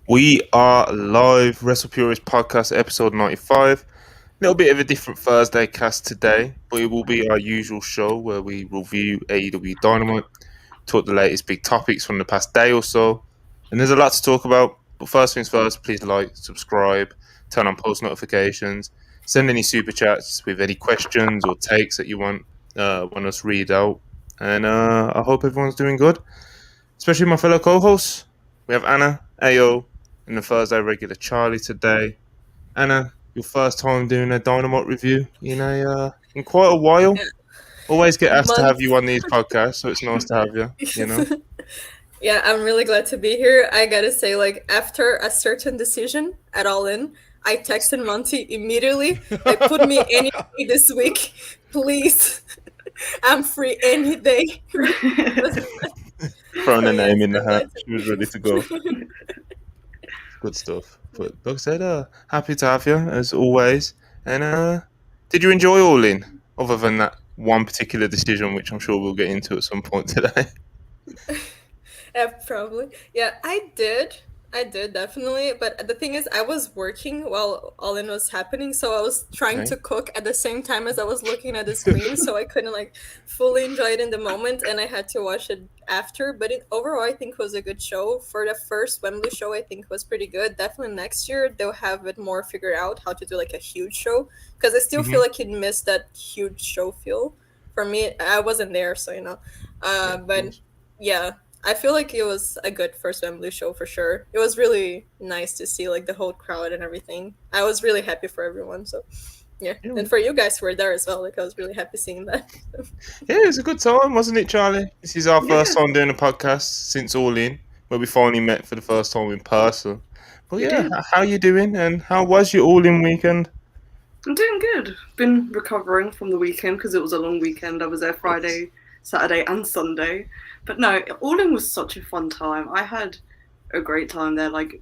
We are live, WrestlePurists Podcast, episode 95. A little bit of a different Thursday cast today, but it will be our usual show where we review AEW Dynamite, talk the latest big topics from the past day or so, and there's a lot to talk about. But first things first, please like, subscribe, turn on post notifications, send any super chats with any questions or takes that you want us to read out, and I hope everyone's doing good, especially my fellow co-hosts. We have Anna, Ao, and the Thursday regular Charlie today. Anna, your first time doing a Dynamite review in quite a while. Always get asked to have you on these podcasts, so it's nice to have you. You know. Yeah, I'm really glad to be here. I gotta say, like, after a certain decision at All In, I texted Monty immediately. Like, put me any day this week, please. I'm free any day. Throwing a name in the hat. She was ready to go. Good stuff. But like I said, happy to have you as always. And did you enjoy All In? Other than that one particular decision, which I'm sure we'll get into at some point today. Yeah, probably. Yeah, I did definitely. But the thing is, I was working while All In was happening, so I was trying to cook at the same time as I was looking at the screen, so I couldn't like fully enjoy it in the moment, and I had to watch it after. But overall, I think was a good show. For the first Wembley show, I think was pretty good. Definitely next year they'll have it more figured out how to do like a huge show, because I still feel like it missed that huge show feel. For me, I wasn't there, so you know. But yeah. I feel like it was a good first Wembley show for sure. It was really nice to see like the whole crowd and everything. I was really happy for everyone. So yeah. And for you guys who were there as well, like I was really happy seeing that. Yeah, it was a good time, wasn't it, Charlie? This is our first time doing a podcast since All In, where we finally met for the first time in person. But yeah, how you doing? And how was your All In weekend? I'm doing good. Been recovering from the weekend because it was a long weekend. I was there Friday, Saturday, and Sunday. But no, All In was such a fun time. I had a great time there, like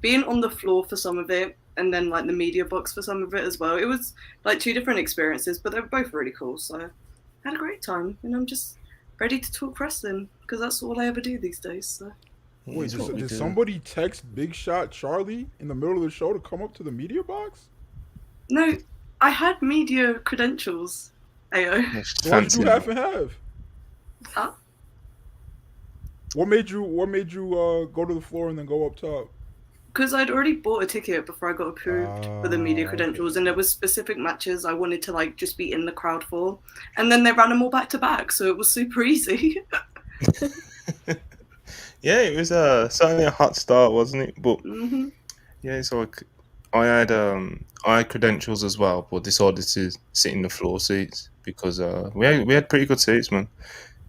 being on the floor for some of it, and then like the media box for some of it as well. It was like two different experiences, but they were both really cool. So I had a great time, and I'm just ready to talk wrestling because that's all I ever do these days. So. Wait, did somebody text Big Shot Charlie in the middle of the show to come up to the media box? No, I had media credentials. Ayo. Why did you have and have? Huh? What made you go to the floor and then go up top? Because I'd already bought a ticket before I got approved for the media credentials, and there was specific matches I wanted to like just be in the crowd for, and then they ran them all back to back, so it was super easy. Yeah, it was certainly a hot start, wasn't it? But yeah, so like I had credentials as well, but decided to sit in the floor seats because we had pretty good seats, man.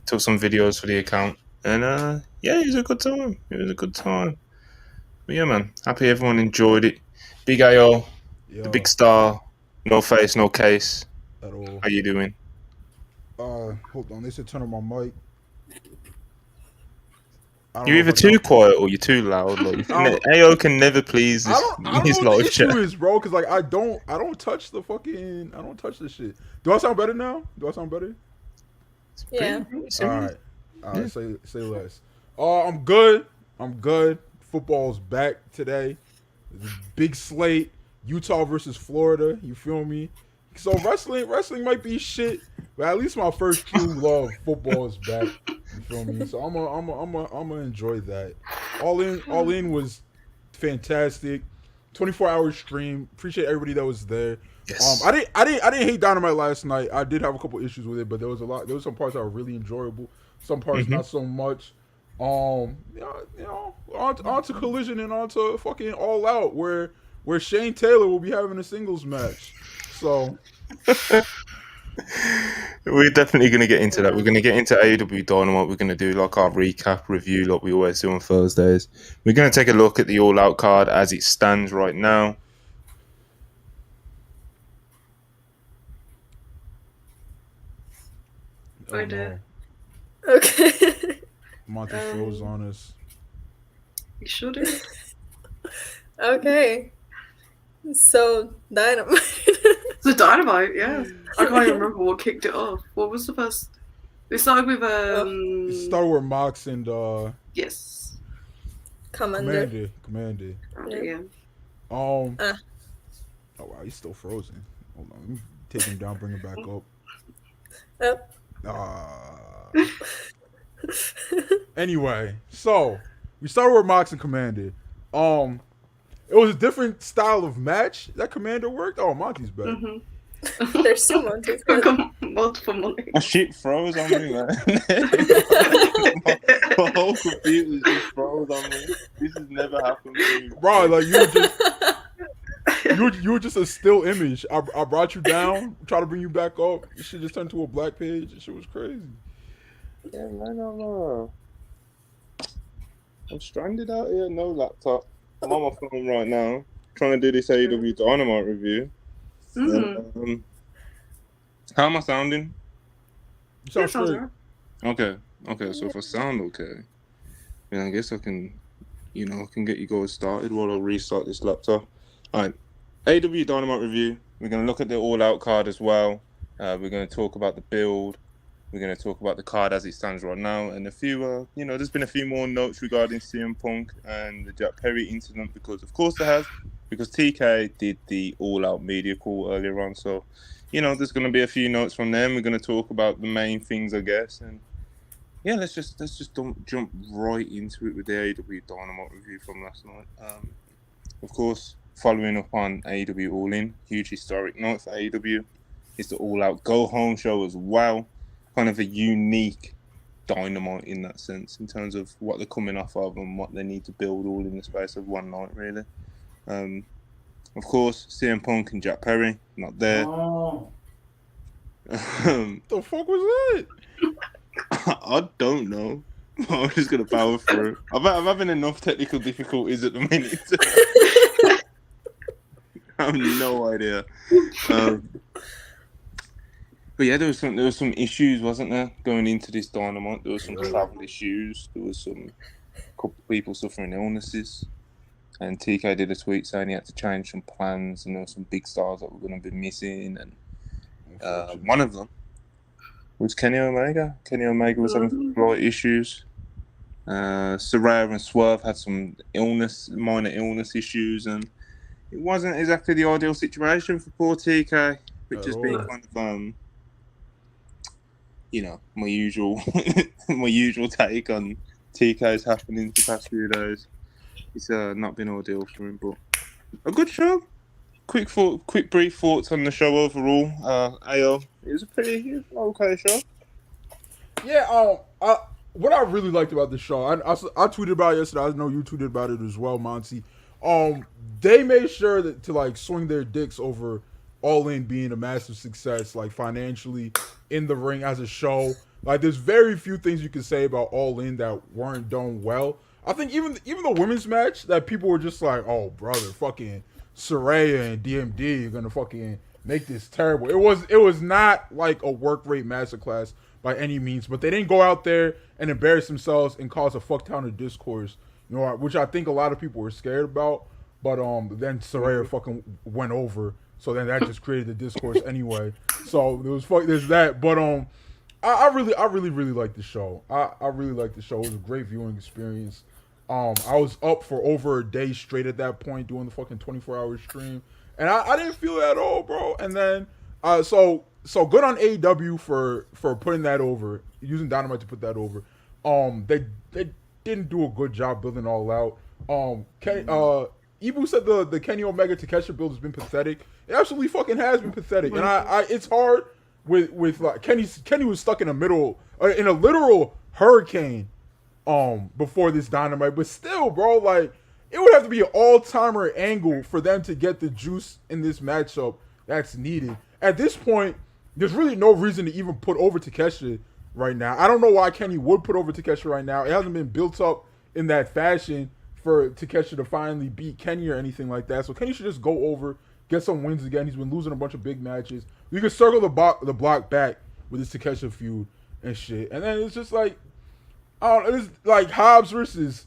Took some videos for the account. And yeah, it was a good time. But yeah, man, happy everyone enjoyed it. Big AO, the big star, no face, no case. At all. How you doing? Hold on, they said turn on my mic. You're either too quiet or you're too loud. Like AO can never please his I don't know what the issue is, bro. Because like I don't touch the shit. Do I sound better now? Do I sound better? Yeah. All right. Say less. I'm good. Football's back today. Big slate. Utah versus Florida. You feel me? So wrestling might be shit, but at least my first true love, football, is back. You feel me? So I'm gonna enjoy that. All in was fantastic. 24-hour stream. Appreciate everybody that was there. Yes. I didn't hate Dynamite last night. I did have a couple issues with it, but there was some parts that were really enjoyable. Some parts not so much. On to Collision and on to fucking All Out where Shane Taylor will be having a singles match. So we're definitely going to get into that. We're going to get into AEW Dynamite. We're going to do like our recap review like we always do on Thursdays. We're going to take a look at the All Out card as it stands right now. Oh, no. Okay. Monty froze on us. You sure did. Okay. So Dynamite. So Dynamite, yeah. I can't even remember what kicked it off. What was the first? It started with It started with Mox and yes. Commander. Commander. Yeah. Oh wow, he's still frozen. Hold on, let me take him down, bring him back up. Anyway, so we started with Mox and Commander. It was a different style of match that Commander worked. Oh, Monty's back. Mm-hmm. There's two Montes. Multiple Monty. My shit froze on me, man. my whole computer just froze on me. This has never happened to me. Bro, like you were just a still image. I brought you down, tried to bring you back up. This shit just turned to a black page. This shit was crazy. Yeah, man, I'm stranded out here, no laptop. I'm on my phone right now, trying to do this AEW Dynamite review. Mm-hmm. How am I sounding? You sound straight. Okay. So if I sound okay, then I guess I can get you guys started while I restart this laptop. All right, AEW Dynamite review. We're going to look at the All Out card as well. We're going to talk about the build. We're going to talk about the card as it stands right now, and a few, there's been a few more notes regarding CM Punk and the Jack Perry incident, because of course there has, because TK did the All Out media call earlier on. So, there's going to be a few notes from them. We're going to talk about the main things, I guess, and yeah, let's just jump right into it with the AEW Dynamite review from last night. Of course, following up on AEW All In, huge historic night for AEW. It's the All Out Go Home show as well. Kind of a unique Dynamite in that sense, in terms of what they're coming off of and what they need to build all in the space of one night, really. Of course, CM Punk and Jack Perry, not there. Oh. The fuck was that? I don't know. I'm just going to power through. I'm having enough technical difficulties at the minute. I have no idea. But yeah, there was some issues, wasn't there, going into this Dynamite? There was some travel issues. There was some couple people suffering illnesses, and TK did a tweet saying he had to change some plans, and there were some big stars that were going to be missing, and one of them was Kenny Omega. Kenny Omega was having some flight issues. Saraya and Swerve had some minor illness issues, and it wasn't exactly the ideal situation for poor TK, which has been kind of my usual take on TK's happenings the past few days. It's not been ideal for him, but a good show. Quick brief thoughts on the show overall. AO, it was an okay show. Yeah. What I really liked about the show, I tweeted about it yesterday. I know you tweeted about it as well, Monty. They made sure to swing their dicks over All In being a massive success, financially, in the ring, as a show. There's very few things you can say about All In that weren't done well. I think even the women's match that people were just like, oh brother, fucking Saraya and DMD are gonna fucking make this terrible. It was not like a work rate masterclass by any means, but they didn't go out there and embarrass themselves and cause a fuck ton of discourse, which I think a lot of people were scared about. But then Saraya fucking went over. So then that just created the discourse anyway. So there's that. But I really liked the show. I really liked the show. It was a great viewing experience. I was up for over a day straight at that point doing the fucking 24-hour stream, and I didn't feel it at all, bro. And then so good on AEW for putting that over, using Dynamite to put that over. They didn't do a good job building All Out. Ibu said the Kenny Omega Takeshita build has been pathetic. It absolutely fucking has been pathetic, and it's hard with Kenny was stuck in a literal hurricane before this Dynamite, but still, bro, it would have to be an all-timer angle for them to get the juice in this matchup that's needed. At this point, there's really no reason to even put over Takeshita right now. I don't know why Kenny would put over Takeshita right now. It hasn't been built up in that fashion for Takeshita to finally beat Kenny or anything like that. So Kenny should just go over, get some wins again. He's been losing a bunch of big matches. You can circle the block back with this Takeshita feud and shit. And then it's just I don't know, it's like Hobbs versus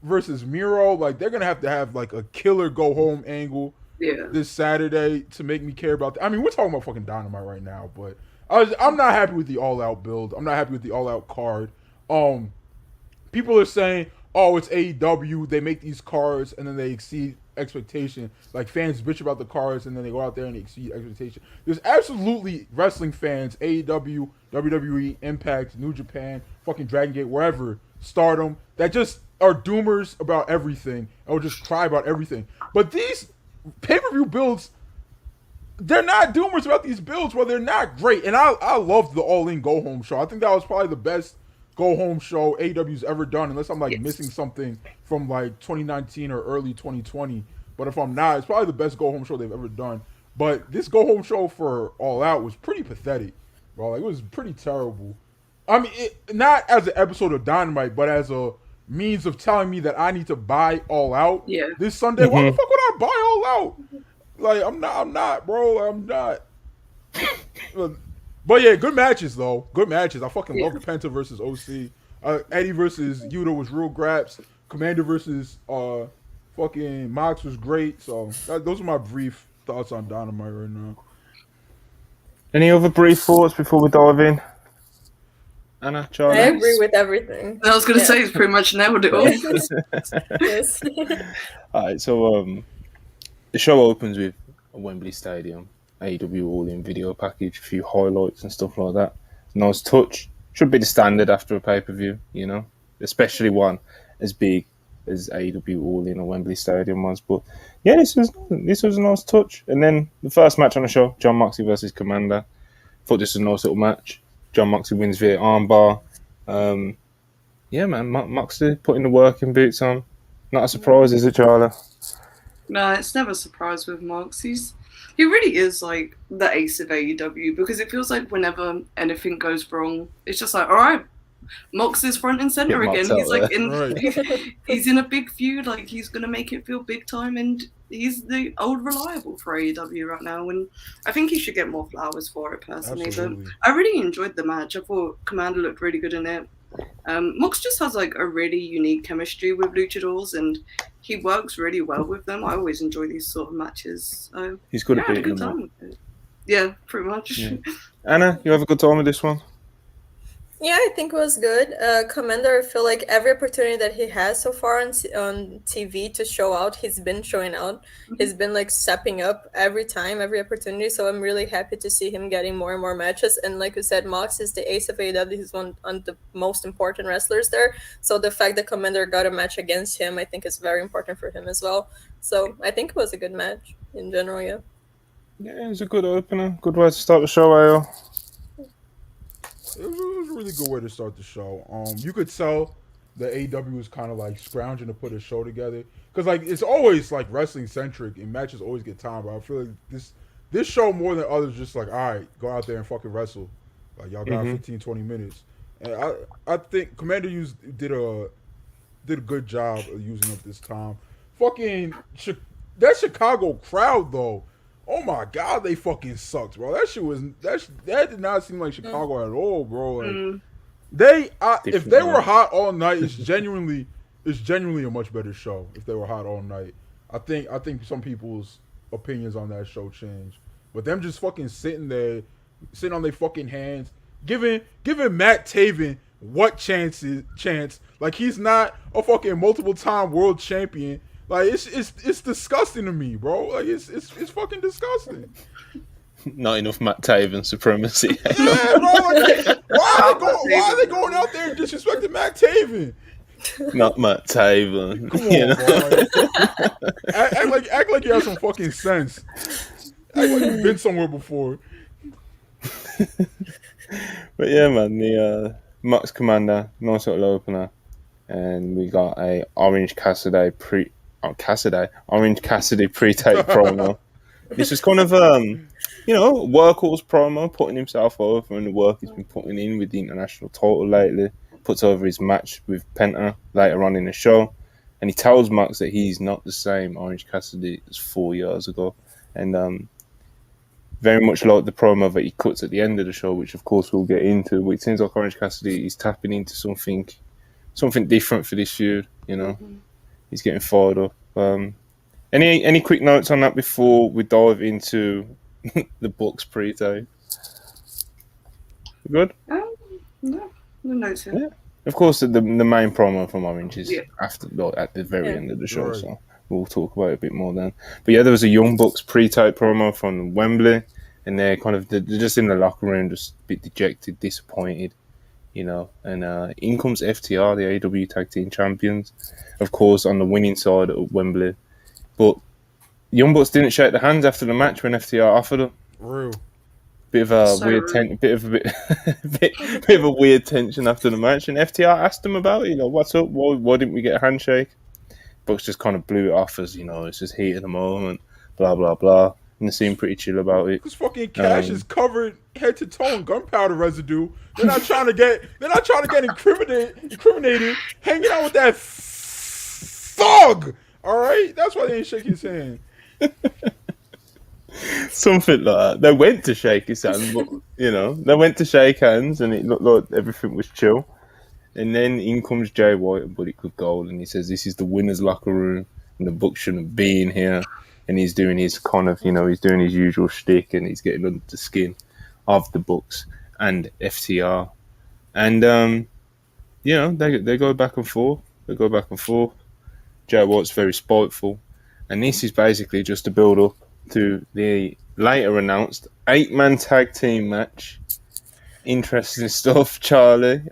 Miro. They're gonna have to have a killer go home angle this Saturday to make me care about that. I mean, we're talking about fucking Dynamite right now, but I'm not happy with the All Out build. I'm not happy with the All Out card. People are saying, oh, it's AEW. They make these cards and then they exceed expectation. Like fans bitch about the cards and then they go out there and they exceed expectation. There's absolutely wrestling fans, AEW, WWE, Impact, New Japan, fucking Dragon Gate, wherever, Stardom, that just are doomers about everything and will just cry about everything. But these pay-per-view builds, they're not doomers about these builds. Well, they're not great. And I loved the All In Go Home show. I think that was probably the best Go Home show AEW's ever done, unless I'm like missing something from like 2019 or early 2020. But if I'm not, it's probably the best Go Home show they've ever done. But this Go Home show for All Out was pretty pathetic, bro. Like, it was pretty terrible. I mean, not as an episode of Dynamite, but as a means of telling me that I need to buy All Out this Sunday. Why the fuck would I buy All Out? Like, I'm not, bro. I'm not. But yeah, good matches though. Good matches. I fucking love Penta versus OC. Eddie versus Yuta was real graps. Commander versus fucking Mox was great. So those are my brief thoughts on Dynamite right now. Any other brief thoughts before we dive in? Anna, Charlie? I agree with everything. I was going to say, it's pretty much nailed it all. Yes. Alright, so the show opens with a Wembley Stadium, AEW All-In video package, a few highlights and stuff like that. Nice touch. Should be the standard after a pay-per-view, you know, especially one as big as AEW All-In or Wembley Stadium was. But yeah, this was a nice touch. And then the first match on the show, John Moxley versus Commander. Thought this was a nice little match. John Moxley wins via armbar. Yeah, man, Moxley putting the working boots on. Not a surprise, is it, Charlie? No, it's never a surprise with Mox. He really is like the ace of AEW, because it feels like whenever anything goes wrong, it's just like, all right, Mox is front and center again. He's like he's in a big feud, like he's gonna make it feel big time, and he's the old reliable for AEW right now. And I think he should get more flowers for it personally. Absolutely. But I really enjoyed the match. I thought Commander looked really good in it. Mox just has like a really unique chemistry with luchadors, and he works really well with them. I always enjoy these sort of matches. He's good at beating them. Yeah, pretty much. Yeah. Anna, you have a good time with this one? Yeah, I think it was good. Commander, I feel like every opportunity that he has so far on TV to show out, he's been showing out. He's been like stepping up every time, every opportunity. So I'm really happy to see him getting more and more matches. And like you said, Mox is the ace of AEW. He's one of the most important wrestlers there. So the fact that Commander got a match against him, I think is very important for him as well. So I think it was a good match in general, yeah. Yeah, it was a good opener. Good way to start the show, AO. It was a really good way to start the show. You could tell that AEW was kind of like scrounging to put a show together, because like it's always like wrestling centric and matches always get time. But I feel like this show more than others just like, all right, go out there and fucking wrestle. Like y'all got 15, 20 minutes, and I think Commander did a good job of using up this time. Fucking that Chicago crowd though. Oh my God, they fucking sucked, bro. That shit was that did not seem like Chicago at all, bro. Like if they were hot all night, it's genuinely a much better show. If they were hot all night, I think some people's opinions on that show changed. But them just fucking sitting on their fucking hands, giving Matt Taven what chance? Like he's not a fucking multiple time world champion. Like it's disgusting to me, bro. Like it's fucking disgusting. Not enough Matt Taven supremacy. Yeah, bro. Like, why are they going out there and disrespecting Matt Taven? Not Matt Taven. Come on, bro. Like, act like you have some fucking sense. Act like you've been somewhere before. But yeah, man, the Mox Commander, nice little opener, and we got a Orange Cassidy pre-tape promo. This is kind of workhorse promo, putting himself over and the work he's been putting in with the international title lately. Puts over his match with Penta later on in the show, and he tells Mox that he's not the same Orange Cassidy as 4 years ago, and very much like the promo that he cuts at the end of the show, which of course we'll get into. But it seems like Orange Cassidy is tapping into something different for this feud. You know. He's getting fired up. Any quick notes on that before we dive into the Bucks pre-tape? Good? No notes here. Yeah. Of course, the main promo from Orange is Yeah. after, like, at the very end of the show, Right. so we'll talk about it a bit more then. But yeah, there was a Young Bucks pre-tape promo from Wembley, and they're just in the locker room, just a bit dejected, disappointed, you know. And in comes FTR, the AEW Tag Team Champions, of course, on the winning side at Wembley. But Young Bucks didn't shake the hands after the match when FTR offered them. Real. Bit of a So weird rude. bit of a weird tension after the match, and FTR asked him about it. You know, what's up? Why didn't we get a handshake? Bucks just kind of blew it off as, you know, it's just heat of the moment, blah blah blah, and they seemed pretty chill about it. Because fucking Cash is covered head to toe in gunpowder residue. They're not trying to get incriminated, hanging out with that thug. All right, that's why they ain't shaking his hand. Something like that. They went to shake his hand, but, you know, they went to shake hands, and it looked like everything was chill. And then in comes Jay White and Buddy Club Gold, and he says this is the winners' locker room, and the Bucks shouldn't be in here. And he's doing his kind of, you know, he's doing his usual shtick, and he's getting under the skin of the Bucks and FTR. And you know, they go back and forth. They go back and forth. Jay White's very spiteful, and this is basically just a build up to the later announced 8-man tag team match. Interesting stuff, Charlie.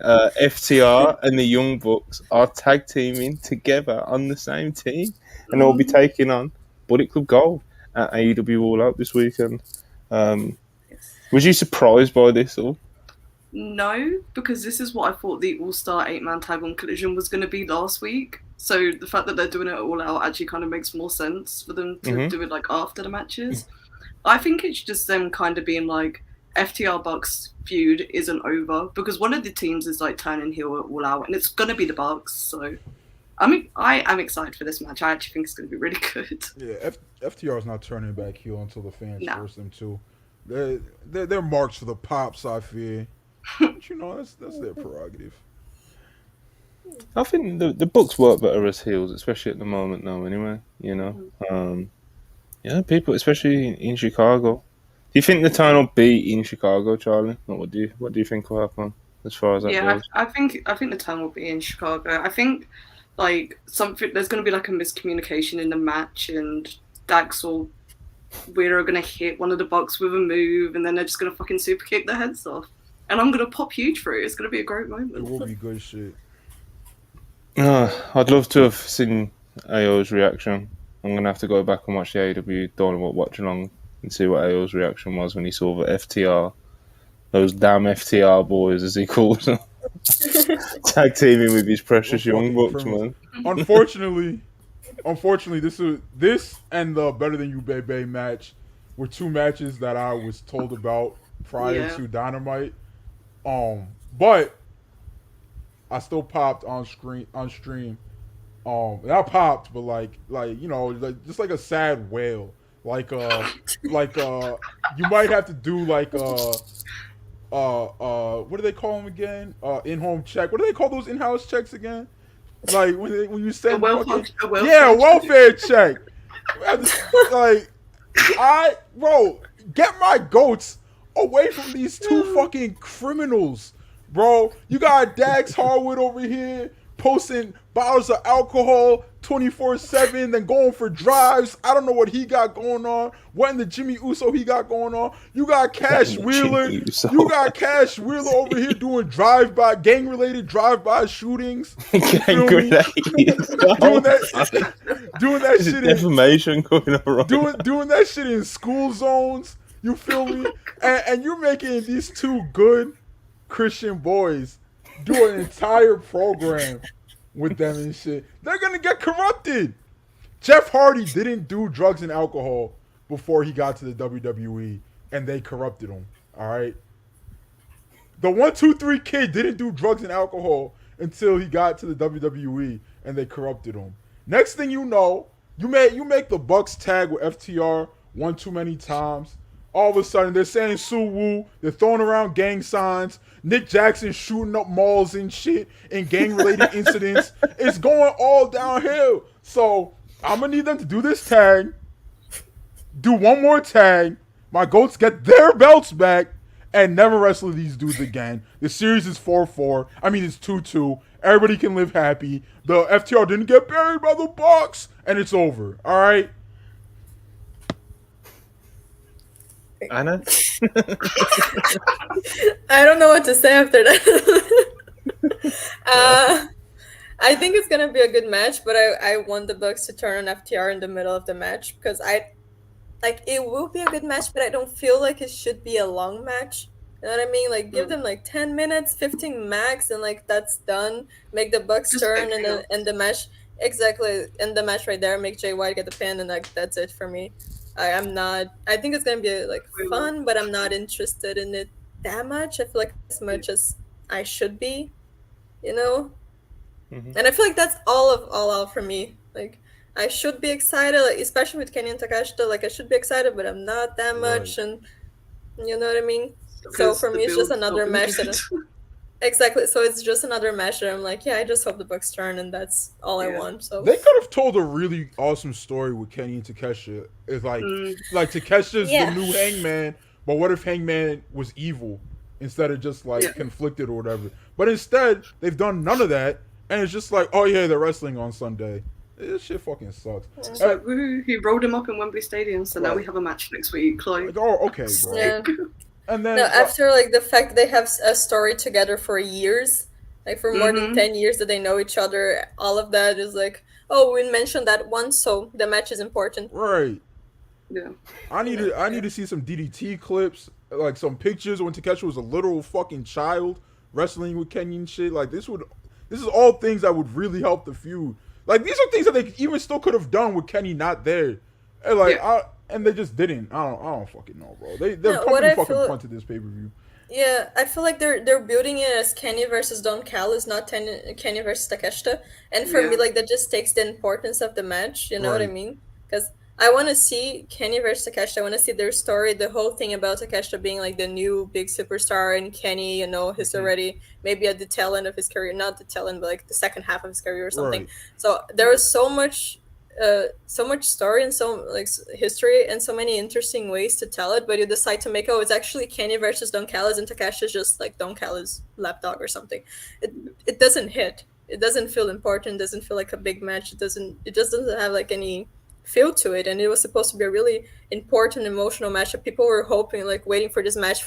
FTR and the Young Bucks are tag teaming together on the same team, and they'll be taking on Bullet Club Gold at AEW All Out this weekend. Was you surprised by this? Or No, because this is what I thought the All-Star 8-man tag on Collision was going to be last week. So the fact that they're doing it all out actually kind of makes more sense for them to do it like after the matches. I think it's just them kind of being like, FTR Bucks feud isn't over because one of the teams is like turning heel at All Out, and it's going to be the Bucks. So I am excited for this match. I actually think it's going to be really good. Yeah, FTR is not turning back heel until the fans No. force them to. They're marks for the pops, I fear. But, you know, that's their prerogative. I think the Bucks work better as heels, especially at the moment now. Anyway, you know, yeah, people, especially in Chicago. Do you think the turn will be in Chicago, Charlie? Or what do you think will happen as far as that goes? I think the turn will be in Chicago. I think like there's going to be like a miscommunication in the match, and Dax or Weird are going to hit one of the Bucks with a move, and then they're just going to fucking super kick their heads off. And I'm going to pop huge for it. It's going to be a great It moment. will be good shit. I'd love to have seen AO's reaction. I'm going to have to go back and watch the AEW Dynamite watch along and see what AO's reaction was when he saw the FTR, those damn FTR boys, as he calls them, tag teaming with his precious Young Bucks, man. Unfortunately, this and the Better Than You Baby match were two matches that I was told about prior to Dynamite. But I still popped on stream. And I popped, but like you know, just like a sad wail. Like you might have to do like what do they call them again? In-home check. What do they call those in-house checks again? Like when you send welfare check. Like get my goats away from these two fucking criminals, bro. You got Dax Harwood over here posting bottles of alcohol 24/7, then going for drives. I don't know what he got going on. What in the Jimmy Uso he got going on? You got Cash Wheeler. You got Cash Wheeler over here doing gang-related drive-by shootings. Doing that shit. Defamation going on. Doing that shit in school zones. You feel me? And you're making these two good Christian boys do an entire program with them and shit. They're gonna get corrupted. Jeff Hardy didn't do drugs and alcohol before he got to the WWE, and they corrupted him. All right. The 1-2-3 Kid didn't do drugs and alcohol until he got to the WWE, and they corrupted him. Next thing you know, you make the Bucks tag with FTR one too many times. All of a sudden, they're saying Sue Woo. They're throwing around gang signs. Nick Jackson shooting up malls and shit and gang-related incidents. It's going all downhill. So I'm going to need them to do this tag. Do one more tag. My goats get their belts back. and never wrestle these dudes again. The series is 4-4. I mean, it's 2-2. Everybody can live happy. The FTR didn't get buried by the Bucks, and it's over. All right. Anna? I don't know what to say after that. I think it's gonna be a good match, but I want the Bucks to turn on FTR in the middle of the match because it will be a good match, but I don't feel like it should be a long match. You know what I mean? Like give them like 10 minutes, 15 max, and like that's done. Make the Bucks Just turn extra. and the match exactly in the match right there. Make Jay White get the pin, and like that's it for me. I think it's gonna be like fun, but I'm not interested in it that much. I feel like as much as I should be, you know. Mhm. And I feel like that's all out for me. Like I should be excited, like especially with Kenny and Takeshita. Like I should be excited, but I'm not that much, and you know what I mean. So Because for the me, it's just build's not another been match good. that exactly. So it's just another match that I'm like, yeah, I just hope the Bucks turn, and that's all I Yeah. want. So They could have told a really awesome story with Kenny and Takeshita. It's like Takesha's Yeah. the new Hangman, but what if Hangman was evil instead of just like Yeah. conflicted or whatever? But instead, they've done none of that, and it's just like, oh yeah, they're wrestling on Sunday. This shit fucking sucks. It's like, woohoo, he rolled him up in Wembley Stadium, so now Right. we have a match next week. Like, Like, oh, okay, bro. yeah. And then No, after like the fact they have a story together for years, like for more than Mhm. 10 years that they know each other, all of that is like, oh, we mentioned that once, so the match is important. right. yeah. I need to see some DDT clips, like some pictures when Takesha was a literal fucking child wrestling with Kenny and shit. Like this is all things that would really help the feud. Like these are things that they even still could have done with Kenny not there, and like and they just didn't. I don't fucking know, bro. They're No, what pumping I fucking feel- punted this pay per view. Yeah, I feel like they're building it as Kenny versus Don Callis, not Kenny versus Takeshita. And for me, Yeah. like that just takes the importance of the match. You know what I Right. mean? Because I want to see Kenny versus Takeshita. I want to see their story, the whole thing about Takeshita being like the new big superstar, and Kenny, you know, he's already maybe at the tail end of his career, not the tail end, but like the second half of his career or something. Right. So there was so much story and so like history and so many interesting ways to tell it, but you decide to make it's actually Kenny versus Don Callis and Takesha's just like Don Callis lapdog or something. It doesn't hit. It doesn't feel important. It doesn't feel like a big match. It just doesn't have like any feel to it. And it was supposed to be a really important emotional match that people were hoping, like waiting for this match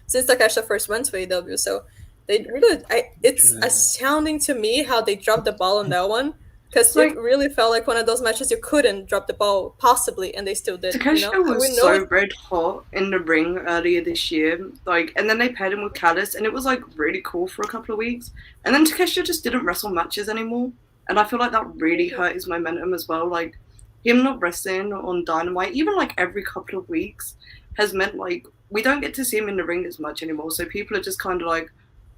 since Takesha first went to AEW. So they really it's astounding to me how they dropped the ball on that one. Because Like- it really felt like one of those matches you couldn't drop the ball, possibly, and they still did. Takeshita you know? was We know so red hot in the ring earlier this year, like, and then they paired him with Callis, and it was like really cool for a couple of weeks. And then Takeshita just didn't wrestle matches anymore, and I feel like that really hurt his momentum as well. Like him not wrestling on Dynamite, even like every couple of weeks, has meant like we don't get to see him in the ring as much anymore. So people are just kind of like,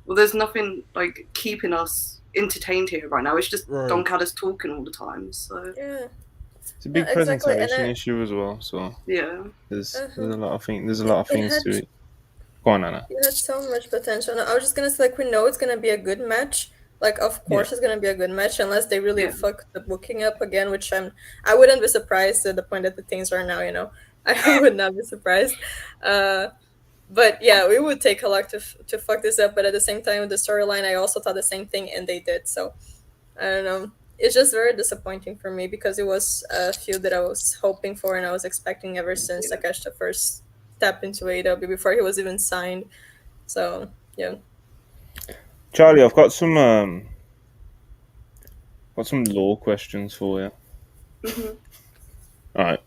well, there's nothing like keeping us entertained here right now. It's just Right. Don Callis talking all the time. So Yeah. It's a big Yeah, exactly, and presentation I- issue as well. So yeah. there's Uh-huh. a lot of things. There's a lot of things had- to it. Go on, Anna. You had so much potential. No, I was just gonna say, like, we know it's gonna be a good match. Like, of course, it's gonna be a good match unless they really Yeah. fuck the booking up again, which I wouldn't be surprised at the point that the things are now. You know, I would not be surprised. But yeah, we would take a lot to fuck this up. But at the same time, with the storyline, I also thought the same thing, and they did. So I don't know. It's just very disappointing for me because it was a feud that I was hoping for and I was expecting ever since Takeshita first stepped into AEW before he was even signed. So yeah. Charlie, I've got some law questions for you. Mhm. All right.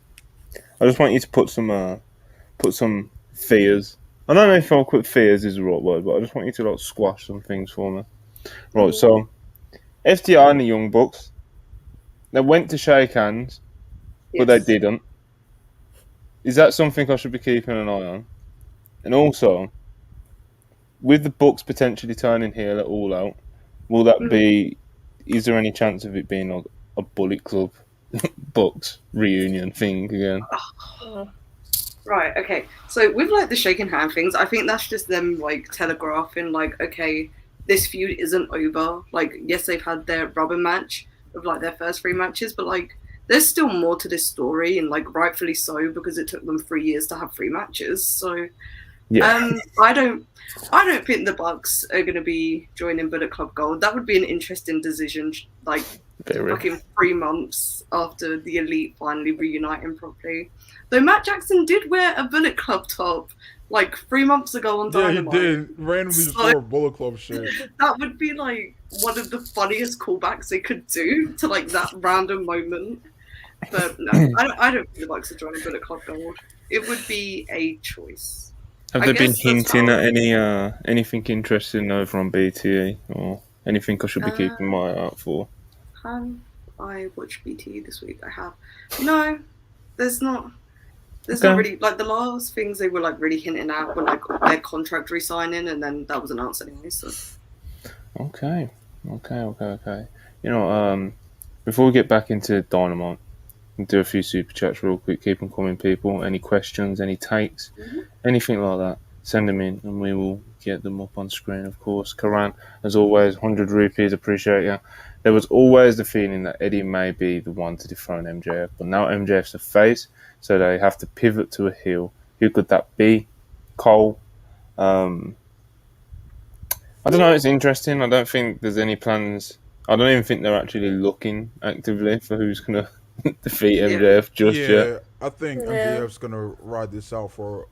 I just want you to put some fears. I don't know if I'll put fears is the right word, but I just want you to like squash some things for me. Right. So FTR and the Young Bucks, they went to shake hands, but they Yes. didn't. Is that something I should be keeping an eye on? And also, with the Bucks potentially turning heel at All Out, will that be? Is there any chance of it being like a Bullet Club Bucks reunion thing again? Right, okay. So with like the shaking hand things, I think that's just them like telegraphing like, okay, this feud isn't over. Like, yes, they've had their rubber match of like their first 3 matches, but like there's still more to this story, and like rightfully so because it took them 3 years to have 3 matches. So Yeah. I don't think the Bucks are going to be joining Bullet Club Gold. That would be an interesting decision, like fucking 3 months after the Elite finally reuniting properly. Though Matt Jackson did wear a Bullet Club top like 3 months ago on Dynamite. Yeah, he did. Randomly just wore a Bullet Club shirt. That would be like one of the funniest callbacks they could do to like that random moment. But no, I don't think the Bucks are joining Bullet Club Gold. It would be a choice. Have they been hinting at anything interesting over on BTE or anything I should be keeping my eye out for? I watched BTE this week. I have. No, there's not. There's not really, like, the last things they were like really hinting at were like their contract re-signing, and then that was announced anyway. So. Okay. You know, before we get back into Dynamite, we'll do a few super chats real quick. Keep them coming, people. Any questions, any takes, anything like that, send them in, and we will get them up on screen. Of course, Karan, as always, 100 rupees. Appreciate you. There was always the feeling that Eddie may be the one to dethrone MJF, but now MJF's a face, so they have to pivot to a heel. Who could that be? Cole. I don't know. It's interesting. I don't think there's any plans. I don't even think they're actually looking actively for who's going to defeat MJF just yet. I think MJF's going to ride this out for...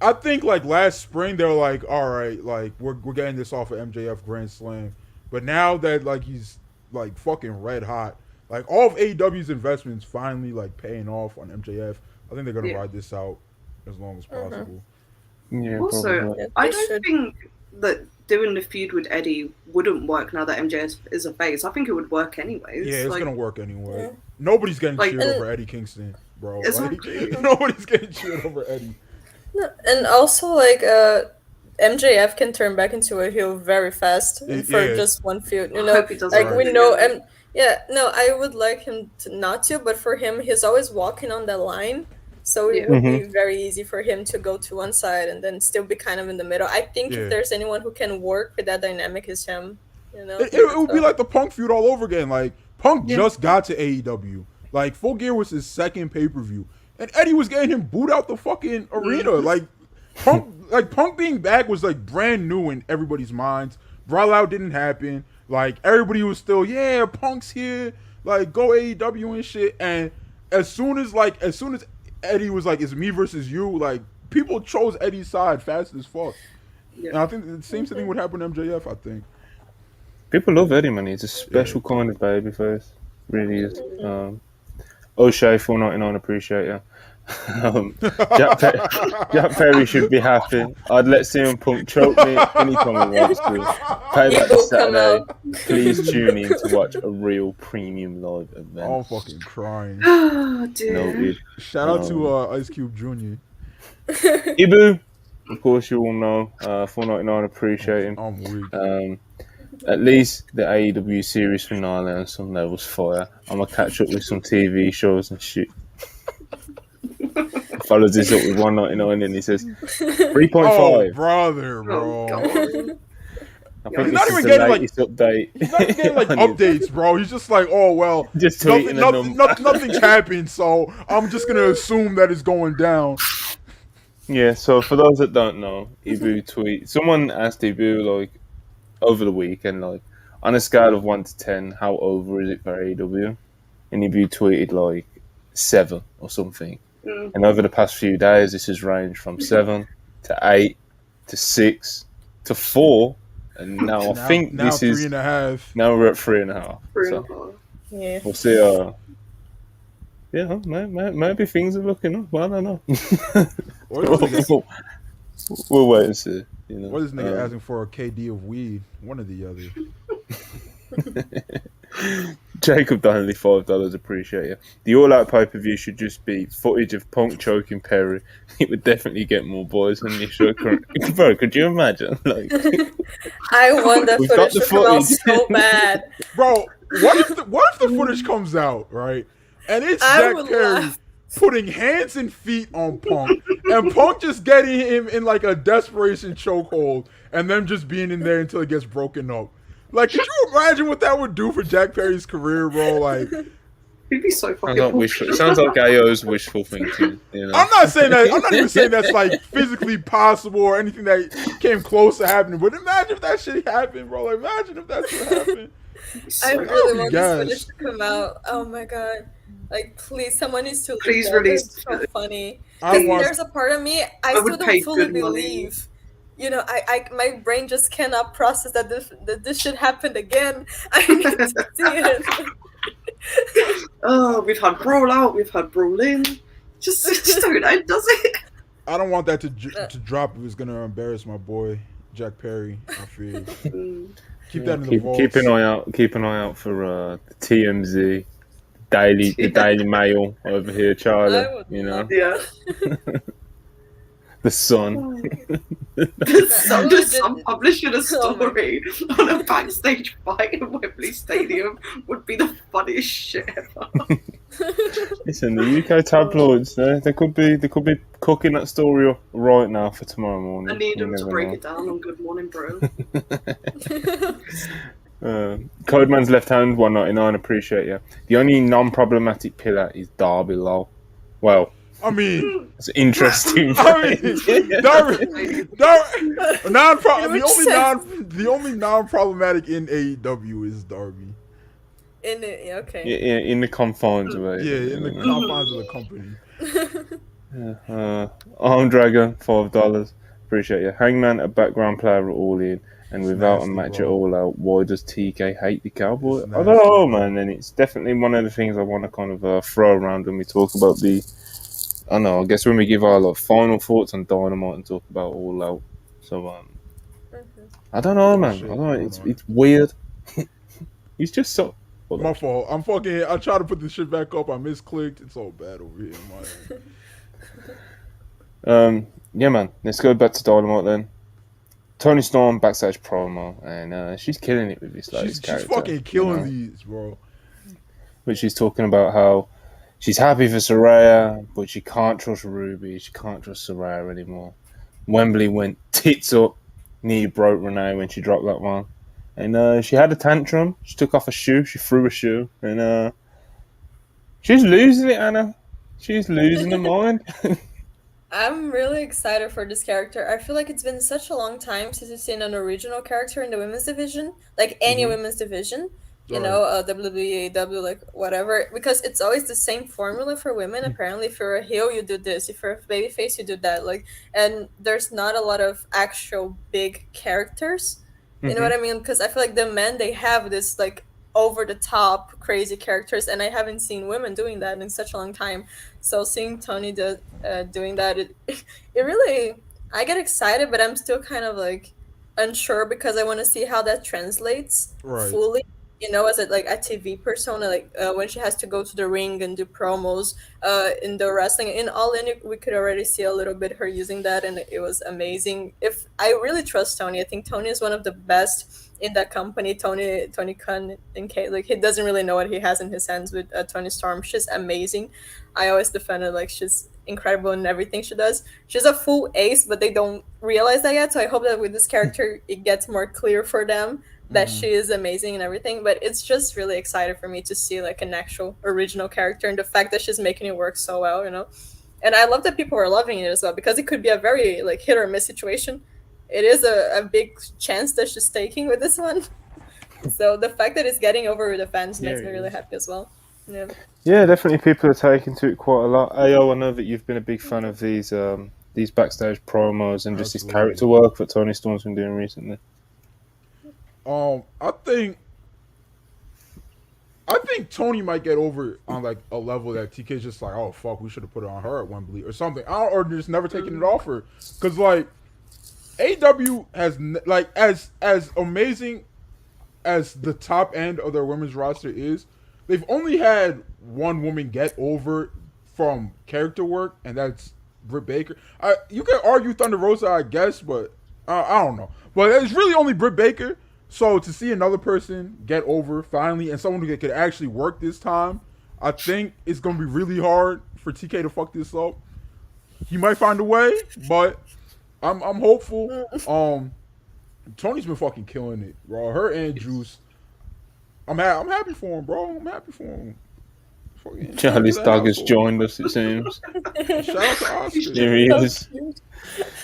I think, like, last spring, they were like, all right, like, we're getting this off of MJF Grand Slam. But now that, like, he's, like, fucking red hot, like, all of AEW's investments finally, like, paying off on MJF. I think they're going to ride this out as long as possible. Yeah, also, probably. I don't think that doing the feud with Eddie wouldn't work now that MJF is a face. I think it would work anyways. Yeah, it's going to work anyway. Yeah. Nobody's getting cheered over Eddie Kingston, bro. Exactly. Like, nobody's getting cheered over Eddie. And also, like, MJF can turn back into a heel very fast for just one feud. You know, like we know, and I would like him not to, but for him, he's always walking on that line, so it would be very easy for him to go to one side and then still be kind of in the middle. I think if there's anyone who can work with that dynamic, is him. You know, it would be like the Punk feud all over again. Like Punk just got to AEW. Like Full Gear was his second pay-per-view. And Eddie was getting him booed out the fucking arena. Like Punk being back was like brand new in everybody's minds. Brawl out didn't happen. Like everybody was still, Punk's here. Like go AEW and shit. And as soon as Eddie was like, it's me versus you, like people chose Eddie's side fast as fuck. Yeah. And I think the same thing would happen to MJF, I think. People love Eddie, man. He's a special kind of babyface. Really is. O'Shea, $4.99, appreciate you. Jack Perry should be happy. I'd let CM Punk choke me anytime he wants to. Payback this Saturday. Please tune in to watch a real premium live event. I'm fucking crying. Oh, dear. No, shout out to Ice Cube Jr. Ibu, of course you all know. $4.99, appreciate him. I'm weak. At least the AEW series finale on some levels fire. I'm gonna catch up with some TV shows and shit. Follows this up with $1.99 and he says 3.5. Oh, brother, bro. I think this is the latest update. He's not even getting like updates, bro. He's just like, oh well, just nothing's happened, so I'm just gonna assume that it's going down. Yeah. So for those that don't know, Ibu tweet. Someone asked Ibu like over the weekend, like on a scale of 1 to 10, how over is it for AEW? And Ibu tweeted like 7 or something. And over the past few days, this has ranged from 7 to 8 to 6 to 4, and now I think this is 3.5. Now we're at 3.5. 3.5. Yeah, we'll see. Maybe things are looking up. I don't know. We'll wait and see. You know, what is nigga asking for a KD of weed? One or the other. Jacob Donnelly, $5, appreciate you. The All Out pay-per-view should just be footage of Punk choking Perry. It would definitely get more boys than you should. Bro, could you imagine? Like, I want that footage to come out so bad. Bro, what if the footage comes out, right? And it's Jack Perry putting hands and feet on Punk, and Punk just getting him in like a desperation chokehold, and them just being in there until it gets broken up. Like, could you imagine what that would do for Jack Perry's career, bro? Like, He'd be so Sounds fucking like wishful. It sounds like AO's wishful thinking. You know? I'm not saying that. I'm not even saying that's like physically possible or anything that came close to happening. But imagine if that shit happened, bro. Like, imagine if that's what happened. I really want Yes. this footage to come out. Oh my god. Like, please, someone needs to Please leak that. release It's so funny. I 'Cause want- there's a part of me, I would still pay don't fully good money. believe. You know, my brain just cannot process that this shit happened again. I need to see it. Oh, we've had brawl out, we've had brawl in. Just don't end, does it? I don't want that to drop if it's gonna embarrass my boy Jack Perry. I feel. Keep that in the vault. Keep an eye out. Keep an eye out for the TMZ, the Daily Mail over here, I Charlie. would You know, love Yeah. the Sun. Some publishing a story on a backstage fight in Wembley Stadium would be the funniest shit ever. Listen, the UK tabloids, they could be cooking that story up right now for tomorrow morning. I need You them to never break know. it down on Good Morning Bro. Codeman's left hand 199. Appreciate you. The only non-problematic pillar is Darby Lowell. Well, I mean, it's interesting. The only non-problematic in AEW is Darby. Okay. In the confines of it. Yeah, in the confines of the company. Arm Dragon, $5. Appreciate you. Hangman, a background player at All In, and without nasty, a match bro. at All Out, why does TK hate the Cowboy? It's I don't nasty. know, man. And it's definitely one of the things I want to kind of throw around when we talk about the. I don't know. I guess when we give our final thoughts on Dynamite and talk about All Out. So I don't know, man. I don't know. It's weird. He's just so. My fault. I tried to put this shit back up. I misclicked. It's all bad over here. Yeah, man. Let's go back to Dynamite then. Tony Storm backstage promo, and she's killing it with this latest character. She's fucking killing you know? these, bro. But she's talking about how she's happy for Saraya, but she can't trust Ruby. She can't trust Saraya anymore. Wembley went tits up. Nearly broke Renee when she dropped that one. And she had a tantrum. She took off a shoe. She threw a shoe. And she's losing it, Anna. She's losing her mind. I'm really excited for this character. I feel like it's been such a long time since we've seen an original character in the women's division, like any women's division. You know, WWE, AEW, like whatever, because it's always the same formula for women. Apparently, if you're a heel, you do this. If you're a babyface, you do that. Like, and there's not a lot of actual big characters. You know what I mean? Because I feel like the men, they have this like over the top crazy characters, and I haven't seen women doing that in such a long time. So seeing Tony doing that, it really, I get excited, but I'm still kind of like unsure because I want to see how that translates fully. You know, as a TV persona, like when she has to go to the ring and do promos in the wrestling. In All In, we could already see a little bit her using that, and it was amazing. If I really trust Tony, I think Tony is one of the best in that company. Tony Khan and Kate, like he doesn't really know what he has in his hands with Tony Storm. She's amazing. I always defend her, like she's incredible in everything she does. She's a full ace, but they don't realize that yet. So I hope that with this character, it gets more clear for them that she is amazing and everything. But it's just really exciting for me to see like an actual original character, and the fact that she's making it work so well, you know. And I love that people are loving it as well, because it could be a very like hit or miss situation. It is a big chance that she's taking with this one. So the fact that it's getting over with the fans makes me really happy as well. Yeah, definitely people are taking to it quite a lot. Ayo, I know that you've been a big fan of these backstage promos and just this character work that Tony Storm's been doing recently. I think Tony might get over it on like a level that TK's just like, oh fuck, we should have put it on her at Wembley or something. Or just never taking it off her, because like AEW has like as amazing as the top end of their women's roster is, they've only had one woman get over from character work, and that's Britt Baker. You can argue Thunder Rosa, I guess, but I don't know. But it's really only Britt Baker. So to see another person get over finally, and someone who could actually work this time, I think it's gonna be really hard for TK to fuck this up. He might find a way, but I'm hopeful. Tony's been fucking killing it, bro. Her and Juice. I'm happy for him, bro. I'm happy for him. Charlie's dog has joined us, it seems. Shout out to Oscar. Here he is.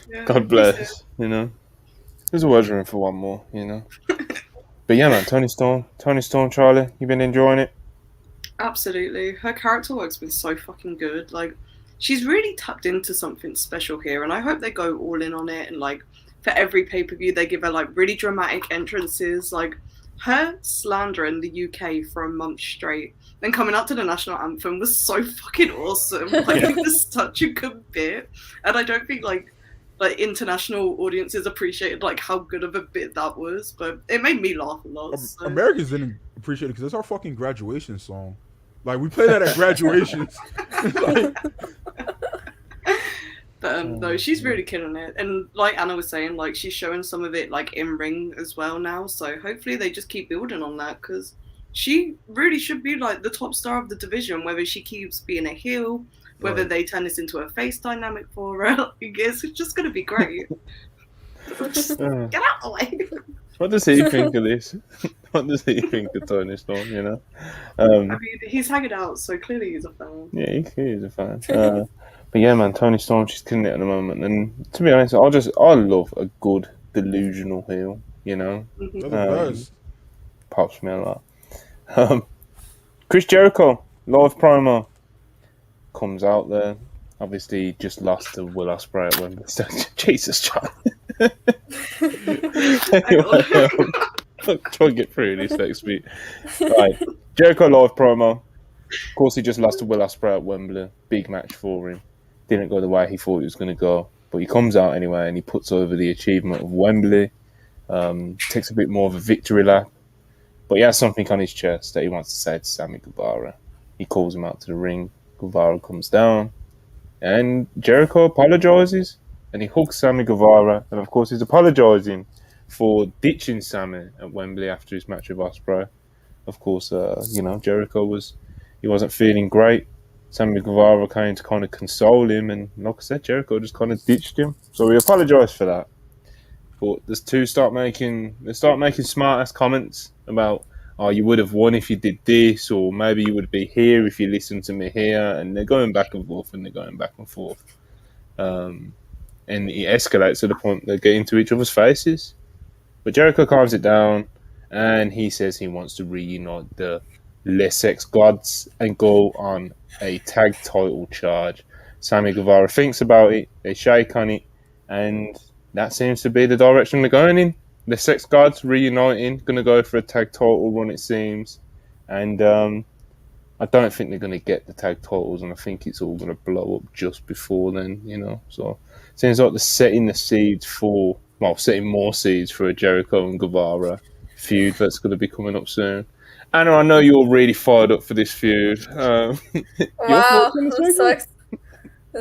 Yeah, God bless. You know, there's always room for one more. You know. But yeah, man, Tony Storm, Charlie, you been enjoying it? Absolutely. Her character work's been so fucking good. Like, she's really tapped into something special here, and I hope they go all in on it. And like, for every pay-per-view, they give her like really dramatic entrances. Like, her slander in the UK for a month straight, then coming out to the national anthem was so fucking awesome. Like, it was such a good bit, and I don't think like international audiences appreciated like how good of a bit that was, but it made me laugh a lot. So. Americans didn't appreciate it because it's our fucking graduation song. Like, we play that at graduations. But no, she's really killing it, and like Anna was saying, like she's showing some of it like in ring as well now. So hopefully they just keep building on that, because she really should be like the top star of the division. Whether she keeps being a heel, whether they turn this into a face dynamic for her, I guess it's just gonna be great. Get out of the way. What does he think of this? What does he think of Tony Storm? You know, I mean, he's hanging out, so clearly he's a fan. Yeah, he is a fan. But yeah, man, Tony Storm, she's killing it at the moment. And to be honest, I love a good delusional heel. You know, They're the best. pops me a lot. Chris Jericho, live promo, comes out there. Obviously, just lost to Will Ospreay at Wembley. Jesus, Charlie. Try and get through this next week. Right, Jericho live promo. Of course, he just lost to Will Ospreay at Wembley. Big match for him. Didn't go the way he thought it was going to go, but he comes out anyway and he puts over the achievement of Wembley. Takes a bit more of a victory lap, but he has something on his chest that he wants to say to Sammy Guevara. He calls him out to the ring. Guevara comes down, and Jericho apologizes, and he hugs Sammy Guevara, and of course he's apologizing for ditching Sammy at Wembley after his match with Ospreay. Of course, Jericho wasn't feeling great. Sammy Guevara came to kind of console him, and like I said, Jericho just kind of ditched him. So we apologise for that. But they start making smart ass comments about, oh, you would have won if you did this, or maybe you would be here if you listened to me here, and they're going back and forth. And it escalates to the point they get into each other's faces. But Jericho calms it down, and he says he wants to reunite the Les Sex Gods and go on a tag title charge. Sammy Guevara thinks about it, they shake on it, and that seems to be the direction they're going in. The Sex Gods reuniting, going to go for a tag title run, it seems. And I don't think they're going to get the tag titles, and I think it's all going to blow up just before then, you know. So it seems like they're setting more seeds for a Jericho and Guevara feud that's going to be coming up soon. Anna, I know you're really fired up for this feud. Wow, I'm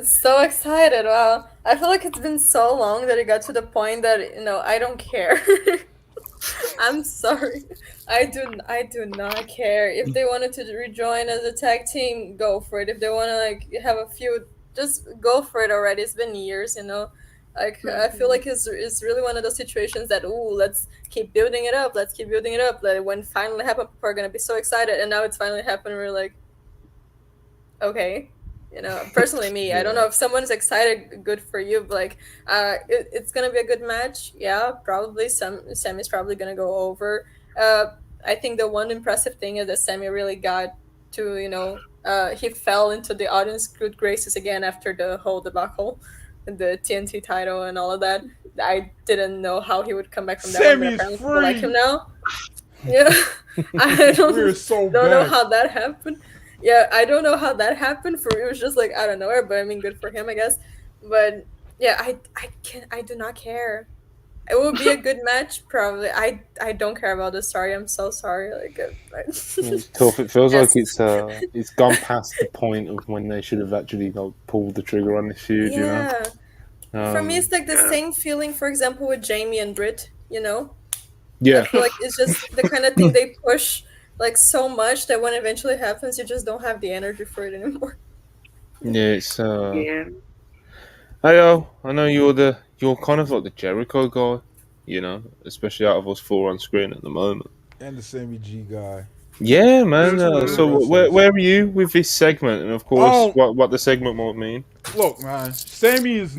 so excited. Wow. I feel like it's been so long that it got to the point that, I don't care. I'm sorry. I do not care. If they wanted to rejoin as a tag team, go for it. If they want to have a feud, just go for it already. It's been years, I feel like it's really one of those situations that, let's keep building it up. Let's keep building it up. Like, when it finally happened, people are going to be so excited. And now it's finally happened. We're like, okay. Personally, me, I don't know if someone's excited, good for you. But like, it's going to be a good match. Yeah, probably. Sammy's probably going to go over. I think the one impressive thing is that Sammy really got to, he fell into the audience good graces again after the whole debacle. The TNT title and all of that. I didn't know how he would come back from that one, but apparently people like him now. Yeah. I don't know how that happened. Yeah, I don't know how that happened. For me, it was just like out of nowhere, but I mean, good for him, I guess. But yeah, I do not care. It will be a good match, probably. I don't care about the story. I'm so sorry. It's tough. It feels like it's gone past the point of when they should have actually pulled the trigger on this feud. Yeah. For me, it's like the same feeling, for example, with Jamie and Britt. Yeah. I feel like it's just the kind of thing they push like so much that when it eventually happens, you just don't have the energy for it anymore. Yeah, it's Hey, I know you're kind of like the Jericho guy, especially out of us four on screen at the moment. And the Sammy G guy. Yeah, man. Mhm. So where are you with this segment? And of course, what the segment might mean. Look, man, Sammy is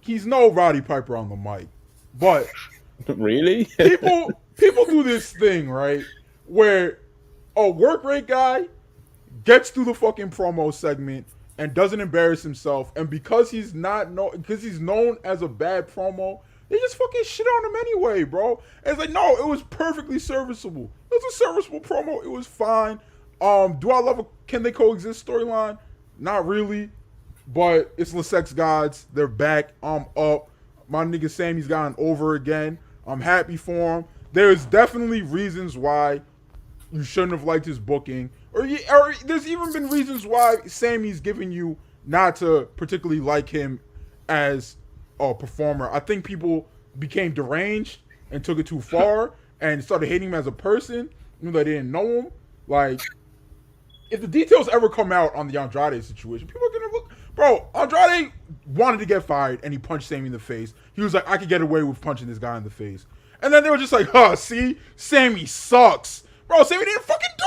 he's no Roddy Piper on the mic, but Really? people do this thing, right, where a work rate guy gets through the fucking promo segment and doesn't embarrass himself, and because he's known as a bad promo, they just fucking shit on him anyway, bro. And it's like, no, it was perfectly serviceable. It was a serviceable promo. It was fine. Do I love a Can They Coexist storyline? Not really. But it's the Sex Gods. They're back. I'm up. My nigga Sammy's gotten over again. I'm happy for him. There's definitely reasons why you shouldn't have liked his booking. Or there's even been reasons why Sammy's giving you not to particularly like him as a performer. I think people became deranged and took it too far and started hating him as a person, even though they didn't know him. Like, if the details ever come out on the Andrade situation, people are gonna look. Bro, Andrade wanted to get fired and he punched Sammy in the face. He was like, I could get away with punching this guy in the face. And then they were just like, see? Sammy sucks. Bro, Sammy didn't fucking do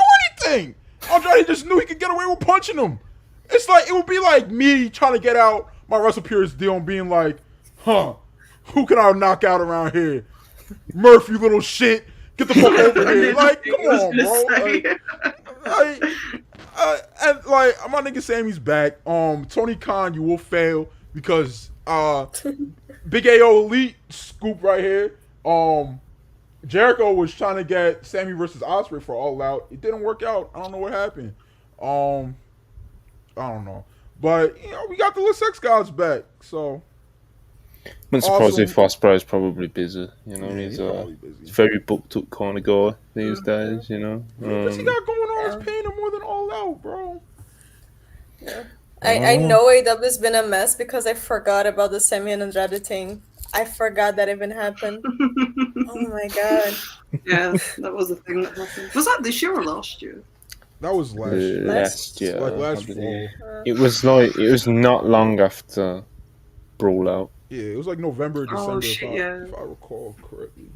anything. Andrade just knew he could get away with punching him. It's like, it would be like me trying to get out my WrestlePurists deal and being like, who can I knock out around here? Murph, you little shit. Get the fuck over here. Like, come on, bro. And my nigga Sammy's back. Tony Khan, you will fail because Big AO Elite scoop right here. Jericho was trying to get Sammy versus Ospreay for All Out. It didn't work out. I don't know what happened. I don't know. But we got the Sex Gods back. So I'm surprised if Ospreay is probably busy. He's probably busy. He's very booked up kind of guy these days. What's he got going on is paying him more than All Out, bro. Yeah. I know AEW has been a mess because I forgot about the Sammy and Andrade thing. I forgot that even happened. Oh my god. Yeah, that was the thing that happened. Was that this year or last year? That was last year. Like last fall. It was not long after Brawl Out. Yeah, it was like November, December, if I recall correctly.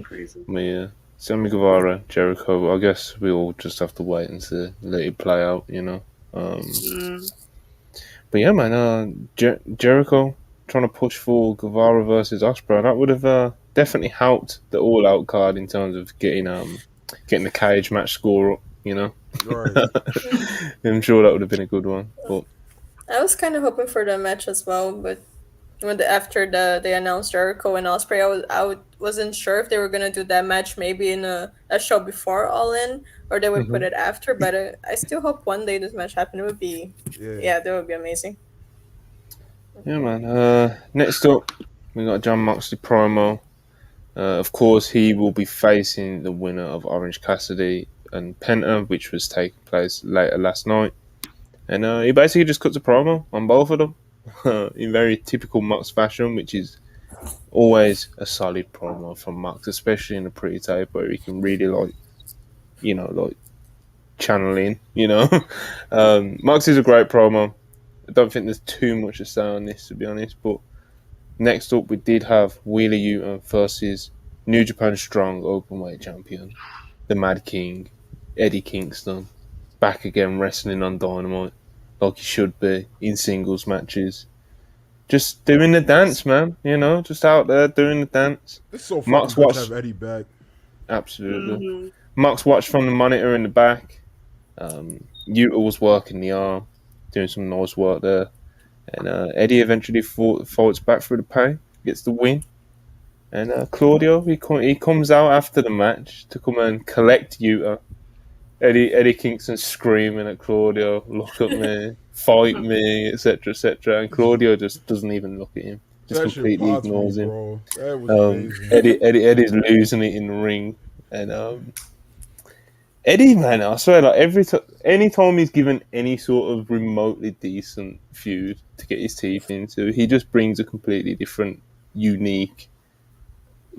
Crazy. But yeah, Sammy Guevara, Jericho. I guess we all just have to wait and see, let it play out. But yeah, man, Jericho trying to push for Guevara versus Ospreay. That would have definitely helped the All Out card in terms of getting the cage match score up. Right. I'm sure that would have been a good one. But I was kind of hoping for the match as well, but after they announced Jericho and Ospreay, I wasn't sure if they were gonna do that match maybe in a show before All In, or they would put it after. But I still hope one day this match happen. It would be that would be amazing. Yeah, man. Next up, we got Jon Moxley promo. Of course, he will be facing the winner of Orange Cassidy and Penta, which was taking place later last night. And he basically just cuts a promo on both of them in very typical Mox fashion, which is always a solid promo from Mox, especially in a pre-tape where he can really channel in. Mox is a great promo. I don't think there's too much to say on this, to be honest. But next up, we did have Wheeler Yuta versus New Japan Strong Openweight Champion, the Mad King, Eddie Kingston, back again wrestling on Dynamite, like he should be, in singles matches. Just doing the dance, man. Just out there doing the dance. It's so fun to have Eddie back. Absolutely. Mm-hmm. Mox watched from the monitor in the back. Yuta was working the arm, doing some nice work there. And Eddie eventually fights back through the pain, gets the win. And Claudio, he comes out after the match to come and collect Yuta. Eddie Kingston screaming at Claudio, look at me, fight me, etc., etc. And Claudio just doesn't even look at him. Just completely ignores him. That was amazing. Eddie's losing it in the ring. And Eddie, man, I swear, like any time he's given any sort of remotely decent feud to get his teeth into, he just brings a completely different, unique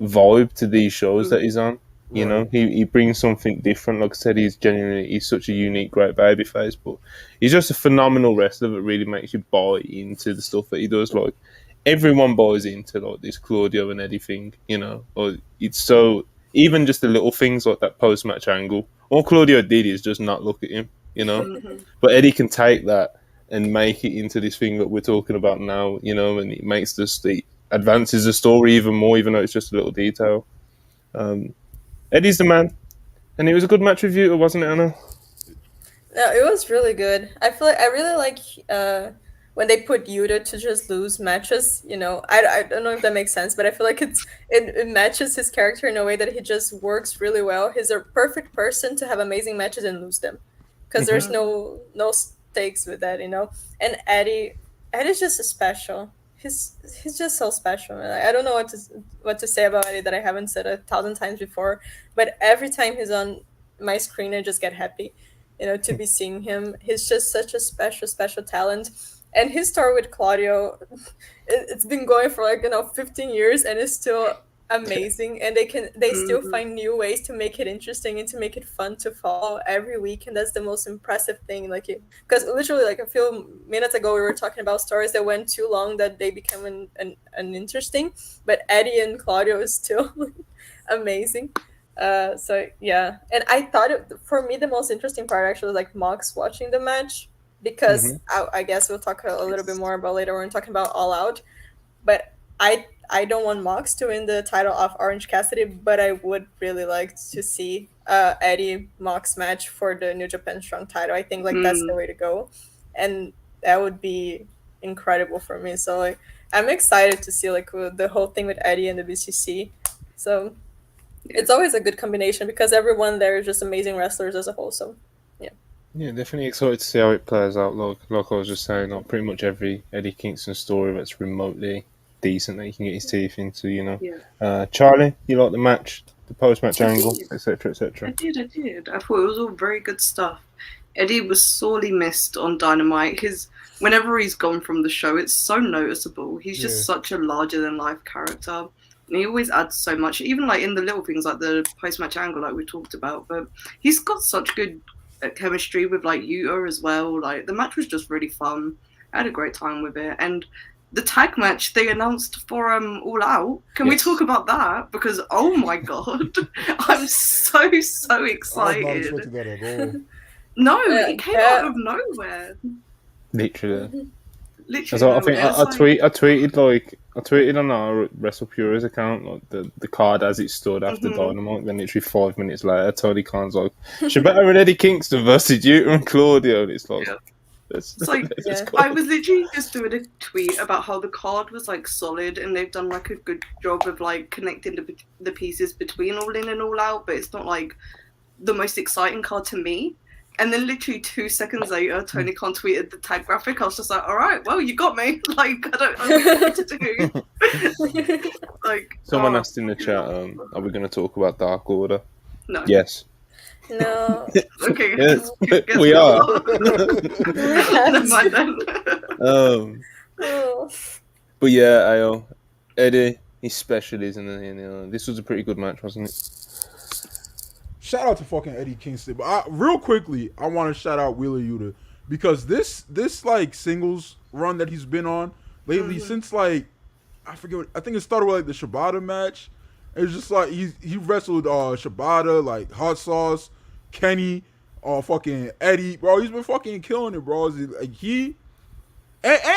vibe to these shows that he's on. He brings something different. Like I said, he's such a unique, great babyface, but he's just a phenomenal wrestler that really makes you buy into the stuff that he does. Like everyone buys into like this Claudio and Eddie thing, or it's so even just the little things like that post-match angle. All Claudio did is just not look at him, you know. Mhm. But Eddie can take that and make it into this thing that we're talking about now, you know, and it makes the advances the story even more, even though it's just a little detail. Eddie's the man, and it was a good match review, wasn't it, Anna? No, it was really good. I feel like I really like when they put Yuta to just lose matches. You know, I don't know if that makes sense, but I feel like it matches his character in a way that he just works really well. He's a perfect person to have amazing matches and lose them, because there's no stakes with that, you know. And Eddie's just special. He's just so special. I don't know what to say about Eddie that I haven't said 1,000 times before, but every time he's on my screen, I just get happy. You know, to be seeing him. He's just such a special talent. And his story with Claudio, it's been going for 15 years, and it's still amazing. And they still find new ways to make it interesting and to make it fun to follow every week. And that's the most impressive thing. Because literally, a few minutes ago, we were talking about stories that went too long that they become uninteresting. But Eddie and Claudio is still amazing. So yeah, and I thought for me the most interesting part actually was Mox watching the match, because I guess we'll talk a little bit more about later when talking about All Out, but I don't want Mox to win the title of Orange Cassidy, but I would really like to see Eddie Mox match for the New Japan Strong title. I think that's the way to go, and that would be incredible for me. So I'm excited to see the whole thing with Eddie and the BCC. So it's always a good combination because everyone there is just amazing wrestlers as a whole. So, yeah. Yeah, definitely excited to see how it plays out. Like I was just saying, pretty much every Eddie Kingston story that's remotely decent that he can get his teeth into, you know. Yeah. Charlie, you like the match, the post-match angle, etc., etc.? I did. I thought it was all very good stuff. Eddie was sorely missed on Dynamite. Whenever he's gone from the show, it's so noticeable. He's just such a larger-than-life character. And he always adds so much, even in the little things like the post-match angle like we talked about. But he's got such good chemistry with Yuta as well. The match was just really fun. I had a great time with it. And the tag match they announced for All Out. Can we talk about that? Because oh my god, I'm so excited. I was not expecting that at all. No, it came out of nowhere. Literally. Literally. I think I tweeted on our WrestlePurists account the card as it stood after Dynamite. Then literally 5 minutes later, Tony Khan's like, Shibata and Eddie Kingston versus Yuta and Claudio. And it's like, I was literally just doing a tweet about how the card was solid, and they've done a good job of connecting the pieces between All In and All Out, but it's not the most exciting card to me. And then literally 2 seconds later, Tony Khan tweeted the tag graphic. I was just all right, well, you got me. I don't know what to do. Someone asked in the chat, are we going to talk about Dark Order? No. Yes. No. Okay. Yes, we are. Never mind then. But yeah, Eddie, he's special, isn't he? And, this was a pretty good match, wasn't it? Shout out to fucking Eddie Kingston. But real quickly, I want to shout out Wheeler Yuta because this singles run that he's been on lately since I forget. I think it started with the Shibata match. It's just he wrestled Shibata, Hot Sauce, Kenny, fucking Eddie, bro. He's been fucking killing it, bro. And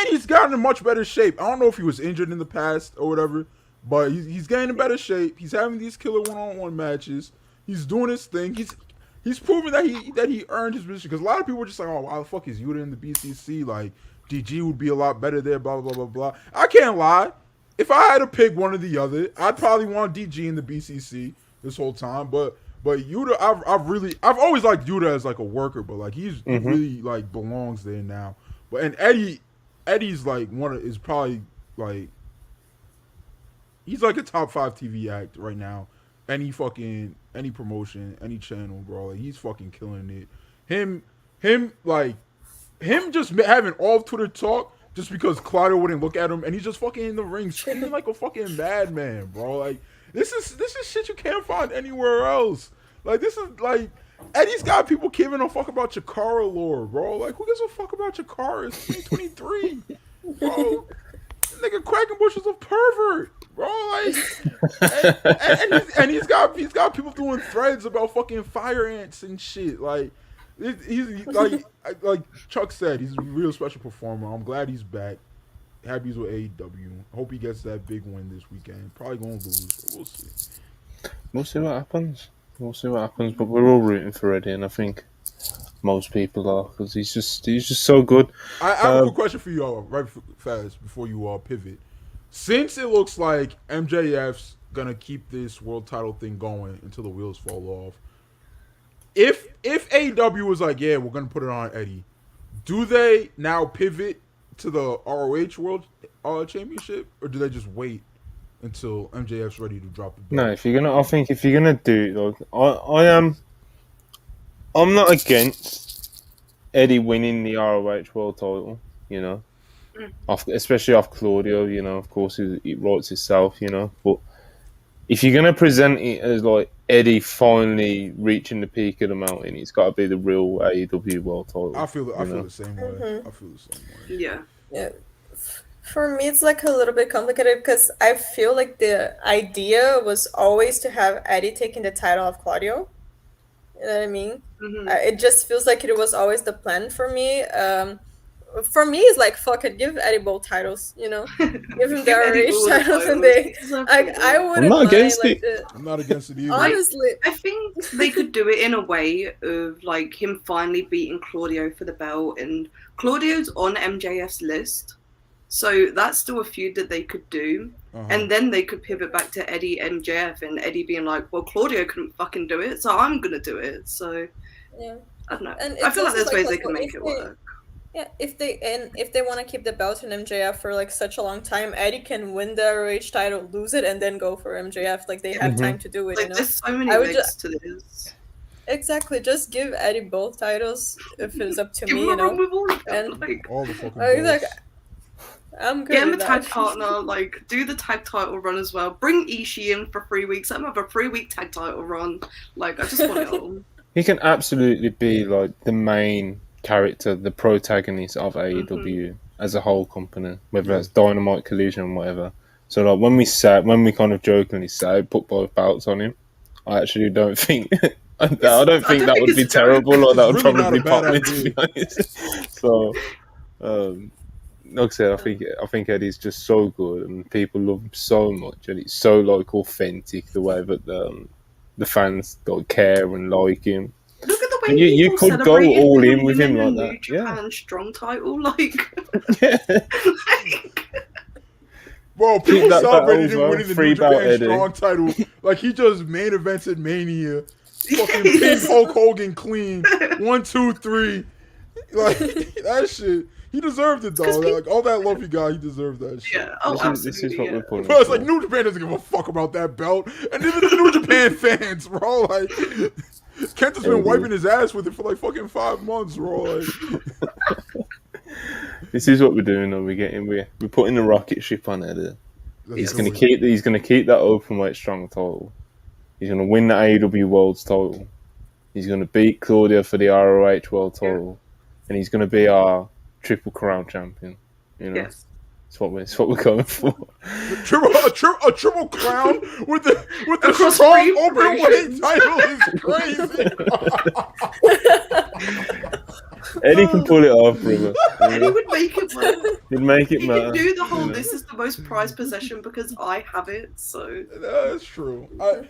he's gotten in much better shape. I don't know if he was injured in the past or whatever, but he's getting in better shape. He's having these killer one-on-one matches. He's doing his thing. He's proven that he earned his position. Because a lot of people are just oh, why the fuck is Yuta in the BCC? DG would be a lot better there, blah, blah, blah, blah. I can't lie. If I had to pick one or the other, I'd probably want DG in the BCC this whole time. But Yuta, I've always liked Yuta as a worker, but he really belongs there now. But and Eddie's is probably he's a top 5 TV act right now. Any promotion, any channel, bro. He's fucking killing it. Him just having all Twitter talk just because Claudio wouldn't look at him, and he's just fucking in the ring screaming like a fucking madman, bro. This is shit you can't find anywhere else. This is Eddie's got people giving a fuck about Chikara lore, bro. Who gives a fuck about Chikara? It's 2023, bro. Nigga, Quackenbush is a pervert, bro. And he's got people doing threads about fucking fire ants and shit. Like he's like Chuck said, he's a real special performer. I'm glad he's back. Happy he's with AEW. Hope he gets that big win this weekend. Probably gonna lose, but we'll see. We'll see what happens. But we're all rooting for Eddie, and I think most people are because he's just so good. I have a quick question for you all, fast before you pivot. Since it looks like MJF's gonna keep this world title thing going until the wheels fall off, if AEW was like, yeah, we're gonna put it on Eddie, do they now pivot to the ROH World Championship, or do they just wait until MJF's ready to drop the belt? No, if you're gonna do it, like, I'm not against Eddie winning the ROH World Title, you know, especially off Claudio, you know. Of course, it writes itself, you know. But if you're gonna present it as like Eddie finally reaching the peak of the mountain, it's got to be the real AEW World Title. I feel the same way. I feel the same way. Yeah. For me, it's like a little bit complicated because I feel like the idea was always to have Eddie taking the title of Claudio. You know what I mean? It just feels like it was always the plan for me. For me, it's like, fuck it, give Eddie both titles, you know? Give him the RH titles and I wouldn't I'm not mind, against like, it. I'm not against it either. Honestly. I think they could do it in a way of like him finally beating Claudio for the belt, and Claudio's on MJF's list. So that's still a feud that they could do. And then they could pivot back to Eddie MJF and Eddie being like, well, Claudio couldn't fucking do it, so I'm going to do it. So, yeah. I don't know. And I feel like there's ways they possible can make it work. Yeah, if they want to keep the belt in MJF for like such a long time, Eddie can win the ROH title, lose it, and then go for MJF. Like they have time to do it. Like, you know? there's so many ways to this. Exactly, just give Eddie both titles if it's up to Give me, him you a know. run with all of them, And like, All the fucking exactly. balls. I'm good. get him a with tag that. partner, like do the tag title run as well. Bring Ishii in for 3 weeks. Let him have a 3-week tag title run. Like I just want it all. He can absolutely be like the main character, the protagonist of AEW as a whole company, whether that's Dynamite, Collision, and whatever. So like when we kind of jokingly say put both belts on him, I actually don't think I don't think that would be terrible, or that would really probably not a bad pop me, to idea. be honest. So like I said, I think Eddie's just so good, and people love him so much, and it's so like authentic the way that the fans like care and like him. Look at the way You people could go celebrated all him in with him winning like the that, New Japan Strong title, like, Yeah. Bro, people that celebrated him over, winning the free New belt Japan Eddie. Strong title like he just main evented Mania. Fucking pinned Hulk Hogan clean. 1, 2, 3. Like that shit. He deserved it though. Like all that love he got, he deserved that shit. yeah, oh, This is what we're putting. Bro, it's like New Japan doesn't give a fuck about that belt, and even the New Japan fans, bro. Like Kent has been wiping his ass with it for like fucking 5 months, bro. Like, This is what we're doing. Though we're putting the rocket ship on Eddie. He's gonna keep that openweight strong title. He's gonna win the AEW World's title. He's gonna beat Claudio for the ROH World title, and he's gonna be our Triple Crown champion. You know, yes. it's what we're going for. a triple crown with the Across strong three openweight title is crazy. Eddie can pull it off, brother. And he would make it work. He'd make it He matter. can do the whole, you know. this is the most prized possession because I have it, so. That's true.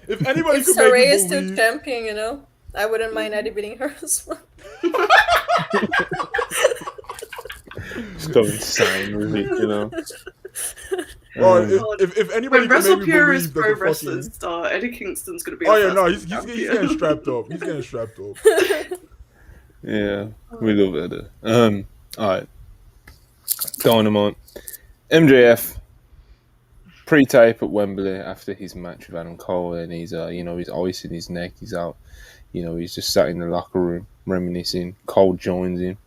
If anybody If could Saraya make is you still believe, champion, you know, I wouldn't mind Eddie beating her as well. Just go insane with it, you know. if anybody When could make me WrestlePurists believe that Pro the Wrestlers fucking... start, Eddie Kingston's going to be Oh our yeah, no, first he's champion. getting strapped up. He's getting strapped up. Yeah, we love Eddie. Alright. Dynamite. MJF pre-tape at Wembley after his match with Adam Cole, and he's he's icing his neck. He's out. He's just sat in the locker room reminiscing. Cole joins him,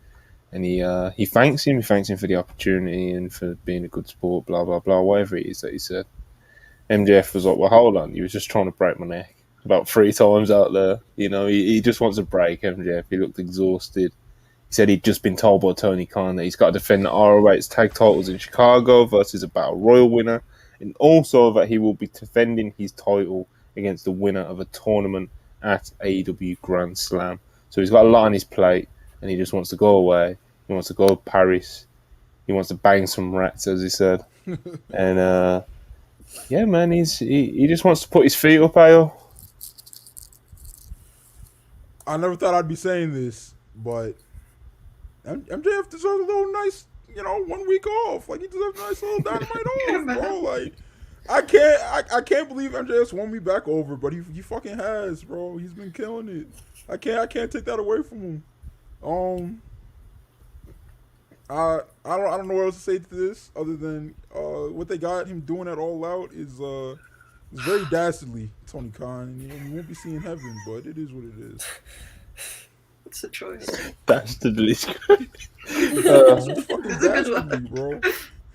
and he thanks him. He thanks him for the opportunity and for being a good sport. Blah blah blah. Whatever it is that he said. MJF was like, "Well, hold on. You was just trying to break my neck about 3 times out there. He just wants a break." MJF. He looked exhausted. He said he'd just been told by Tony Khan that he's got to defend the ROH tag titles in Chicago versus a Battle Royal winner. and also that he will be defending his title against the winner of a tournament at AEW Grand Slam. So he's got a lot on his plate, and he just wants to go away. He wants to go to Paris. He wants to bang some rats, as he said. And yeah, man, he just wants to put his feet up, Ayo. I never thought I'd be saying this, but MJF deserves a little nice, 1 week off. Like, he deserves a nice little Dynamite off, bro. Like, I can't believe MJF's won me back over, but he fucking has, bro. He's been killing it. I can't take that away from him. I don't know what else to say to this other than what they got him doing at All Out is very dastardly, Tony Khan, and you won't be seeing heaven, but it is what it is. It's a choice. Dastardly. Fucking dastardly, bro.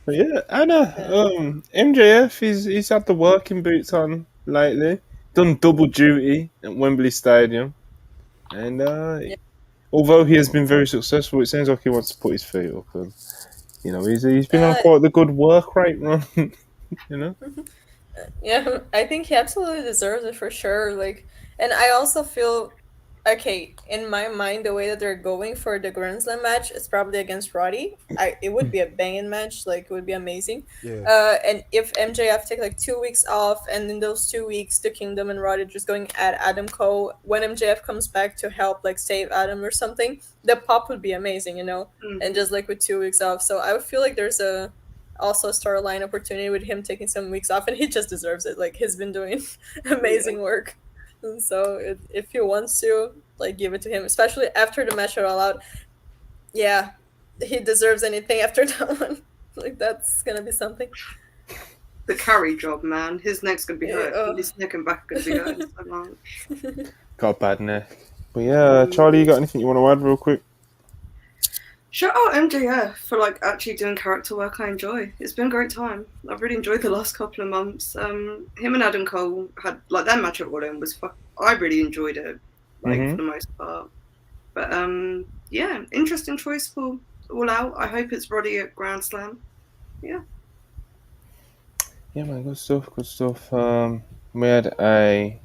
Yeah, Anna. MJF he's had the working boots on lately. Done double duty at Wembley Stadium, and although he has been very successful, it seems like he wants to put his feet up. And he's been on quite the good work rate run. Yeah, I think he absolutely deserves it for sure. Like, and I also feel, okay, in my mind, the way that they're going for the Grand Slam match is probably against Roddy. It would be a banging match, like it would be amazing. Yeah. And if MJF take like 2 weeks off, and in those 2 weeks, the Kingdom and Roddy just going at Adam Cole, when MJF comes back to help like save Adam or something, the pop would be amazing, and just like with 2 weeks off. So I would feel like there's also a storyline opportunity with him taking some weeks off, and he just deserves it. Like, he's been doing amazing work. And so if he wants to, like, give it to him, especially after the match at All Out, yeah, he deserves anything after that one. Like, that's gonna be something. The carry job, man. His neck's gonna be hurt. His neck and back are gonna be hurt so much. Got a bad neck. But yeah, Charlie, you got anything you want to add real quick? Shout out MJF for like actually doing character work I enjoy. It's been a great time. I've really enjoyed the last couple of months. Him and Adam Cole had like that match at All-In was I really enjoyed it, like for the most part. But yeah, interesting choice for All Out. I hope it's Roddy at Grand Slam. Yeah. Yeah, man, good stuff. We had a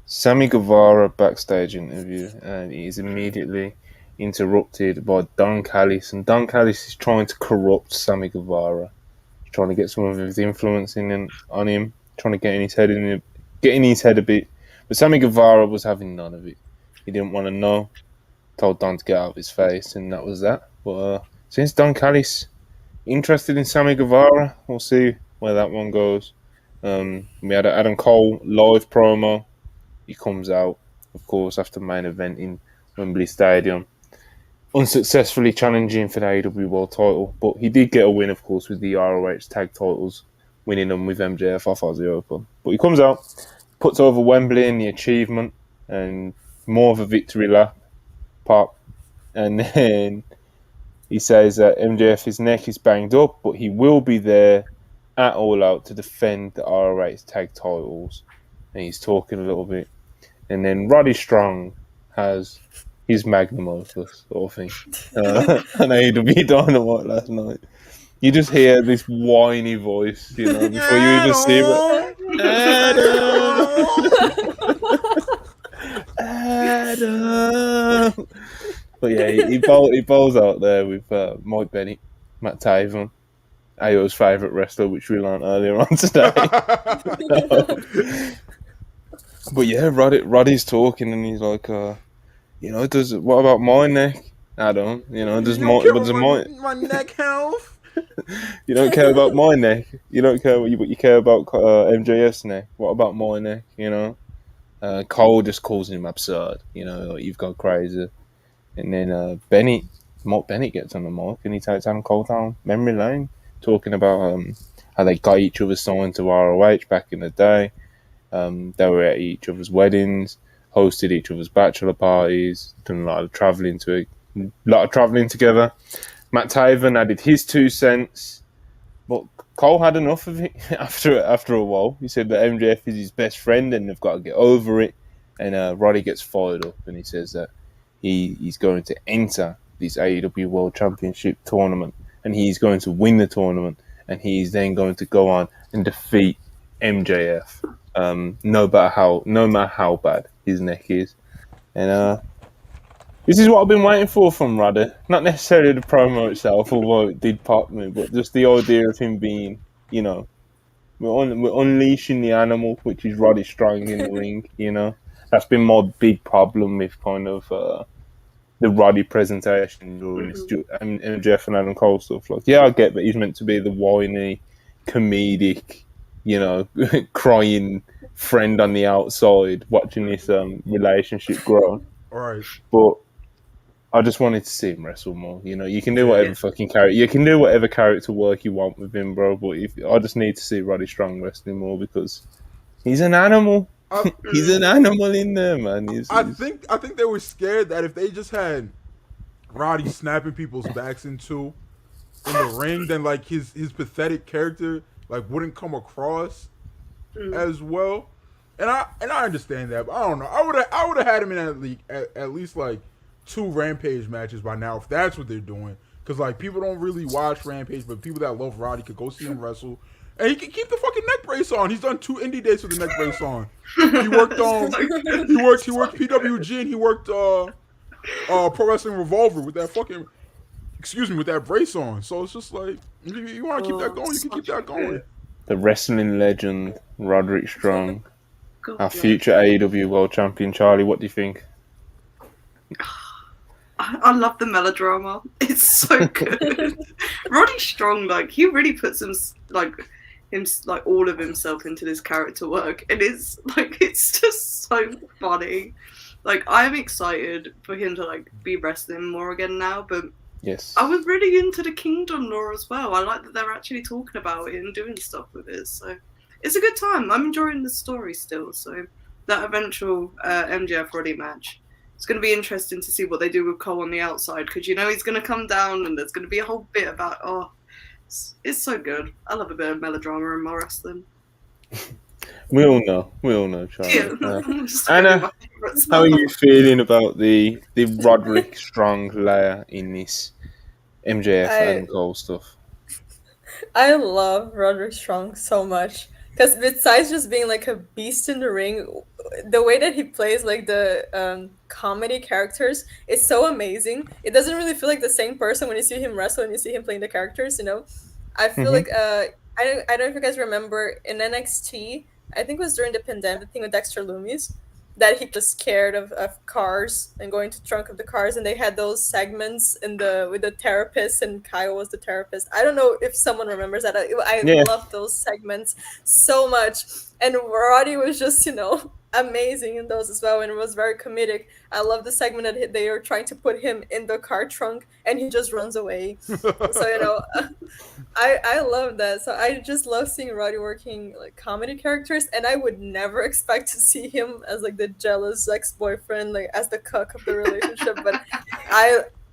Sammy Guevara backstage interview, and he's immediately interrupted by Don Callis, and Don Callis is trying to corrupt Sammy Guevara. He's trying to get some of his influence on him, trying to get in his head a bit. But Sammy Guevara was having none of it. He didn't want to know. Told Don to get out of his face, and that was that. But since Don Callis interested in Sammy Guevara, we'll see where that one goes. We had an Adam Cole live promo. He comes out, of course, after main event in Wembley Stadium, unsuccessfully challenging for the AEW World title, but he did get a win, of course, with the ROH tag titles, winning them with MJF off Aussie Open. But he comes out, puts over Wembley in the achievement, and more of a victory lap pop, and then he says that MJF's neck is banged up, but he will be there at All Out to defend the ROH tag titles, and he's talking a little bit, and then Roddy Strong has his magnum opus sort of thing. On AEW Dynamite last night. You just hear this whiny voice, before you even see it. Adam! But yeah, he bowls out there with Mike Bennett, Matt Taven, Ayo's favourite wrestler, which we learned earlier on today. But yeah, Roddy's talking, and he's like, what about my neck? I don't. Does my neck health? You don't care about my neck. You don't care what you care about MJF's neck. What about my neck? Cole just calls him absurd. You've gone crazy. And then Mike Bennett gets on the mic, and he takes Adam Cole down memory lane, talking about how they got each other signed to ROH back in the day. They were at each other's weddings, hosted each other's bachelor parties, done a lot of traveling together. Matt Taven added his 2 cents, but Cole had enough of it after a while. He said that MJF is his best friend and they've got to get over it. And Roddy gets fired up, and he says that he's going to enter this AEW World Championship tournament, and he's going to win the tournament, and he's then going to go on and defeat MJF. No matter how bad his neck is, and this is what I've been waiting for from Roddy. Not necessarily the promo itself, although it did pop me, but just the idea of him being, we're unleashing the animal, which is Roddy Strong in the ring. That's been my big problem with kind of the Roddy presentation during this MJF and Adam Cole stuff. Like, yeah, I get that he's meant to be the whiny, comedic, crying friend on the outside, watching this relationship grow. All right, but I just wanted to see him wrestle more. You can do whatever fucking character. You can do whatever character work you want with him, bro. But I just need to see Roddy Strong wrestling more because he's an animal. He's an animal in there, man. I think they were scared that if they just had Roddy snapping people's backs in the ring, then like his pathetic character like wouldn't come across as well. And I understand that, but I don't know. I would have had him in at least like 2 Rampage matches by now if that's what they're doing. Because like people don't really watch Rampage, but people that love Roddy could go see him wrestle, and he can keep the fucking neck brace on. He's done 2 indie dates with the neck brace on. He worked he worked PWG, and he worked Pro Wrestling Revolver with that with that brace on. So it's just like if you want to keep that going, you can keep that going. The wrestling legend Roderick Strong, our future AEW World Champion. Charlie, what do you think? I love the melodrama. It's so good. Roddy Strong, like he really puts him all of himself into this character work, and it's just so funny. Like I'm excited for him to like be wrestling more again now, but yes, I was really into the Kingdom lore as well. I like that they're actually talking about it and doing stuff with it. So it's a good time. I'm enjoying the story still. So that eventual MJF Roddy match. It's going to be interesting to see what they do with Cole on the outside because he's going to come down and there's going to be a whole bit about it's so good. I love a bit of melodrama in my wrestling. We all know, Charlie. Yeah. Anna, how are you feeling about the Roderick Strong layer in this MJF and Cole stuff? I love Roderick Strong so much. Because besides just being like a beast in the ring, the way that he plays like the comedy characters is so amazing. It doesn't really feel like the same person when you see him wrestle and you see him playing the characters, I feel like, I don't know if you guys remember, in NXT, I think it was during the pandemic thing with Dexter Lumis, that he was scared of cars and going to the trunk of the cars, and they had those segments with the therapist, and Kyle was the therapist. I don't know if someone remembers that. I love those segments so much, and Roddy was just amazing in those as well, and it was very comedic. I love the segment that they are trying to put him in the car trunk and he just runs away. So I love that. So I just love seeing Roddy working like comedy characters, and I would never expect to see him as like the jealous ex-boyfriend, like as the cuck of the relationship. But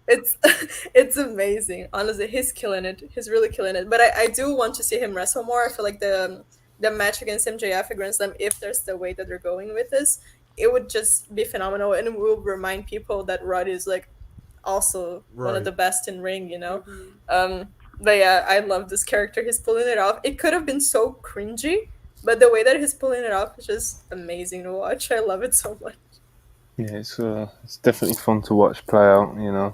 it's amazing. Honestly, he's killing it. He's really killing it. But I do want to see him wrestle more. I feel like the match against MJF against them, if there's the way that they're going with this, it would just be phenomenal, and it will remind people that Roddy is like also one of the best in ring, But yeah, I love this character. He's pulling it off. It could have been so cringy, but the way that he's pulling it off is just amazing to watch. I love it so much. Yeah, it's definitely fun to watch play out, and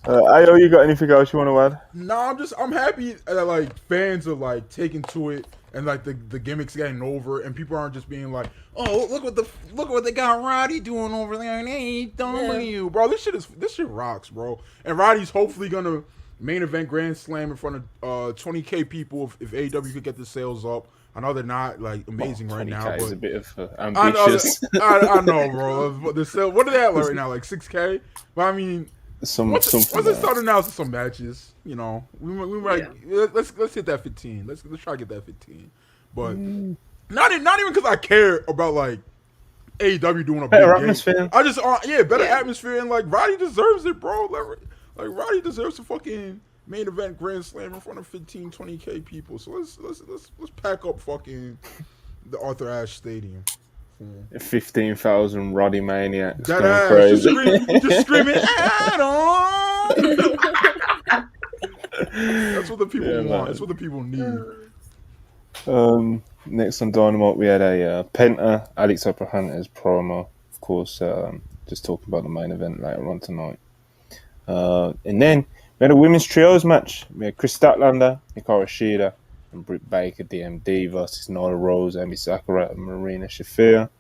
Ayo, you got anything else you want to add? No, I'm happy that like fans are like taking to it, and like the gimmicks getting over, and people aren't just being like, oh, look what they got Roddy doing over there in AEW, bro. This shit rocks, bro. And Roddy's hopefully gonna main event Grand Slam in front of 20K people if AEW could get the sales up. I know they're not like amazing right now, but is a bit of ambitious. I know, bro. What are they at right now? Like 6K? But I mean, once it started out to some matches, we might let's hit that 15. Let's try to get that 15. But not even because I care about like AEW doing a better big atmosphere. Game. I just better atmosphere, and like Roddy deserves it, bro. Like Roddy deserves a fucking main event Grand Slam in front of 15, 20K people. So let's pack up fucking the Arthur Ashe Stadium. form. 15,000 Roddy Maniacs. That going ass, crazy. just screaming, add on. That's what the people want. Man. That's what the people need. Next on Dynamite, we had a Penta, Alex Abrahantes promo. Of course, just talking about the main event later on tonight. And then we had a women's trios match. We had Chris Statlander, Hikaru Shida, and Britt Baker, DMD versus Nyla Rose, Emi Sakura, and Marina Shafir.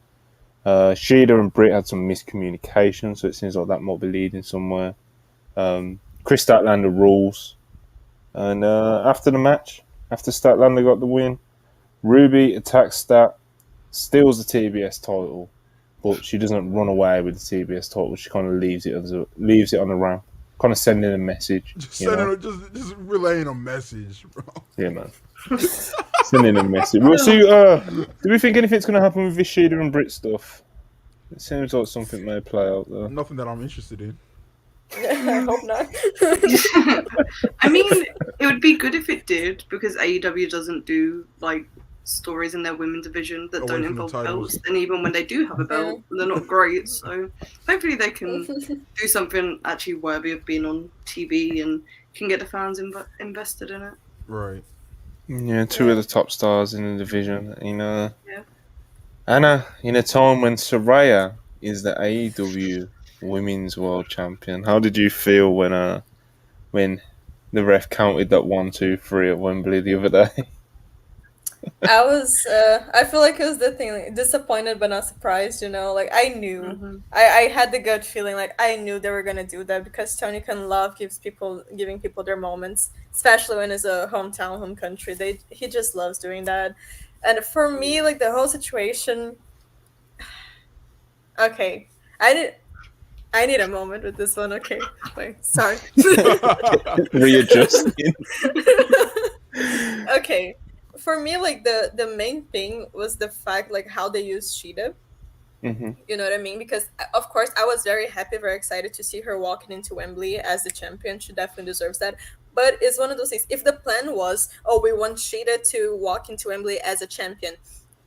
Shida and Britt had some miscommunication, so it seems like that might be leading somewhere. Chris Statlander rules. And after the match, after Statlander got the win, Ruby attacks Stat, steals the TBS title, but she doesn't run away with the TBS title. She kind of leaves it on the ramp, kind of sending a message. Just relaying a message, bro. Yeah, man. Sending a message. We'll see. Do we think anything's going to happen with this Shida and Britt stuff? It seems like something may play out there. Nothing that I'm interested in. I hope not. I mean, it would be good if it did, because AEW doesn't do like stories in their women division that don't involve belts, and even when they do have a belt, they're not great. So hopefully they can do something actually worthy of being on TV and can get the fans invested in it. Right. Yeah, two of the top stars in the division. Anna, in a time when Saraya is the AEW Women's World Champion, how did you feel when the ref counted that 1, 2, 3 at Wembley the other day? I feel like it was the thing, like, disappointed but not surprised, like I knew. Mm-hmm. I had the gut feeling, like I knew they were gonna do that, because Tony Khan giving people their moments, especially when it's a hometown, home country. He just loves doing that. And for me, like the whole situation, okay, I need a moment with this one. Okay, wait, sorry. Readjusting. Okay. For me, like the main thing was the fact, like how they used Shida. Mm-hmm. You know what I mean? Because of course I was very happy, very excited to see her walking into Wembley as the champion. She definitely deserves that. But it's one of those things. If the plan was, we want Shida to walk into Wembley as a champion,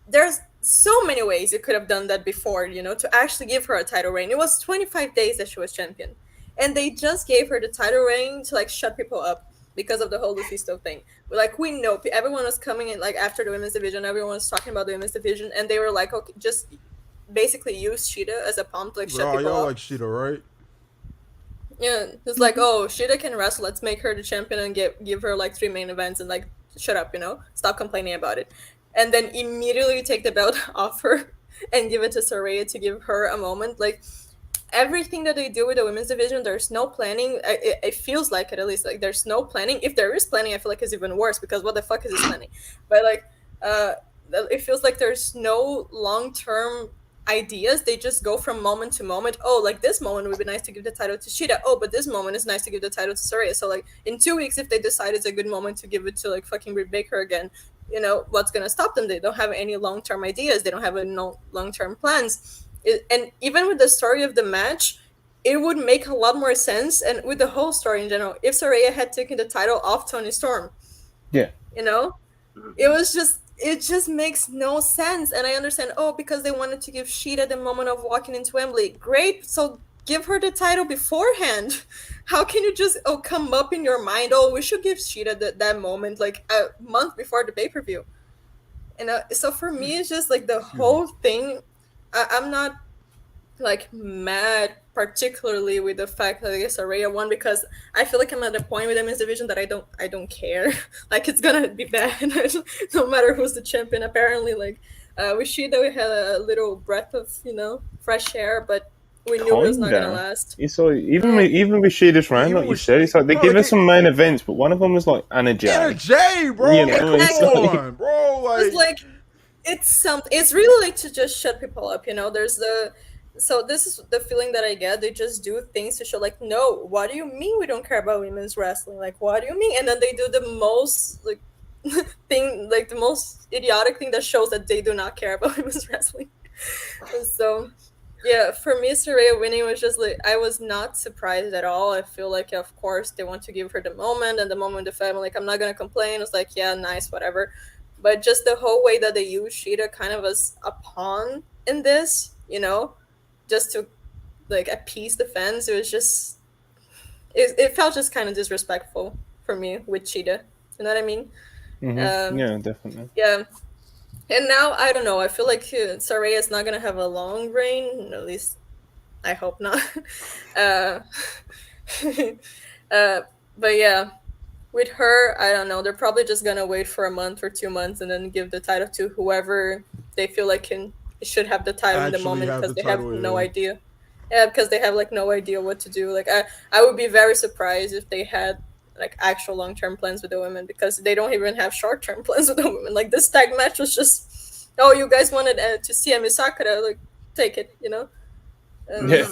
there's so many ways you could have done that before, to actually give her a title reign. It was 25 days that she was champion, and they just gave her the title reign to like shut people up because of the whole Lufisto thing. Like, we know everyone was coming in, like after the women's division, everyone was talking about the women's division, and they were like, okay, just basically use Shida as a pump to like shut people y'all up. like Shida, right? Yeah, it's like, Shida can wrestle, let's make her the champion and give her like 3 main events and like shut up, stop complaining about it. And then immediately take the belt off her and give it to Saraya to give her a moment. Like, everything that they do with the women's division, there's no planning. It feels like it, at least. Like, there's no planning. If there is planning, I feel like it's even worse, because what the fuck is this planning? But like, it feels like there's no long-term ideas. They just go from moment to moment. Like this moment would be nice to give the title to Shida. But this moment is nice to give the title to Saraya. So like in 2 weeks, if they decide it's a good moment to give it to like fucking Britt Baker again, what's gonna stop them? They don't have any long-term ideas. They don't have no long-term plans. And even with the story of the match, it would make a lot more sense. And with the whole story in general, if Saraya had taken the title off Toni Storm, it just makes no sense. And I understand, because they wanted to give Shida the moment of walking into Wembley. Great, so give her the title beforehand. How can you just come up in your mind, we should give Shida that moment like a month before the pay-per-view? So for me, it's just like the whole thing. I'm not like mad particularly with the fact that I guess Saraya won, because I feel like I'm at a point with women's division that I don't care. Like, it's gonna be bad no matter who's the champion. Apparently, like with Shida, we had a little breath of fresh air, but we knew it was not gonna last. It's like, even with Shida's reign, like you said, it's like they give us some main events, but one of them was like Anna Jay. Anna Jay, bro. Come on, bro. Like, it's really like to just shut people up. So this is the feeling that I get. They just do things to show, like, no, what do you mean we don't care about women's wrestling? Like, what do you mean? And then they do the most like thing, like the most idiotic thing that shows that they do not care about women's wrestling. So yeah, for me, Saraya winning was just like, I was not surprised at all. I feel like, of course, they want to give her the moment, and the moment with the family, like, I'm not gonna complain. It's like, yeah, nice, whatever. but just the whole way that they use Shida kind of as a pawn in this, just to like appease the fans. It was just it felt just kind of disrespectful for me with Shida. You know what I mean? Yeah, definitely. Yeah. And now I don't know. I feel like Saraya is not gonna have a long reign. At least I hope not. But yeah, with her, I don't know. They're probably just gonna wait for a month or 2 months and then give the title to whoever they feel like should have the title in the moment because they have no idea. Yeah, because they have like no idea what to do. Like I would be very surprised if they had like actual long-term plans with the women, because they don't even have short-term plans with the women. Like this tag match was just, oh, you guys wanted to see Emi Sakura, like take it, Yeah.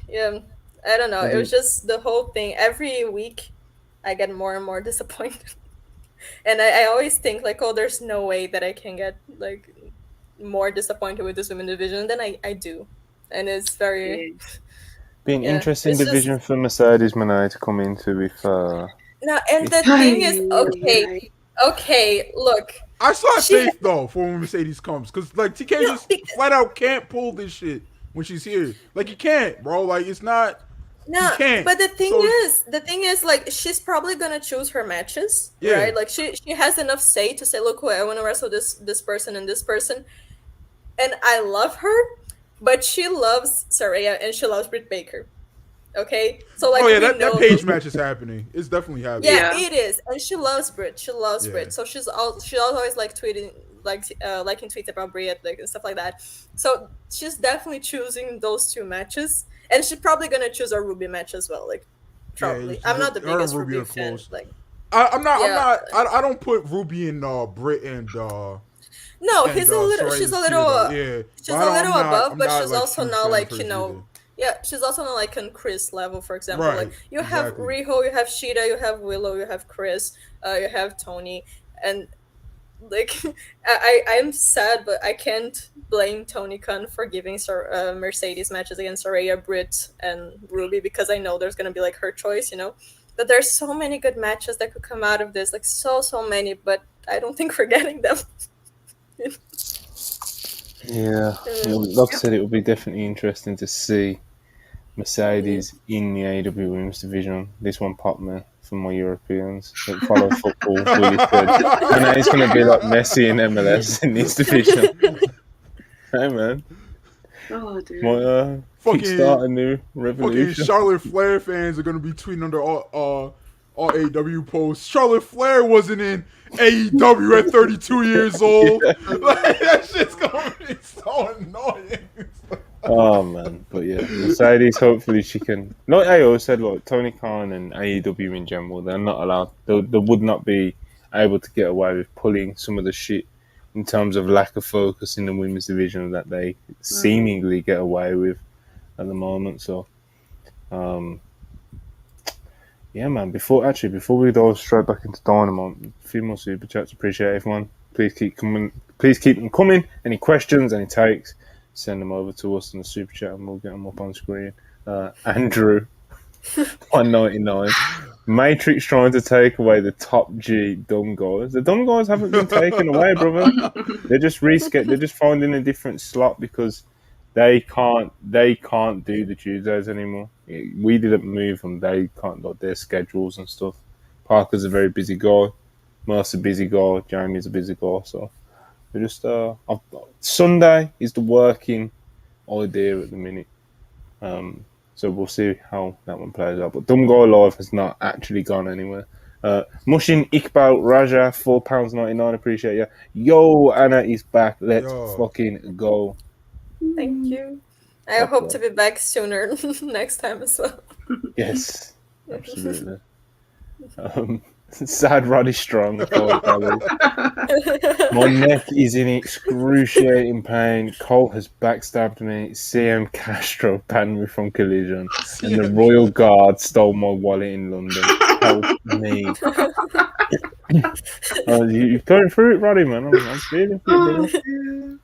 Yeah, I don't know. It was just the whole thing. Every week, I get more and more disappointed, and I always think like, oh, there's no way that I can get like more disappointed with this women division than I do, and it's very. Be an interesting division for Mercedes Moné to come into with. No, and the thing is, okay, look. I still have faith though for when Mercedes comes, because like TK just flat out can't pull this shit when she's here. Like you can't, bro. Like it's not. No, you can't. But the thing is, like she's probably gonna choose her matches, right? Like she has enough say to say, look, I want to wrestle this person and this person, and I love her. But she loves Saraya and she loves Britt Baker. Okay? So like that Page match is happening. It's definitely happening. Yeah, it is. And she loves Britt. She loves Britt. So she's always like tweeting liking tweets about Britt like and stuff like that. So she's definitely choosing those two matches. And she's probably gonna choose a Ruby match as well. Like probably. I'm not the biggest Ruby fan. Like I'm not I don't put Ruby and Britt and no, she's a little above, but she's also not like, she's also not like on Chris level, for example. Right, like you have Riho, you have Shida, you have Willow, you have Chris, you have Tony, and like I'm sad, but I can't blame Tony Khan for giving Mercedes matches against Saraya, Britt, and Ruby, because I know there's gonna be like her choice, But there's so many good matches that could come out of this, like so many, but I don't think we're getting them. Yeah, like I said, it would be definitely interesting to see Mercedes in the AEW Women's Division. This one popped me for my Europeans that follow football. Really said, and it's going to be like Messi and MLS in this division. Hey man, oh dude, might start a new revolution. Fucking Charlotte Flair fans are going to be tweeting under all AEW posts. Charlotte Flair wasn't in AEW at 32 years old. Yeah. Like, that shit's gonna be so annoying. Oh man, but yeah, Mercedes. Hopefully she can. Like I always said, like Tony Khan and AEW in general, they're not allowed. They would not be able to get away with pulling some of the shit in terms of lack of focus in the women's division that they seemingly get away with at the moment. So, yeah, man. Before we go straight back into Dynamite, a few more super chats. Appreciate everyone. Please keep coming. Please keep them coming. Any questions, any takes, send them over to us in the super chat, and we'll get them up on screen. Andrew, 199. Matrix trying to take away the top G dumb guys. The dumb guys haven't been taken away, brother. They're just They're just finding a different slot because they can't do the Tuesdays anymore. We didn't move them. They can't like their schedules and stuff. Parker's a very busy guy. Mercer's a busy guy. Jamie's a busy guy. So we're just Sunday is the working idea at the minute. So we'll see how that one plays out. But Dumb Guy Live has not actually gone anywhere. Mushin Iqbal Raja, £4.99. Appreciate you. Yo, Anna is back. Let's fucking go. Thank you. I hope to be back sooner next time as well. Yes, absolutely. Sad Roddy Strong. My neck is in excruciating pain. Cole has backstabbed me. CM Castro banned me from Collision. And the Royal Guard stole my wallet in London. Help me. You're going through it, Roddy, man. I'm feeling it.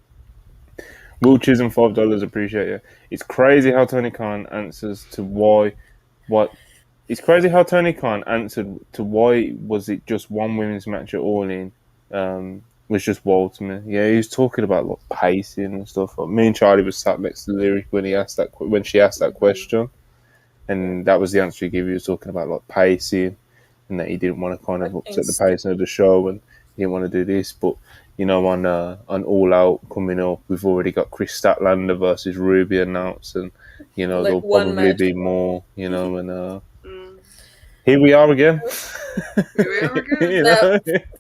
Will Chisholm, $5. Appreciate you. It's crazy how Tony Khan answers to what It's crazy how Tony Khan answered to why was it just one women's match at All In. Was just wild to me. Yeah, he was talking about like pacing and stuff. Like, me and Charlie was sat next to Lyric when she asked that question, and that was the answer he gave. He was talking about like pacing, and that he didn't want to kind of upset the pacing of the show, and he didn't want to do this. But you know, on All Out coming up, we've already got Chris Statlander versus Ruby announced, and you know there'll probably be more. You know, and here we are again. You know?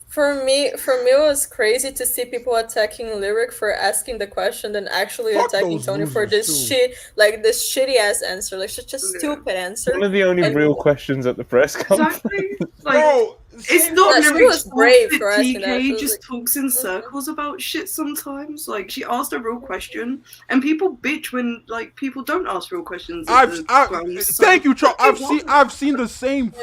For me, it was crazy to see people attacking Lyric for asking the question than actually attacking Tony for this this shitty ass answer, like such a stupid answer. One of the only real questions at the press conference. Exactly. Like, it's not she was brave for asking that. TK just talks in circles about shit sometimes. Like, she asked a real question, and people bitch when like people don't ask real questions. Thank you, Charles. I've seen the same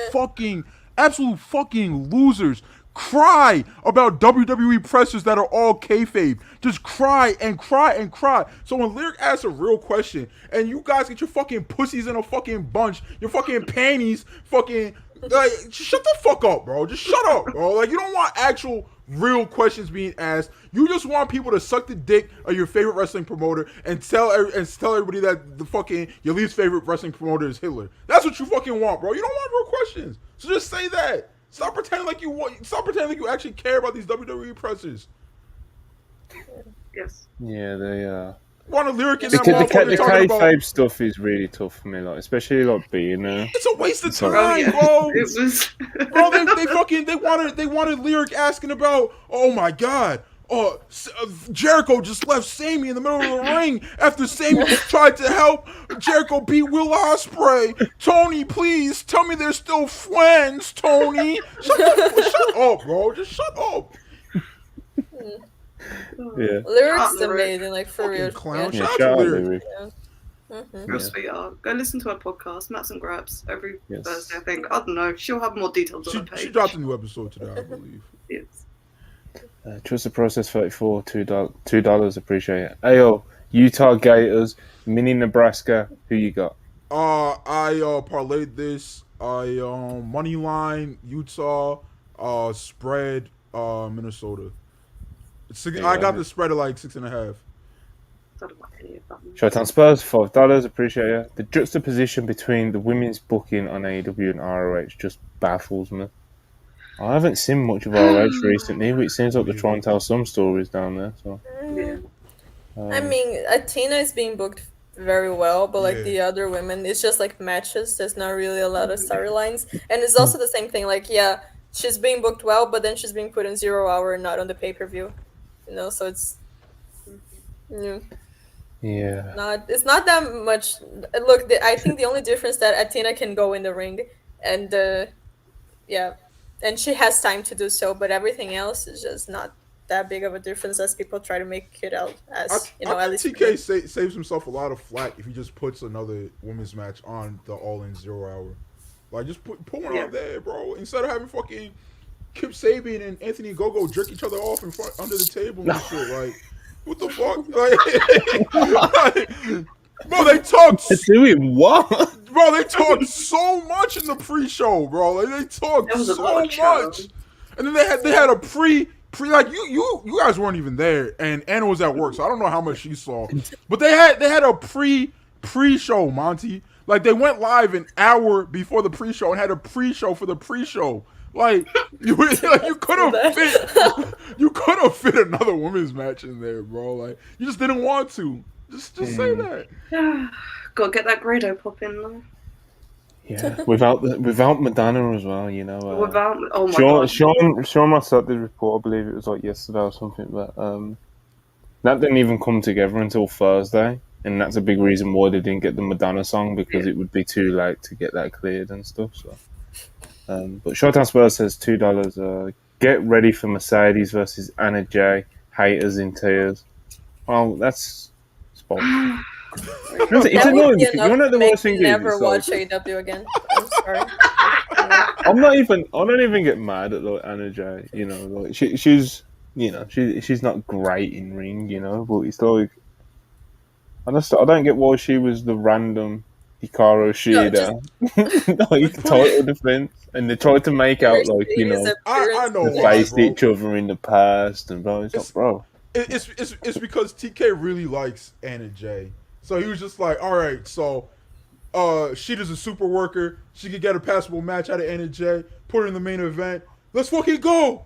absolute fucking losers cry about WWE pressers that are all kayfabe. Just cry and cry and cry. So when Lyric asks a real question, and you guys get your fucking pussies in a fucking bunch, your fucking panties fucking, like, shut the fuck up, bro. Just shut up, bro. Like, you don't want actual real questions being asked. You just want people to suck the dick of your favorite wrestling promoter and tell everybody that the fucking your least favorite wrestling promoter is Hitler. That's what you fucking want, bro. You don't want real questions. So just say that. Stop pretending like you actually care about these WWE pressers. Yes. Yeah, they want to Lyric in the that motherfucker the talking kayfabe about stuff is really tough for me, like especially like being there. It's a waste of time, bro. It was. Bro, they wanted Lyric asking about, oh my god, Jericho just left Sammy in the middle of the ring after Sammy tried to help Jericho beat Will Ospreay. Tony, please tell me they're still friends, Tony. Shut up, bro. Just shut up. Yeah. Lyric's amazing, like for real. Clown. Yeah, Shout out to Lyric. Real sweetheart. Go listen to her podcast, Mats and Grabs, every Thursday, I think. I don't know. She'll have more details on her page. She dropped a new episode today, I believe. Yes. Trust the Process 34, $2. Appreciate it. Ayo, Utah Gators, Mini Nebraska. Who you got? I parlayed this. Money line Utah, spread Minnesota. I got the spread of like 6.5. Showtime Spurs, $5. Appreciate it. The juxtaposition between the women's booking on AEW and ROH just baffles me. I haven't seen much of ROH recently, but it seems like they're trying to tell some stories down there. So, I mean, Athena is being booked very well, but like the other women, it's just like matches. There's not really a lot of storylines, and it's also the same thing. Like, she's being booked well, but then she's being put in 0 hour and not on the pay-per-view. You know, so it's it's not that much. Look, I think the only difference that Athena can go in the ring, and and she has time to do so, but everything else is just not that big of a difference as people try to make it out as. At least TK saves himself a lot of flack if he just puts another women's match on the All In 0 hour. Like, just put one out there, bro. Instead of having fucking Kip Sabian and Anthony Gogo jerk each other off in front under the table and shit. Like, what the fuck? Like, bro, they talked. Doing what? Bro, they talked so much in the pre-show, bro. Like, they talked so much, and then they had a pre like you guys weren't even there, and Anna was at work, so I don't know how much she saw. But they had a pre-show, Monty. Like, they went live an hour before the pre-show and had a pre-show for the pre-show. Like, you could have fit another women's match in there, bro. Like, you just didn't want to. Just say that. Gotta get that Grado pop in though. Yeah, without Madonna as well, you know. Oh my god. Sean Mossad did report, I believe it was like yesterday or something, but that didn't even come together until Thursday, and that's a big reason why they didn't get the Madonna song, because it would be too late to get that cleared and stuff. So, but Showtime Spurs says $2. Get ready for Mercedes versus Anna Jay. Haters in tears. Well, that's spot. It's annoying because you know the worst thing is never watch AEW again. I'm sorry. I don't even get mad at like Anna Jay. You know, like she's not great in ring. You know, but it's like I don't get why she was the random Hikaru Shida, like title defense, and they tried to make out like I know they why, faced bro. each other in the past, and bro, it's like, bro. It's because TK really likes Anna Jay, so he was just like, all right, so Shida's a super worker. She could get a passable match out of Anna Jay. Put her in the main event. Let's fucking go.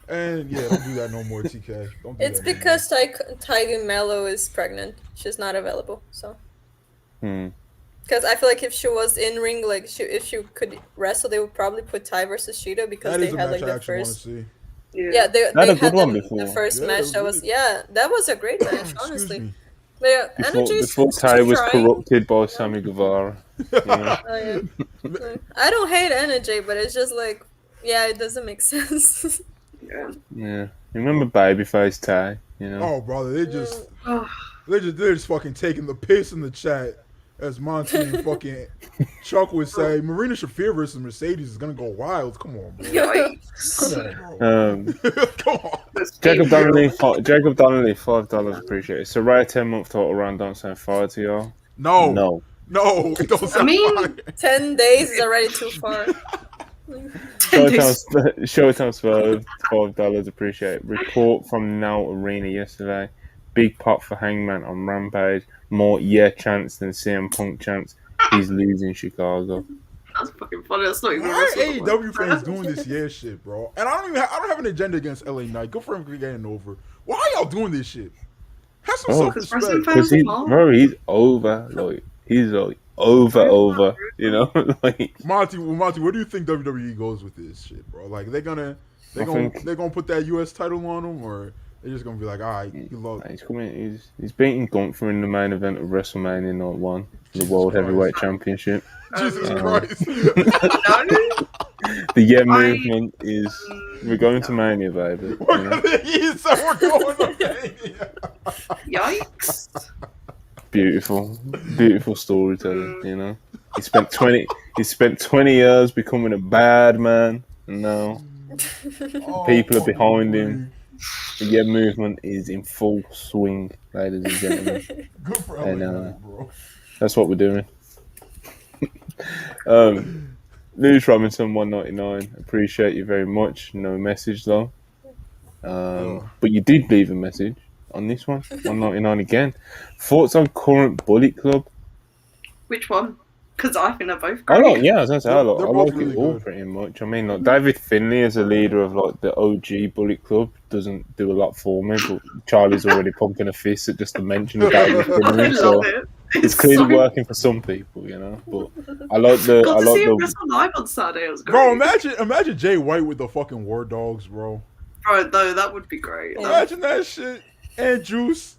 And yeah, don't do that no more, TK. Don't do It's that no because Tiger Mello is pregnant. She's not available, so. Because I feel like if she was in ring, like if she could wrestle, they would probably put Ty versus Shida because that they is a had match like I the actually first. want to see. Yeah, they had a good had one the before. first Yeah, match that was that was a great match, honestly. Me. But yeah, Before Ty was corrupted by Sammy Guevara. I don't hate Energy, but it's just like, yeah, it doesn't make sense. Yeah. You remember Babyface Ty? Oh, brother, they're just fucking taking the piss in the chat. As Monty and fucking Chuck would say, Marina Shafir versus Mercedes is gonna go wild. Come on, bro. Come on, bro. Come on. Jacob Donnelly, $5 appreciated. Soraya 10-month total run. Don't sound far to y'all. No. It don't sound fire. 10 days is already too far. Showtime Swerve, $5 appreciated. Report from Now Arena yesterday. Big pop for Hangman on Rampage. More chance than CM Punk chance. He's losing Chicago. That's fucking funny. That's not even. Why are AEW fans doing this shit, bro? And I don't have an agenda against LA Knight. Good for him for getting over. Why are y'all doing this shit? Have some self-respect. Because he's over. Like he's like over. Like Monty, where do you think WWE goes with this shit, bro? Like they're gonna put that US title on him, or they're just gonna be like, all right, you love. He's beating Gunther in the main event of WrestleMania Night 1, the World Heavyweight Championship. Jesus Christ! The movement is we're going to Mania, baby. We're going to Mania. Yikes! Beautiful storytelling. He spent 20 years becoming a bad man, and now people are behind him. The movement is in full swing, ladies and gentlemen. Good for LA, bro. That's what we're doing. Lewis Robinson 199. Appreciate you very much. No message though. But you did leave a message on this one. 199 again. Thoughts on current Bullet Club? Which one? Because I think they're both great. I was going to say I like really it all good. pretty much. I mean, like David Finlay as a leader of like the OG Bullet Club doesn't do a lot for me, but Charlie's already pumping a fist at just the mention of David Finlay. So it's clearly working for some people, But I like the. Got to see him wrestle live on Saturday. It was great. Bro, imagine Jay White with the fucking War Dogs, bro. Bro, though, that would be great. Imagine that shit. And Juice.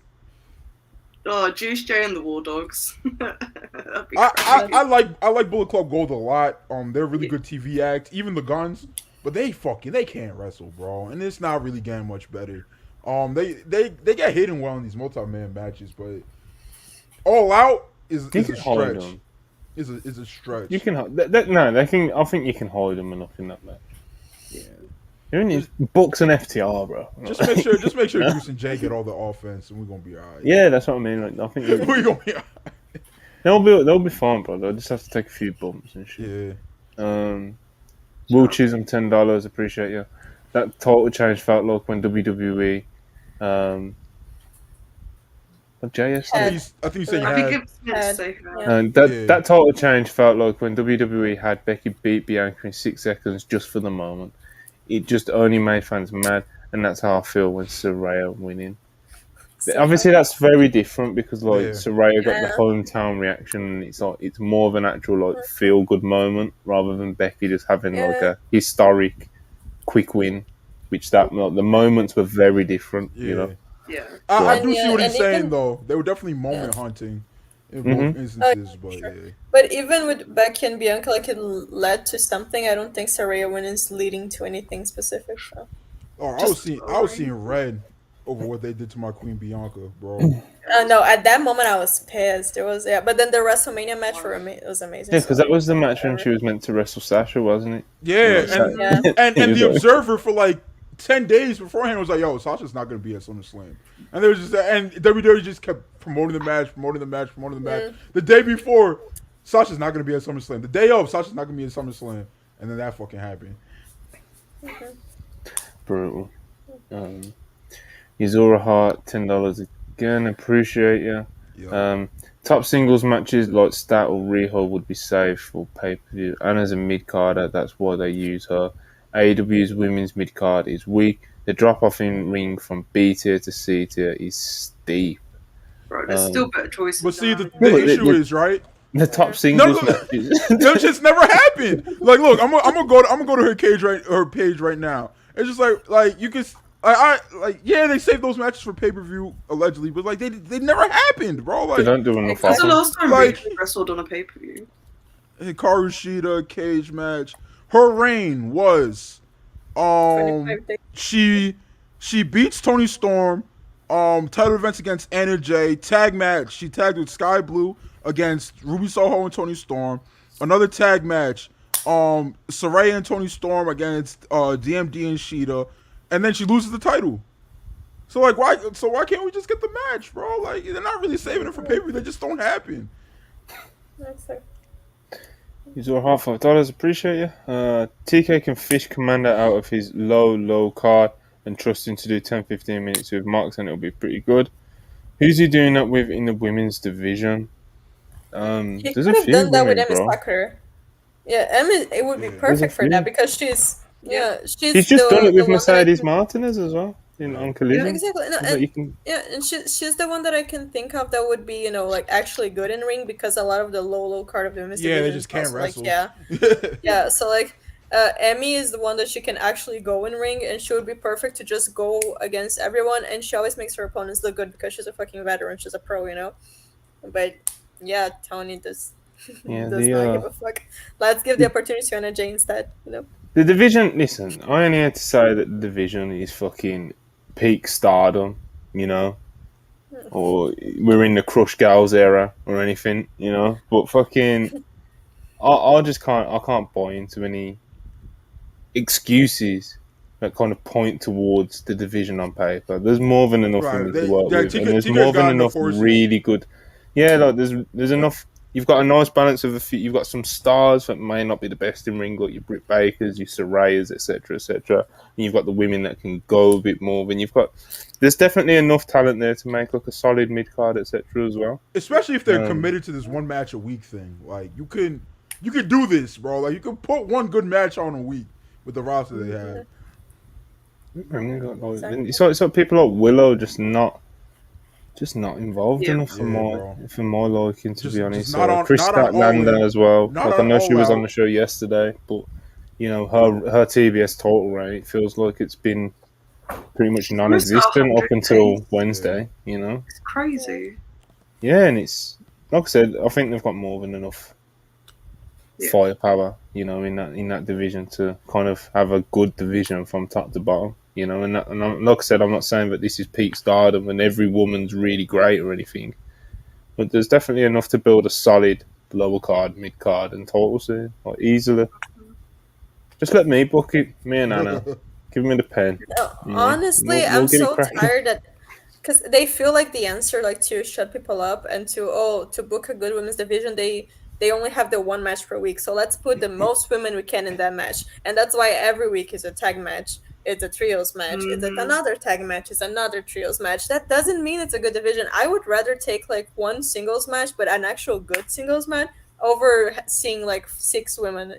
Oh, Juice J and the War Dogs. That'd be I like Bullet Club Gold a lot. They're a really good TV act. Even the Guns, but they can't wrestle, bro. And it's not really getting much better. They get hidden well in these multi-man matches, but All Out is a stretch. Is a stretch. You can they can. I think you can hold them enough in that match. Yeah. Even these Bucks and FTR, bro. Just make sure Juice and Jay get all the offense, and we're gonna be alright. Yeah, that's what I mean. Like, I think we're gonna be they'll alright. be fine, bro. They'll just have to take a few bumps and shit. Yeah. Will Chisholm $10. Appreciate you. That total change felt like when WWE. JS. I think you said you I had. think it's meant to say And that total change felt like when WWE had Becky beat Bianca in 6 seconds just for the moment. It just only made fans mad, and that's how I feel when Saraya winning. Obviously, that's very different because Saraya got the hometown reaction, and it's more of an actual feel good moment rather than Becky just having like a historic quick win, which the moments were very different. Yeah. I do see what he's saying though. They were definitely moment hunting in both instances, But even with Becky and Bianca, like it led to something. I don't think Saraya winning is leading to anything specific. So. I was seeing red over what they did to my Queen Bianca, bro. No, at that moment I was pissed. But then the WrestleMania match was amazing. Yeah, because that was the match when she was meant to wrestle Sasha, wasn't it? Yeah, and the Observer for like 10 days beforehand was like, "Yo, Sasha's not gonna be at SummerSlam," and there was just WWE just kept promoting the match. The day before, Sasha's not gonna be at SummerSlam. The day of, Sasha's not gonna be at SummerSlam, and then that fucking happened. Brutal. Yuzura Hart, $10 again. Appreciate you. Yeah. Top singles matches like Stat or Riho would be saved for pay-per-view. And as a mid-carder, that's why they use her. AEW's women's mid-card is weak. The drop-off in ring from B tier to C tier is steep. Bro, there's still better choices. But see, now. the issue is, right? The top singles matches. That just never happened. Like, look, I'm gonna go to her page right now. It's just like you can. Yeah, they saved those matches for pay-per-view allegedly, but like they never happened, bro. Like They don't do enough. That's the last time Like- Rich wrestled on a pay-per-view. Hikaru Shida cage match. Her reign was 25 days. she beats Toni Storm. Title events against Anna Jay. Tag match. She tagged with Sky Blue against Ruby Soho and Toni Storm. Another tag match. Saraya and Toni Storm against DMD and Shida. And then she loses the title. So like why can't we just get the match, bro? Like they're not really saving it for pay-per-view. They just don't happen. That's like, He's all $5. Appreciate you. TK can fish Commander out of his low card and trust him to do 10-15 minutes with Mox, and it'll be pretty good. Who's he doing that with in the women's division? he There's could a have few done that with women, Emma bro. Tucker. Yeah, Emma, it would be There's perfect a for that few. because she's He's just done it with one that I Mercedes can- Martinez as well on Collision. Yeah, exactly. No, So and, you can, and she's the one that I can think of that would be like actually good in ring because a lot of the low card of the women's Yeah, they division just is can't also, wrestle. Like, yeah. So like Emmy is the one that she can actually go in ring and she would be perfect to just go against everyone, and she always makes her opponents look good because she's a fucking veteran, she's a pro, But yeah, Tony does Yeah, does not give a fuck. Let's give the opportunity to Anna Jay instead. the division, listen, I only had to say that the division is fucking peak stardom, or we're in the Crush Gals era or anything, but fucking, I just can't buy into any excuses that kind of point towards the division on paper. There's more than enough Right, women to work with, TK and there's TK's more than got enough forces. really good. Yeah, like there's enough. You've got a nice balance of a few. You've got some stars that may not be the best in ring, like your Britt Bakers, your Sarayas, etc., etc. And you've got the women that can go a bit more. And there's definitely enough talent there to make like a solid mid card, etc. as well. Especially if they're committed to this one match a week thing. Like you could do this, bro. Like you could put one good match on a week with the roster they have. It's like people like Willow just not involved Yeah. enough Yeah, for my liking, to be honest. not on- Chris not on Statlander All In. as well. Not Like I on know she All was on Out. the show yesterday, but her TBS total rate feels like it's been pretty much non-existent up until Wednesday. It's crazy. Yeah, and it's like I said, I think they've got more than enough firepower, in that division to kind of have a good division from top to bottom. And like I said, I'm not saying that this is peak stardom and every woman's really great or anything, but there's definitely enough to build a solid lower card, mid card, and total scene like easily. Just let me book it, me and Anna. Give me the pen. Honestly, we'll I'm get it so cracking. tired that because they feel like the answer, like to shut people up and to book a good women's division, they only have the one match per week. So let's put the most women we can in that match, and that's why every week is a tag match. It's a trios match. It's like another tag match. It's another trios match. That doesn't mean it's a good division. I would rather take like one singles match, but an actual good singles match over seeing like 6 women.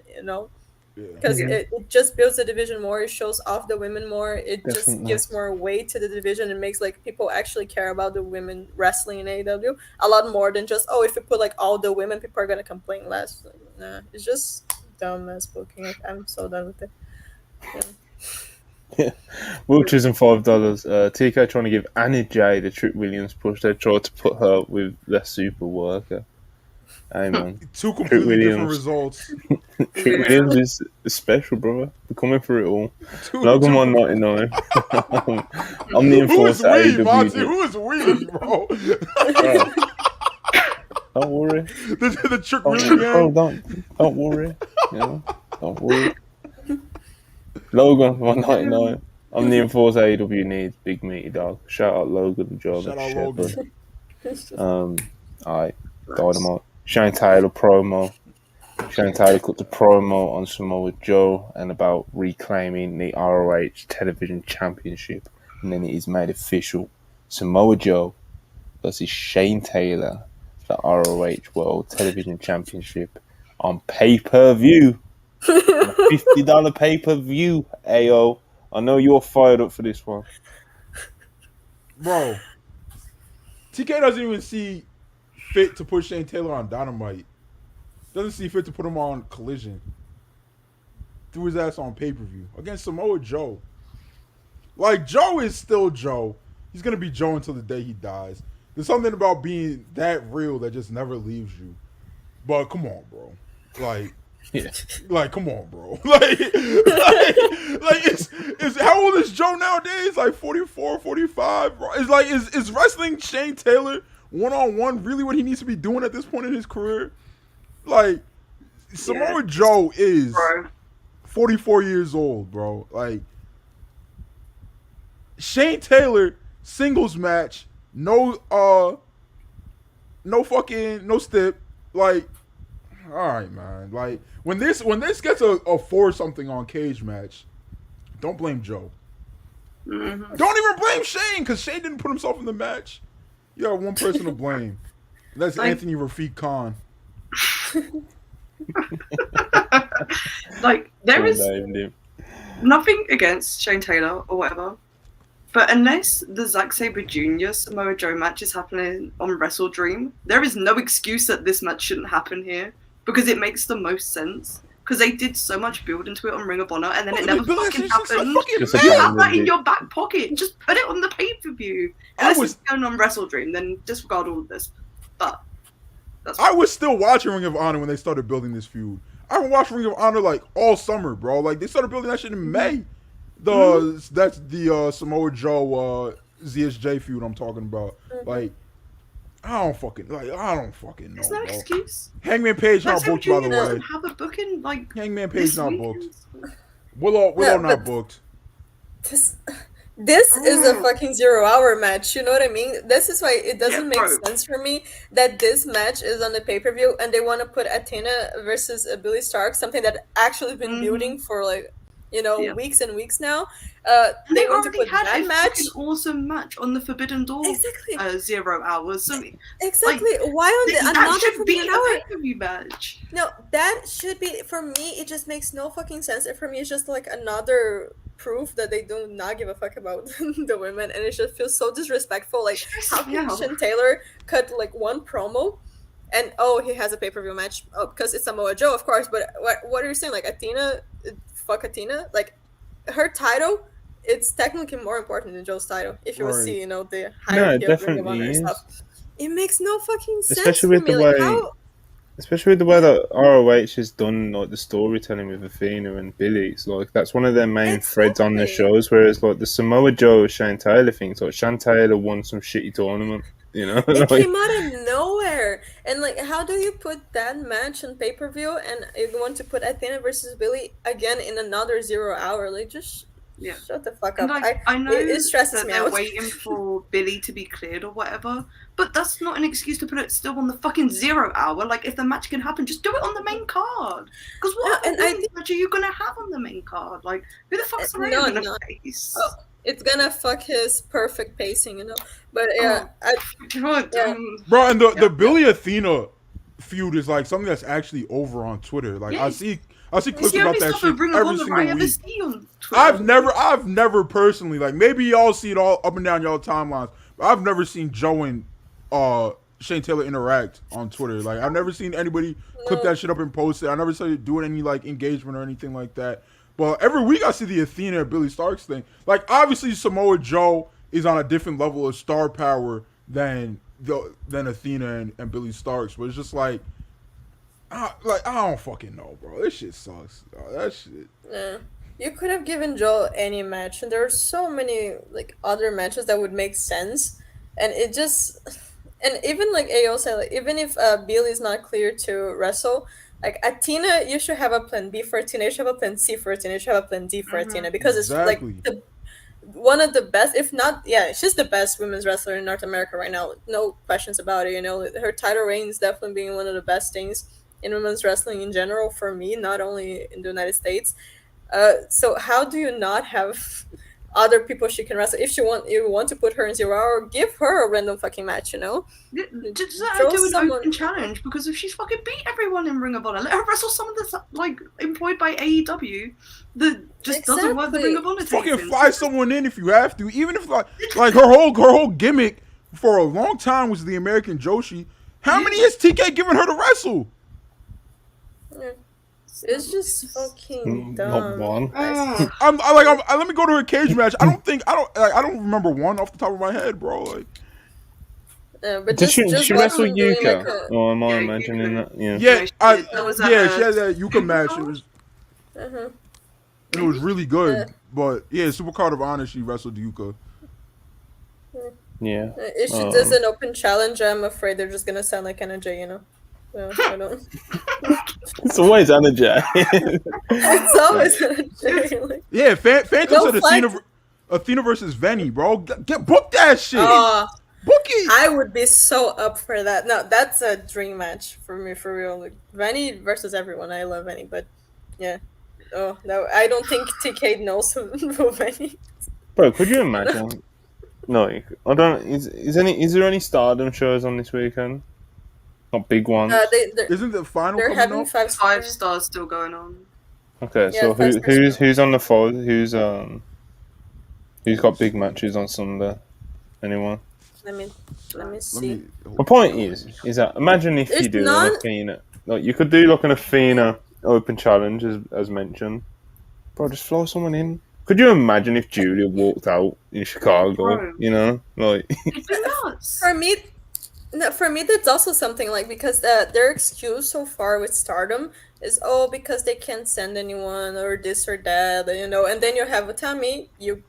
Because it just builds the division more. It shows off the women more. It just Definitely. gives more weight to the division and makes like people actually care about the women wrestling in AEW a lot more than just if we put like all the women, people are gonna complain less. Like, nah, it's just dumb ass booking. Like, I'm so done with it. Wiltshires and $5. TK trying to give Annie J the Trick Williams push. They tried to put her with the super worker. Hey man, Two completely different Williams. results. Trick Williams is special, brother. We're coming for it all. Two- Logan two- 199. I'm the Who is enforcer. we, Monty? AEW. Who is we, bro? Don't worry. the trick Don't, really bro, gang. don't worry. Don't worry. Logan 199. I'm the enforcer. AEW needs big meaty dog. Shout out Logan, John, Shout and out Shepherd. Logan. Alright, Dynamite. Shane Taylor promo. Shane Taylor cut the promo on Samoa Joe and about reclaiming the ROH Television Championship, and then it is made official: Samoa Joe versus Shane Taylor for the ROH World Television Championship on pay-per-view. On a $50 pay-per-view, AO. I know you're fired up for this one. Bro, TK doesn't even see fit to put Shane Taylor on Dynamite. Doesn't see fit to put him on Collision. Threw his ass on pay-per-view against Samoa Joe. Like, Joe is still Joe. He's going to be Joe until the day he dies. There's something about being that real that just never leaves you. But come on, bro. Like, Yeah. Like, come on, bro. Like it's how old is Joe nowadays? Like 44, 45? Bro. It's like, is wrestling Shane Taylor one-on-one really what he needs to be doing at this point in his career? Like, Samoa Joe is 44 years old, bro. Like, Shane Taylor, singles match, no stip. Like, all right, man. Like, when this gets a 4-something on cage match, don't blame Joe. Mm-hmm. Don't even blame Shane, because Shane didn't put himself in the match. You got one person to blame. That's Anthony Rafiq Khan. Like, there is nothing against Shane Taylor or whatever, but unless the Zack Sabre Jr. Samoa Joe match is happening on Wrestle Dream, there is no excuse that this match shouldn't happen here, because it makes the most sense. Because they did so much build into it on Ring of Honor, and then it never fucking happened. You have that in your back pocket. Just put it on the pay-per-view. Unless it's going on Wrestle Dream, then disregard all of this. But I was still watching Ring of Honor when they started building this feud. I haven't watched Ring of Honor like all summer, bro. Like, they started building that shit in May. That's the Samoa Joe ZSJ feud I'm talking about. Like, I don't fucking know. There's no excuse. Hangman Page not booked, by the way. Doesn't have a booking like Hangman Page not booked. Willow not booked. This is a fucking 0-hour match, you know what I mean? This is why it doesn't make sense for me that this match is on the pay-per-view and they want to put Athena versus Billy Stark, something that actually been building for like, weeks and weeks now. They want to put that match. An awesome match on the Forbidden Door. Exactly. 0 hours. So exactly. Why on another should be Forbidden a Hour pay-per-view match? No, that should be, for me, it just makes no fucking sense. And for me, it's just like another proof that they do not give a fuck about the women, and it just feels so disrespectful. Like, how can Shane Taylor cut like one promo and he has a pay-per-view match because it's Samoa Joe, of course, but what are you saying? Like, Athena, fuck Athena, like her title, it's technically more important than Joe's title if you will see the hierarchy of Ring of Honor and stuff. It makes no fucking sense, especially with the way especially with the way that ROH has done like the storytelling with Athena and Billy. It's like that's one of their main threads on their shows. Whereas like the Samoa Joe Shane Taylor thing, it's like Shane Taylor won some shitty tournament, It came out of nowhere. And like, how do you put that match on pay-per-view and you want to put Athena versus Billy again in another 0 hour? Like, just shut the fuck up. I know it stresses that me they're out. waiting for Billy to be cleared or whatever, but that's not an excuse to put it still on the fucking 0 hour. Like, if the match can happen, just do it on the main card. Because what match are you gonna have on the main card? Like, who the fuck's gonna face? It's gonna fuck his perfect pacing, But bro, and the Billy Athena feud is like something that's actually over on Twitter. Like, I see clips about that shit every single week. I've never personally, like, maybe y'all see it all up and down y'all timelines, but I've never seen Joe and Shane Taylor interact on Twitter. Like, I've never seen anybody clip that shit up and post it. I never saw you doing any like engagement or anything like that. But every week I see the Athena and Billy Starks thing. Like, obviously Samoa Joe is on a different level of star power than Athena and Billy Starks, but it's just like I don't fucking know, bro. This shit sucks. That shit. Yeah. You could have given Joe any match, and there are so many like other matches that would make sense, and it just, and even like AO said, like, even if Billy's not clear to wrestle, like Athena, you should have a plan B for Athena, you should have a plan C for Athena, you should have a plan D for Athena, because it's like one of the best, if not, yeah, she's the best women's wrestler in North America right now. No questions about it. Her title reign is definitely being one of the best things in women's wrestling in general for me, not only in the United States. So how do you not have other people she can wrestle? If you want to put her in 0 Hour, give her a random fucking match, Just let her do an open challenge, because if she's fucking beat everyone in Ring of Honor, let her wrestle someone that's like employed by AEW that just doesn't work the Ring of Honor. Fucking fly someone in if you have to, even if like her whole gimmick for a long time was the American Joshi. How many has TK given her to wrestle? Yeah. It's just fucking dumb. Not one. Let me go to a cage match. I don't remember one off the top of my head, bro. Like, but did she wrestle Yuka? Like or am I imagining that? Yeah. Yeah, she had that Yuka match. It was really good. But yeah, Supercard of Honor, she wrestled Yuka. Yeah. If she does an open challenge, I'm afraid they're just gonna sound like NJ, So I don't. It's always NJ. It's always NJ. Like. Yeah, Phantom said Athena versus Venny, bro. Book that shit. Book it. I would be so up for that. No, that's a dream match for me, for real. Like, Venny versus everyone. I love Venny, but yeah. Oh no, I don't think TK knows who Venny is. Bro, could you imagine? No, I don't. Is there any Stardom shows on this weekend? Not big ones. Isn't the final? They're having up? 5 stars still going on. Okay, Yeah, so who's on the 4? Who's got big matches on Sunday? Anyone? Let me see. My point is that imagine if you do an Athena, like you could do like an Athena open challenge as mentioned. Bro, just fly someone in. Could you imagine if Julia walked out in Chicago? Bro. Like It's nuts. For me, that's also something like, because their excuse so far with Stardom is because they can't send anyone or this or that, and then you have Utami, you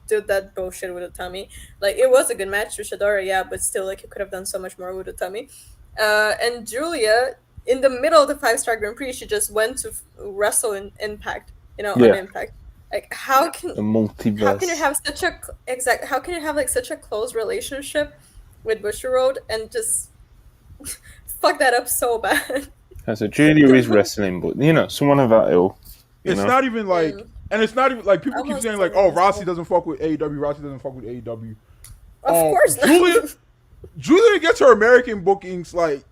do that bullshit with Utami. Like, it was a good match with Shadora, yeah, but still, like, you could have done so much more with Utami. And Julia, in the middle of the 5-star Grand Prix, she just went to wrestle in Impact, on Impact. Like, how can you have such a close relationship with Bushiroad and just fuck that up so bad? So Julia is wrestling, but someone of that ilk. It's not even like, and it's not even like people keep saying like, oh, Rossi doesn't fuck with AEW. Rossi doesn't fuck with AEW. Of course not. Julia gets her American bookings like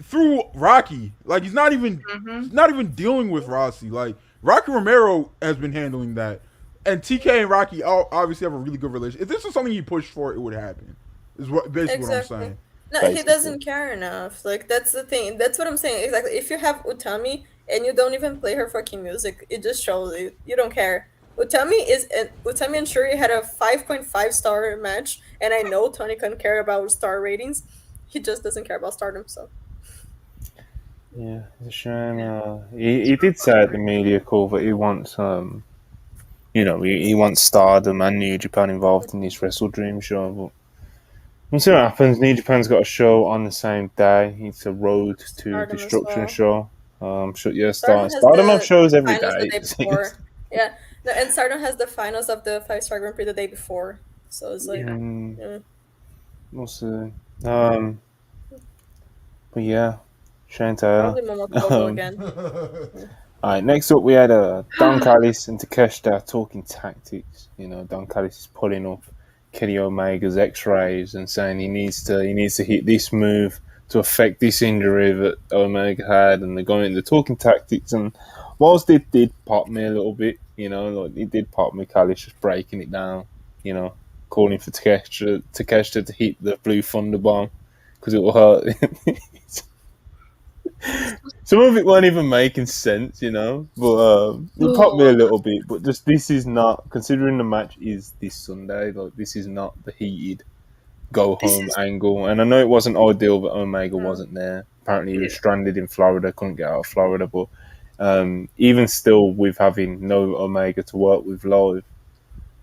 through Rocky. Like, he's not even dealing with Rossi. Like, Rocky Romero has been handling that, and TK and Rocky obviously have a really good relationship. If this was something he pushed for, it would happen. Is what what I'm saying. No, he doesn't care enough. Like, that's the thing. That's what I'm saying. Exactly. If you have Utami and you don't even play her fucking music, it just shows you don't care. Utami and Shuri had a 5.5 star match, and I know Tony couldn't care about star ratings. He just doesn't care about Stardom, so. Yeah, it's a shame. He did say at the media call that he wants, he wants Stardom and New Japan involved in this Wrestle Dream show. But we'll see what happens. New Japan's got a show on the same day. It's a Road to Stardom Destruction show. Stardom have shows every day. Yeah, and Stardom has the finals of the 5-star Grand Prix the day before, so it's like, we'll see. But yeah. Shane Taylor. Again. Alright, next up we had Don Callis and Takeshita talking tactics. Don Callis is pulling up Kenny Omega's X-rays and saying he needs to hit this move to affect this injury that Omega had, and they're going into talking tactics. And whilst it did pop me a little bit, it did pop me. Callis just breaking it down, calling for Takeshita to hit the Blue Thunder Bomb because it will hurt. Some of it weren't even making sense, but it popped me a little bit. But just this is not, considering the match is this Sunday, like, this is not the heated go home angle. And I know it wasn't ideal that Omega wasn't there. Apparently he was stranded in Florida, couldn't get out of Florida. But even still, with having no Omega to work with live,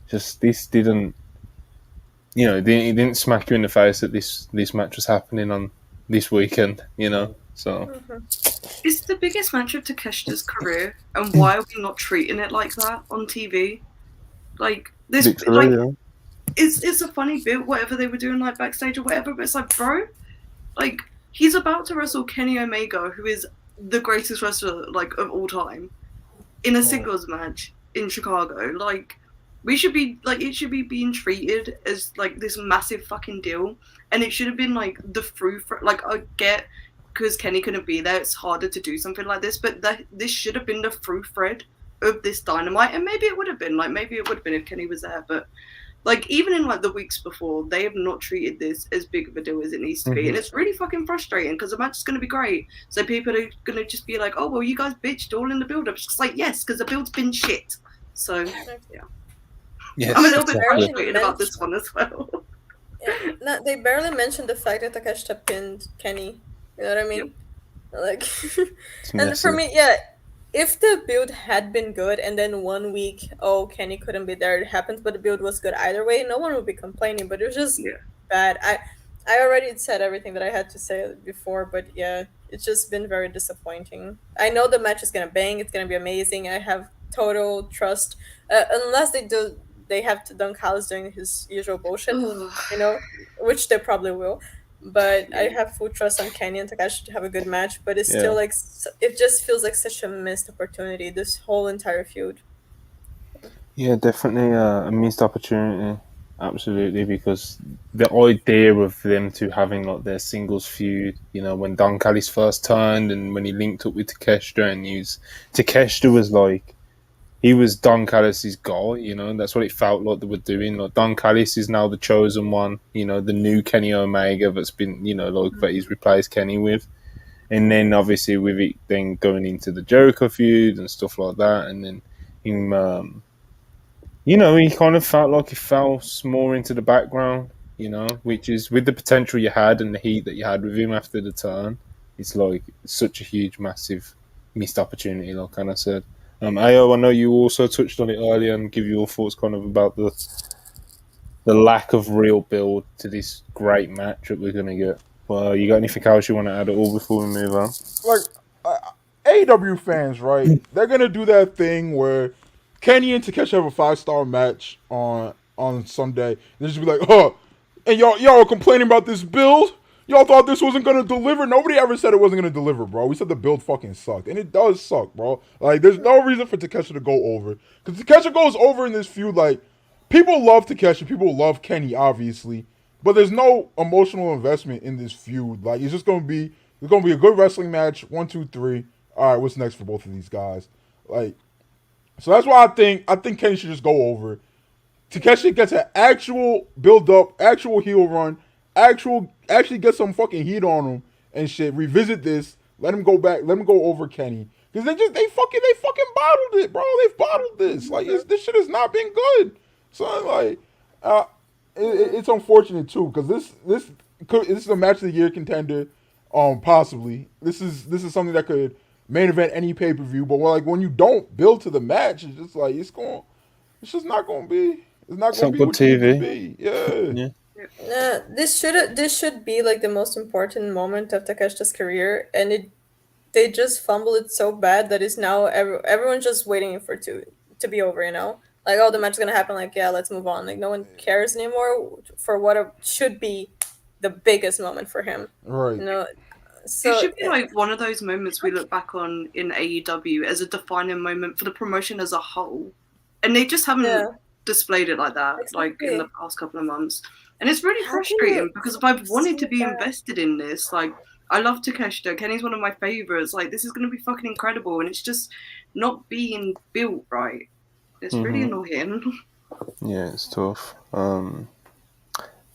just this didn't, it didn't smack you in the face that this match was happening on this weekend, So it's the biggest match of Takeshita's career, and why are we not treating it like that on TV? Like, This Literally, like it's a funny bit, whatever they were doing like backstage or whatever, but it's like, bro, like he's about to wrestle Kenny Omega, who is the greatest wrestler like of all time, in a singles match in Chicago. Like we should be like, it should be being treated as like this massive fucking deal, and it should have been like the through for, like I get because Kenny couldn't be there, it's harder to do something like this, but this should have been the through thread of this Dynamite, and maybe it would have been if Kenny was there, but like even in like the weeks before, they have not treated this as big of a deal as it needs to be, and it's really fucking frustrating because the match is going to be great. So people are going to just be like, "Oh well, you guys bitched all in the build-up." It's just like, yes, because the build's been shit. So yeah, yes, I'm a little bit exactly. frustrated about this one as well. Yeah, no, they barely mentioned the fact that Takeshita pinned Kenny. You know what I mean? Like, and for me, yeah, if the build had been good and then 1 week, oh, Kenny couldn't be there, it happens, but the build was good either way, no one would be complaining, but it was just bad. I already said everything that I had to say before, but yeah, it's just been very disappointing. I know the match is gonna bang, it's gonna be amazing, I have total trust, unless they have to Don Callis doing his usual bullshit, you know, which they probably will. But I have full trust on Kenny and Takashi to have a good match. But it's still like, it just feels like such a missed opportunity, this whole entire feud. Yeah, definitely a missed opportunity. Absolutely, because the idea of them two having like their singles feud, you know, when Don Callis first turned and when he linked up with Takeshita, and Takeshita was like, he was Don Callis' guy, you know, and that's what it felt like they were doing. Like Don Callis is now the chosen one, you know, the new Kenny Omega that's been, you know, like that he's replaced Kenny with. And then obviously with it then going into the Jericho feud and stuff like that, and then him, you know, he kind of felt like he fell more into the background, you know, which is with the potential you had and the heat that you had with him after the turn. It's like such a huge, massive missed opportunity, like kind of said. Ayo, I know you also touched on it earlier and give your thoughts kind of about the lack of real build to this great match that we're going to get. Well, you got anything else you want to add at all before we move on? Like, AEW fans, right? They're going to do that thing where Kenny and Takeshita have a 5-star match on Sunday. They just be like, oh, and y'all are complaining about this build? Y'all thought this wasn't going to deliver? Nobody ever said it wasn't going to deliver, bro. We said the build fucking sucked. And it does suck, bro. Like, there's no reason for Takeshita to go over. Because Takeshita goes over in this feud, like, people love Takeshita. People love Kenny, obviously. But there's no emotional investment in this feud. Like, it's going to be a good wrestling match. 1, 2, 3. All right, what's next for both of these guys? Like, so that's why I think Kenny should just go over. Takeshi gets an actual build up, actual heel run, actually get some fucking heat on him and shit. Revisit this. Let him go back. Let him go over Kenny because they fucking bottled it, bro. They've bottled this. Like this shit has not been good. So like, it's unfortunate too because this is a match of the year contender. Possibly this is something that could main event any pay per view. But like when you don't build to the match, it's just like it's just not going to be. It's not going to be good what TV. TV. Be. Yeah. This should be like the most important moment of Takeshita's career, and they just fumbled it so bad that it's now everyone's just waiting for it to be over. You know, like oh the match is gonna happen. Like yeah, let's move on. Like no one cares anymore for what should be the biggest moment for him. Right. You know, so it should be like one of those moments we look back on in AEW as a defining moment for the promotion as a whole, and they just haven't displayed it like that, like in the past couple of months. And it's really frustrating because if I've wanted to be invested in this, like I love Takeshita, Kenny's one of my favorites. Like this is going to be fucking incredible, and it's just not being built right. It's really annoying. Yeah, it's tough. A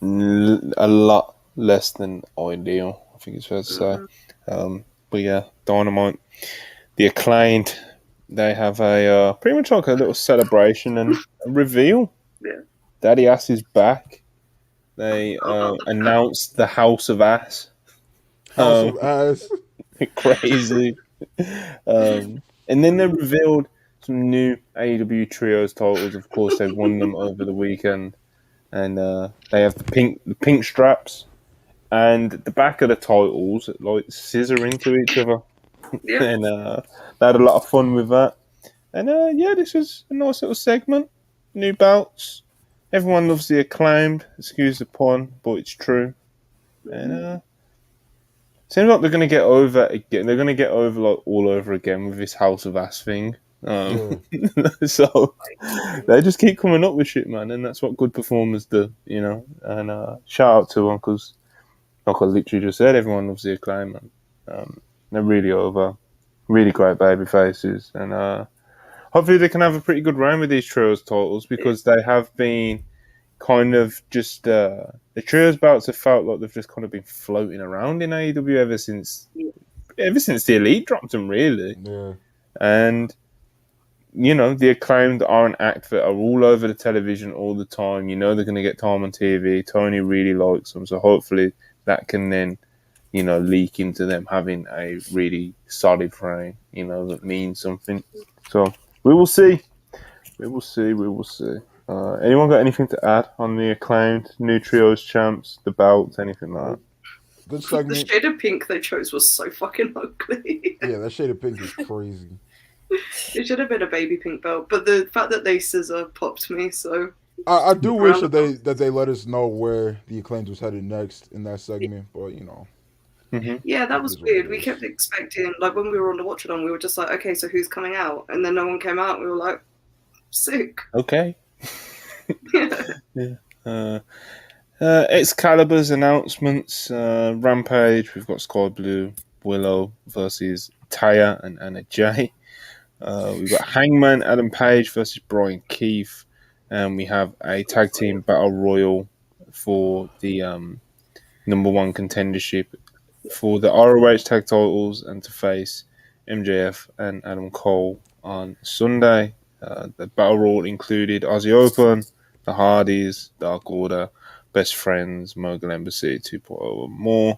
lot less than ideal, I think it's fair to say. But yeah, Dynamite, the Acclaimed, they have a pretty much like a little celebration and a reveal. Yeah, Daddy Ass is back. They announced the House of Ass. House of Ass. Crazy. And then they revealed some new AEW Trios titles. Of course, they've won them over the weekend. And they have the pink straps. And the back of the titles like scissor into each other. Yeah. And they had a lot of fun with that. And yeah, this was a nice little segment. new belts. Everyone loves the Acclaimed. Excuse the pun, but it's true. And seems like they're going to get over again. They're going to get over like all over again with this House of Ass thing. So they just keep coming up with shit, man, and that's what good performers do, you know. And shout out to them because, like I literally just said, everyone loves the Acclaim, man. They're really over, really great baby faces, and hopefully they can have a pretty good run with these trios titles because they have been kind of just the trios bouts have felt like they've just kind of been floating around in AEW ever since the Elite dropped them, really. Yeah. And you know, the Acclaimed are an act that are all over the television all the time. You know they're going to get time on TV. Tony really likes them, so hopefully that can then, you know, leak into them having a really solid reign, you know, that means something. So we will see. We will see. We will see. Anyone got anything to add on the Acclaimed, new trios champs, the belts, anything like that? Good segment. The shade of pink they chose was so fucking ugly. Yeah, that shade of pink is crazy. It should have been a baby pink belt, but the fact that they scissor popped me. So I do wish that they let us know where the Acclaimed was headed next in that segment, but you know. Mm-hmm. Yeah, that was weird. We kept expecting, like when we were on the watch along, we were just like, okay, so who's coming out? And then no one came out. We were like, sick. Okay. Yeah. Excalibur's announcements. Rampage. We've got Sky Blue, Willow versus Taya and Anna Jay. We've got Hangman Adam Page versus Brian Keith, and we have a tag team battle royal for the number one contendership for the ROH tag titles and to face MJF and Adam Cole on Sunday. The battle royal included Aussie Open, the Hardys, Dark Order, Best Friends, Mogul Embassy 2.0 and more.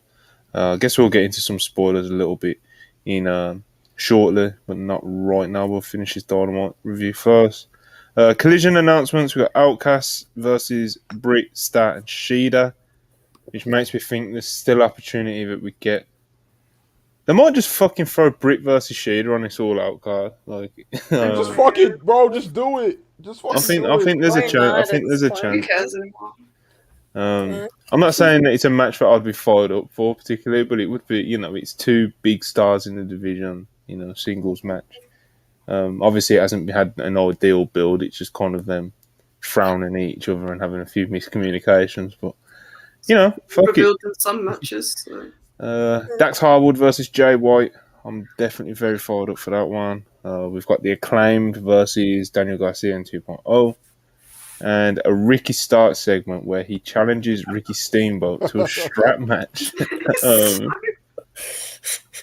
I guess we'll get into some spoilers a little bit in shortly, but not right now. We'll finish this Dynamite review first. Collision announcements. We've got Outcast versus Britt, Stat, and Shida, which makes me think there's still opportunity that we get. They might just fucking throw Britt versus Shida on this all out card. Like, just fuck it, bro. Just do it. Just fucking I think there's a chance. I think there's a chance. Who cares anymore? I'm not saying that it's a match that I'd be fired up for particularly, but it would be, you know, it's two big stars in the division, you know, singles match. Obviously, it hasn't had an ideal build. It's just kind of them frowning at each other and having a few miscommunications. But, you know, fuck it. In some matches. So. Dax Harwood versus Jay White. I'm definitely very fired up for that one. We've got the Acclaimed versus Daniel Garcia in 2.0. And a Ricky Starks segment where he challenges Ricky Steamboat to a strap match.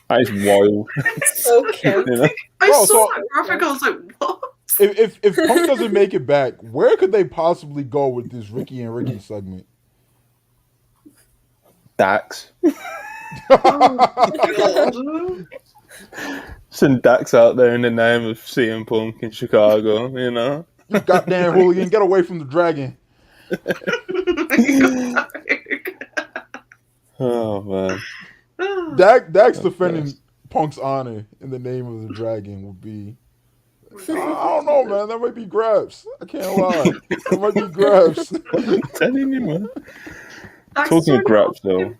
That is wild. Okay. You know? I Bro, saw that graphic, I was like, what? If Punk doesn't make it back, where could they possibly go with this Ricky and Ricky segment? Dax. God. Send Dax out there in the name of CM Punk in Chicago, you know? You goddamn hooligan, get away from the dragon. Oh, man. Dax defending Punk's honor in the name of the dragon would be... I don't know, man. That might be grabs. I can't lie. That might be grabs. I'm telling you, man. Talking of grabs, though.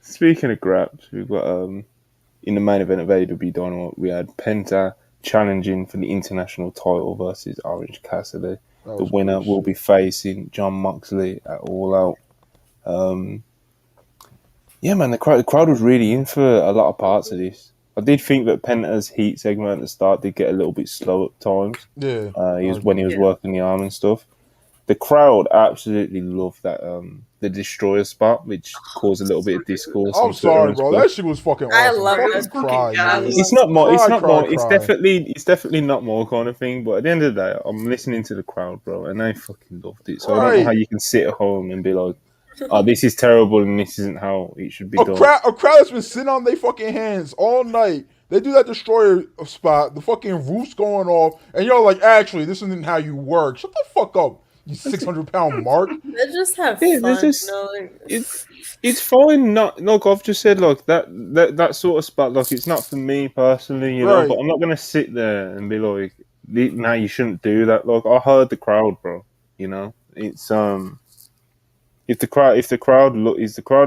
Speaking of grabs, we've got in the main event of AEW Dynamite, we had Penta challenging for the international title versus Orange Cassidy. The winner will be facing Jon Moxley at All Out. Yeah, man, the crowd was really in for a lot of parts of this. I did think that Penta's heat segment at the start did get a little bit slow at times. Yeah. He was working the arm and stuff. The crowd absolutely loved that the Destroyer spot, which caused a little bit of discourse. I'm sorry, bro. That shit was fucking awesome. I love it. It's not more. It's not more. It's cry. It's definitely not more kind of thing. But at the end of the day, I'm listening to the crowd, bro, and they fucking loved it. So I don't know how you can sit at home and be like, "Oh, this is terrible, and this isn't how it should be done." A crowd that's been sitting on their fucking hands all night. They do that Destroyer spot. The fucking roof's going off, and you're like, "Actually, this isn't how you work." Shut the fuck up. You 600-pound mark. They just have fun. It's fine. Not like I've just said, like that sort of spot. Like it's not for me personally, you know. Right. But I'm not gonna sit there and be like, now you shouldn't do that. Like, I heard the crowd, bro. You know, it's if the crowd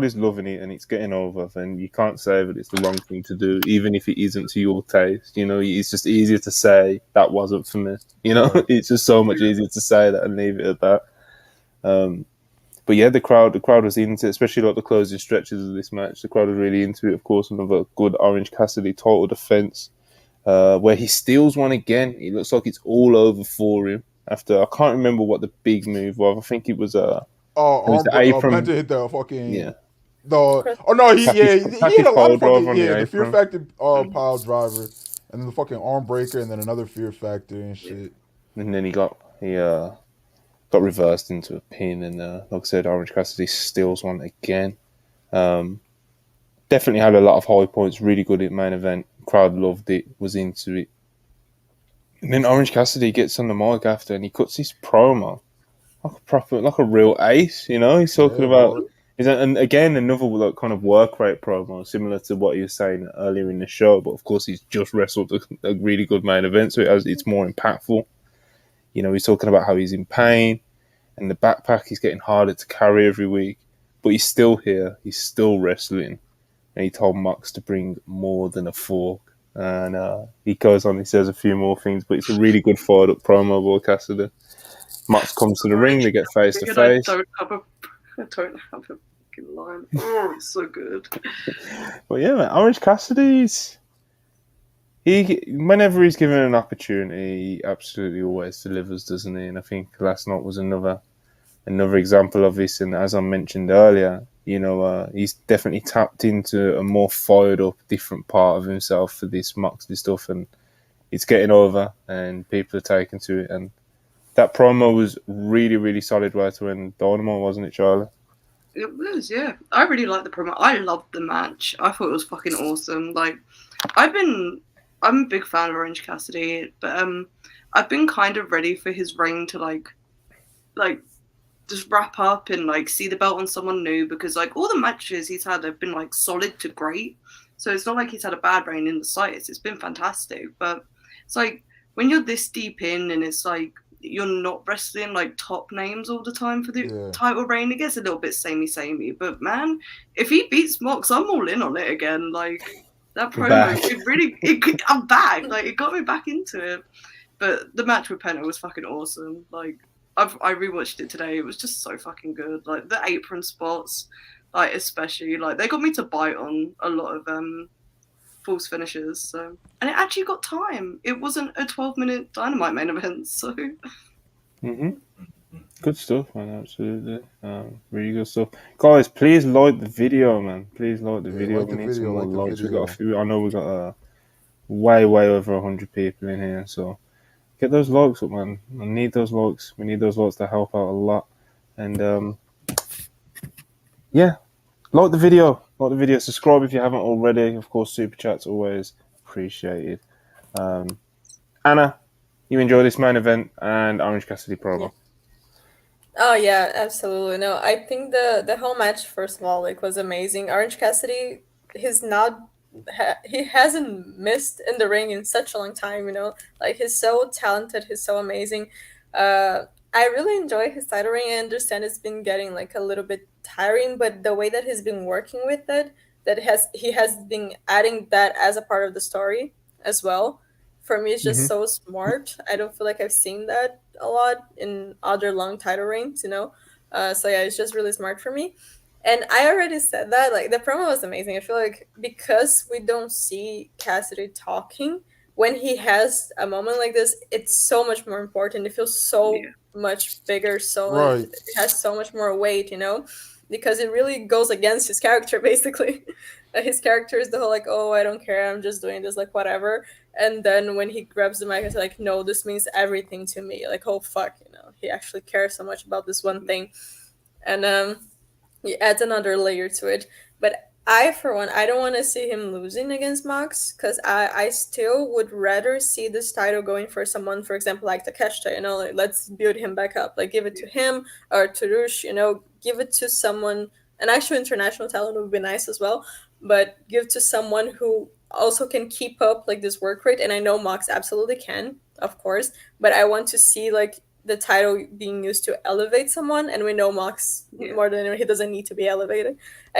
is loving it and it's getting over, then you can't say that it's the wrong thing to do, even if it isn't to your taste. You know, it's just easier to say that wasn't for me. You know, it's just so much easier to say that and leave it at that. But yeah, the crowd was into it, especially like the closing stretches of this match. The crowd was really into it. Of course, another good Orange Cassidy title defense, where he steals one again. It looks like it's all over for him. After, I can't remember what the big move was. I think it was the apron. Penta hit the fucking Yeah. He hit a lot of fucking the Fear apron. Factor pile driver, and then the fucking arm breaker, and then another Fear Factor and shit. And then he got reversed into a pin, and like I said, Orange Cassidy steals one again. Definitely had a lot of high points. Really good at main event. Crowd loved it. Was into it. And then Orange Cassidy gets on the mic after, and he cuts his promo like a real ace. You know, he's talking about. And again, another like kind of work rate promo, similar to what you were saying earlier in the show. But of course, he's just wrestled a really good main event, so it's more impactful. You know, he's talking about how he's in pain, and the backpack is getting harder to carry every week. But he's still here. He's still wrestling. And he told Mox to bring more than a fork. And he goes on, he says a few more things, but it's a really good fired up promo by Cassidy. Mox comes to the ring, they get face to face. I don't have a fucking line. Oh, it's so good. But yeah, man, Orange Cassidy's... Whenever he's given an opportunity, he absolutely always delivers, doesn't he? And I think last night was another example of this. And as I mentioned earlier, you know, he's definitely tapped into a more fired up, different part of himself for this Moxley stuff, and it's getting over, and people are taking to it. And that promo was really, really solid way to end Dynamite, wasn't it, Charlie? It was, yeah. I really liked the promo. I loved the match. I thought it was fucking awesome. Like, I'm a big fan of Orange Cassidy, but I've been kind of ready for his reign to like just wrap up and like see the belt on someone new, because like all the matches he's had have been like solid to great. So it's not like he's had a bad reign in the slightest. It's been fantastic. But it's like when you're this deep in and it's like you're not wrestling like top names all the time for the title reign, it gets a little bit samey. But man, if he beats Mox, I'm all in on it again. Like that promo, I'm back. Like it got me back into it. But the match with Penta was fucking awesome. Like I rewatched it today. It was just so fucking good. Like the apron spots, like especially like they got me to bite on a lot of false finishes. So, and it actually got time. It wasn't a 12-minute Dynamite main event. So, good stuff, man. Absolutely, really good stuff, guys. Please like the video, man. Please like the video. We need some more likes. We got a few. I know we got way over 100 people in here, so. Get those likes up, man. I need those likes. We need those likes to help out a lot. And, yeah. Like the video. Subscribe if you haven't already. Of course, Super Chat's always appreciated. Anna, you enjoy this main event and Orange Cassidy promo? Yeah. Oh, yeah, absolutely. No, I think the whole match, first of all, like was amazing. Orange Cassidy, he hasn't missed in the ring in such a long time, you know, like he's so talented, he's so amazing. I really enjoy his title ring. I understand it's been getting like a little bit tiring, but the way that he's been working with it, he has been adding that as a part of the story as well. For me, it's just so smart. I don't feel like I've seen that a lot in other long title reigns, you know. So yeah, it's just really smart for me. And I already said that, like, the promo was amazing. I feel like because we don't see Cassidy talking, when he has a moment like this, it's so much more important. It feels so much bigger, it has so much more weight, you know? Because it really goes against his character, basically. His character is the whole, like, oh, I don't care, I'm just doing this, like, whatever. And then when he grabs the mic, it's like, no, this means everything to me. Like, oh, fuck, you know? He actually cares so much about this one thing. And, he adds another layer to it. But for one, I don't want to see him losing against Mox, because I still would rather see this title going for someone, for example, like Takeshita, you know, like, let's build him back up. Like, give it to him, or to Rush, you know, give it to someone, an actual international talent would be nice as well, but give to someone who also can keep up like this work rate, and I know Mox absolutely can, of course, but I want to see like the title being used to elevate someone, and we know Mox more than anyone, he doesn't need to be elevated.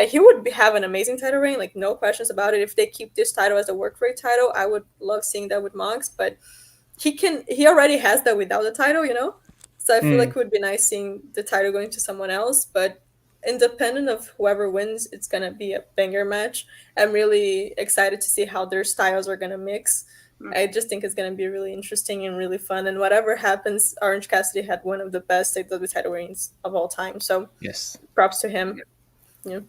He would have an amazing title reign, like no questions about it. If they keep this title as a work rate title, I would love seeing that with Mox, but he already has that without the title, you know? So I feel like it would be nice seeing the title going to someone else, but independent of whoever wins, it's gonna be a banger match. I'm really excited to see how their styles are gonna mix. I just think it's gonna be really interesting and really fun. And whatever happens, Orange Cassidy had one of the best AEW title reigns of all time. So yes, props to him. Yeah.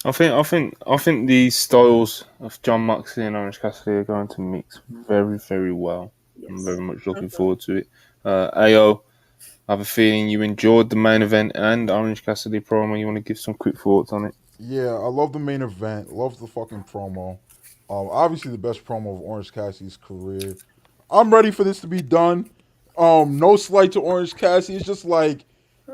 I think the styles of John Moxley and Orange Cassidy are going to mix very, very well. Yes. I'm very much looking forward to it. AO, I have a feeling you enjoyed the main event and Orange Cassidy promo. You want to give some quick thoughts on it? Yeah, I love the main event. Love the fucking promo. Obviously the best promo of Orange Cassidy's career. I'm ready for this to be done. No slight to Orange Cassidy. It's just like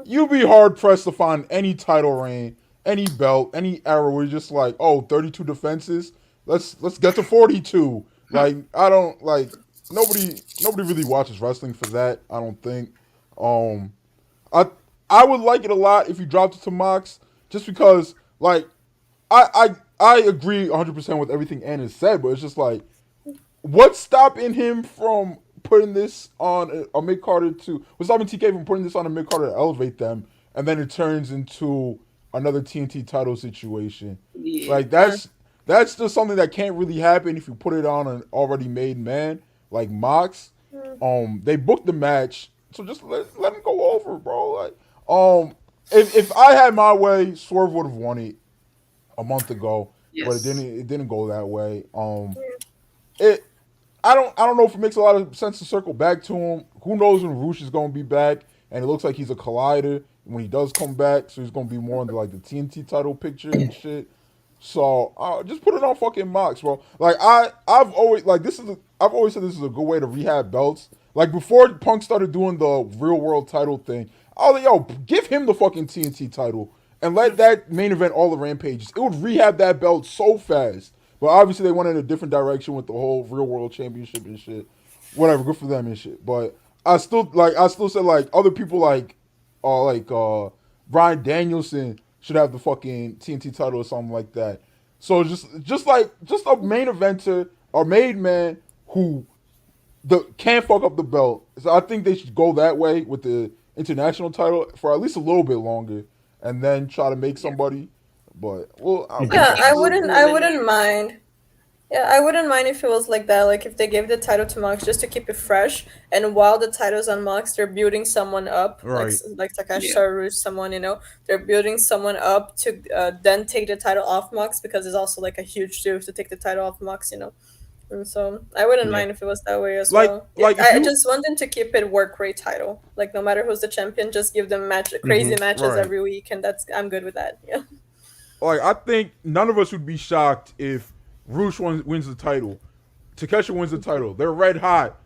you'd be hard pressed to find any title reign, any belt, any era where you're just like, 32 defenses. Let's get to 42. Like I don't like nobody really watches wrestling for that. I don't think. I would like it a lot if you dropped it to Mox, just because like I agree 100% with everything Anna said, but it's just like what's stopping him from putting this on a mid-carder to... What's stopping TK from putting this on a mid-carder to elevate them, and then it turns into another TNT title situation? Yeah. Like, that's just something that can't really happen if you put it on an already made man, like Mox. They booked the match, so just let him go over, bro. Like, if I had my way, Swerve would have won it a month ago, but it didn't go that way. I don't know if it makes a lot of sense to circle back to him. Who knows when Roosh is going to be back? And it looks like he's a collider when he does come back, so he's going to be more into like the TNT title picture and shit. So just put it on fucking Mox, bro. Like I've always said this is a good way to rehab belts. Like before Punk started doing the real world title thing, I was like, give him the fucking TNT title and let that main event all the Rampages. It would rehab that belt so fast. But obviously they went in a different direction with the whole real world championship and shit. Whatever, good for them and shit. But I still said like other people like Bryan Danielson should have the fucking TNT title or something like that. So just a main eventer or made man who can't fuck up the belt. So I think they should go that way with the international title for at least a little bit longer, and then try to make somebody. But I wouldn't mind. Yeah, I wouldn't mind if it was like that. Like if they gave the title to Mox just to keep it fresh, and while the title's on Mox, they're building someone up, right? Like Takeshita or someone, you know, they're building someone up to then take the title off Mox, because it's also like a huge deal to take the title off Mox, you know. And so I wouldn't mind if it was that way as well. I just want them to keep it work rate title. Like no matter who's the champion, just give them crazy matches every week, and I'm good with that. Yeah. Like I think none of us would be shocked if Roosh wins the title, Takeshita wins the title. They're red hot.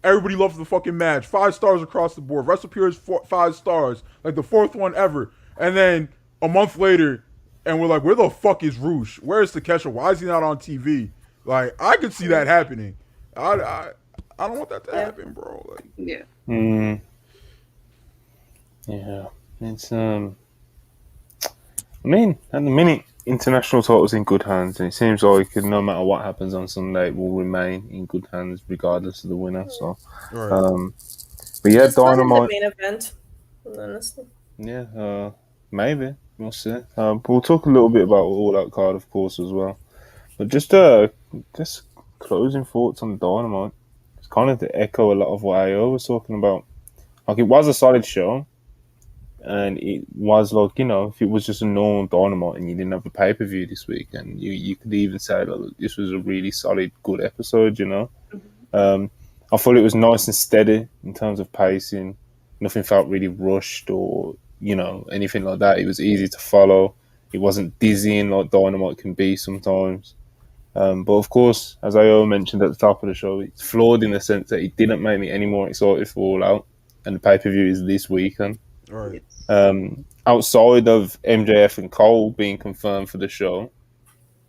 Everybody loves the fucking match. 5 stars across the board. WrestlePurists 5 stars, like the 4th one ever. And then a month later, and we're like, where the fuck is Roosh? Where is Takeshita? Why is he not on TV? Like I could see that happening. I don't want that to happen, bro. Like, yeah. Yeah. It's I mean, at the minute, international title's in good hands, and it seems like no matter what happens on Sunday, it will remain in good hands regardless of the winner. So, but yeah, Dynamite. The main event, honestly. Yeah, maybe we'll see. But we'll talk a little bit about All Out card, of course, as well. But just closing thoughts on Dynamite. It's kind of to echo a lot of what AO was talking about. Like, it was a solid show. And it was like, you know, if it was just a normal Dynamite and you didn't have a pay-per-view this week, and you could even say that this was a really solid, good episode, you know. I thought it was nice and steady in terms of pacing. Nothing felt really rushed or, you know, anything like that. It was easy to follow. It wasn't dizzying like Dynamite can be sometimes. But of course, as I mentioned at the top of the show, it's flawed in the sense that it didn't make me any more excited for All Out. And the pay-per-view is this weekend. Right. Outside of MJF and Cole being confirmed for the show,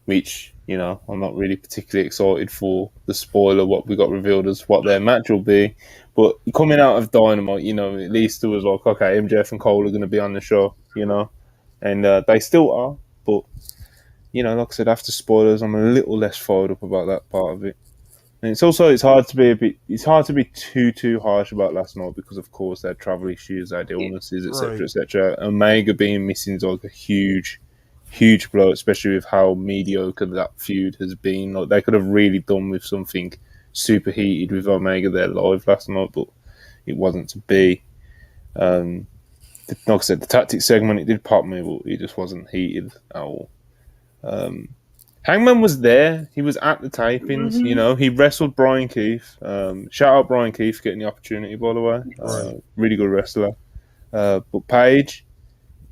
which, you know, I'm not really particularly excited for the spoiler, what we got revealed as what their match will be. But coming out of Dynamite, you know, at least it was like, okay, MJF and Cole are going to be on the show, you know, and they still are. But, you know, like I said, after spoilers, I'm a little less fired up about that part of it. And it's hard to be too harsh about last night because, of course, they had travel issues, they had illnesses, etc., etc. Omega being missing is like a huge blow, especially with how mediocre that feud has been. Like, they could have really done with something super heated with Omega there live last night, but it wasn't to be. Like I said, the tactics segment, it did pop me, but it just wasn't heated at all. Hangman was there. He was at the tapings. You know, he wrestled Brian Keith. Shout out Brian Keith for getting the opportunity, by the way. Really good wrestler. But Page,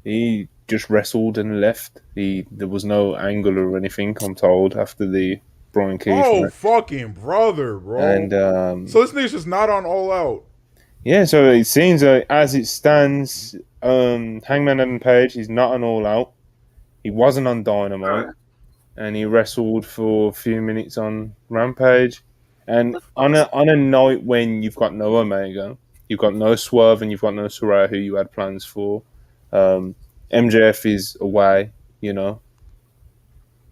he just wrestled and left. There was no angle or anything, I'm told, after the Brian Keith match. Fucking brother, bro. And so this nigga's just not on All Out. Yeah, so it seems like as it stands, Hangman Adam Page, he's not on All Out. He wasn't on Dynamite. And he wrestled for a few minutes on Rampage. And on a night when you've got no Omega, you've got no Swerve, and you've got no Saraya, who you had plans for. MJF is away, you know.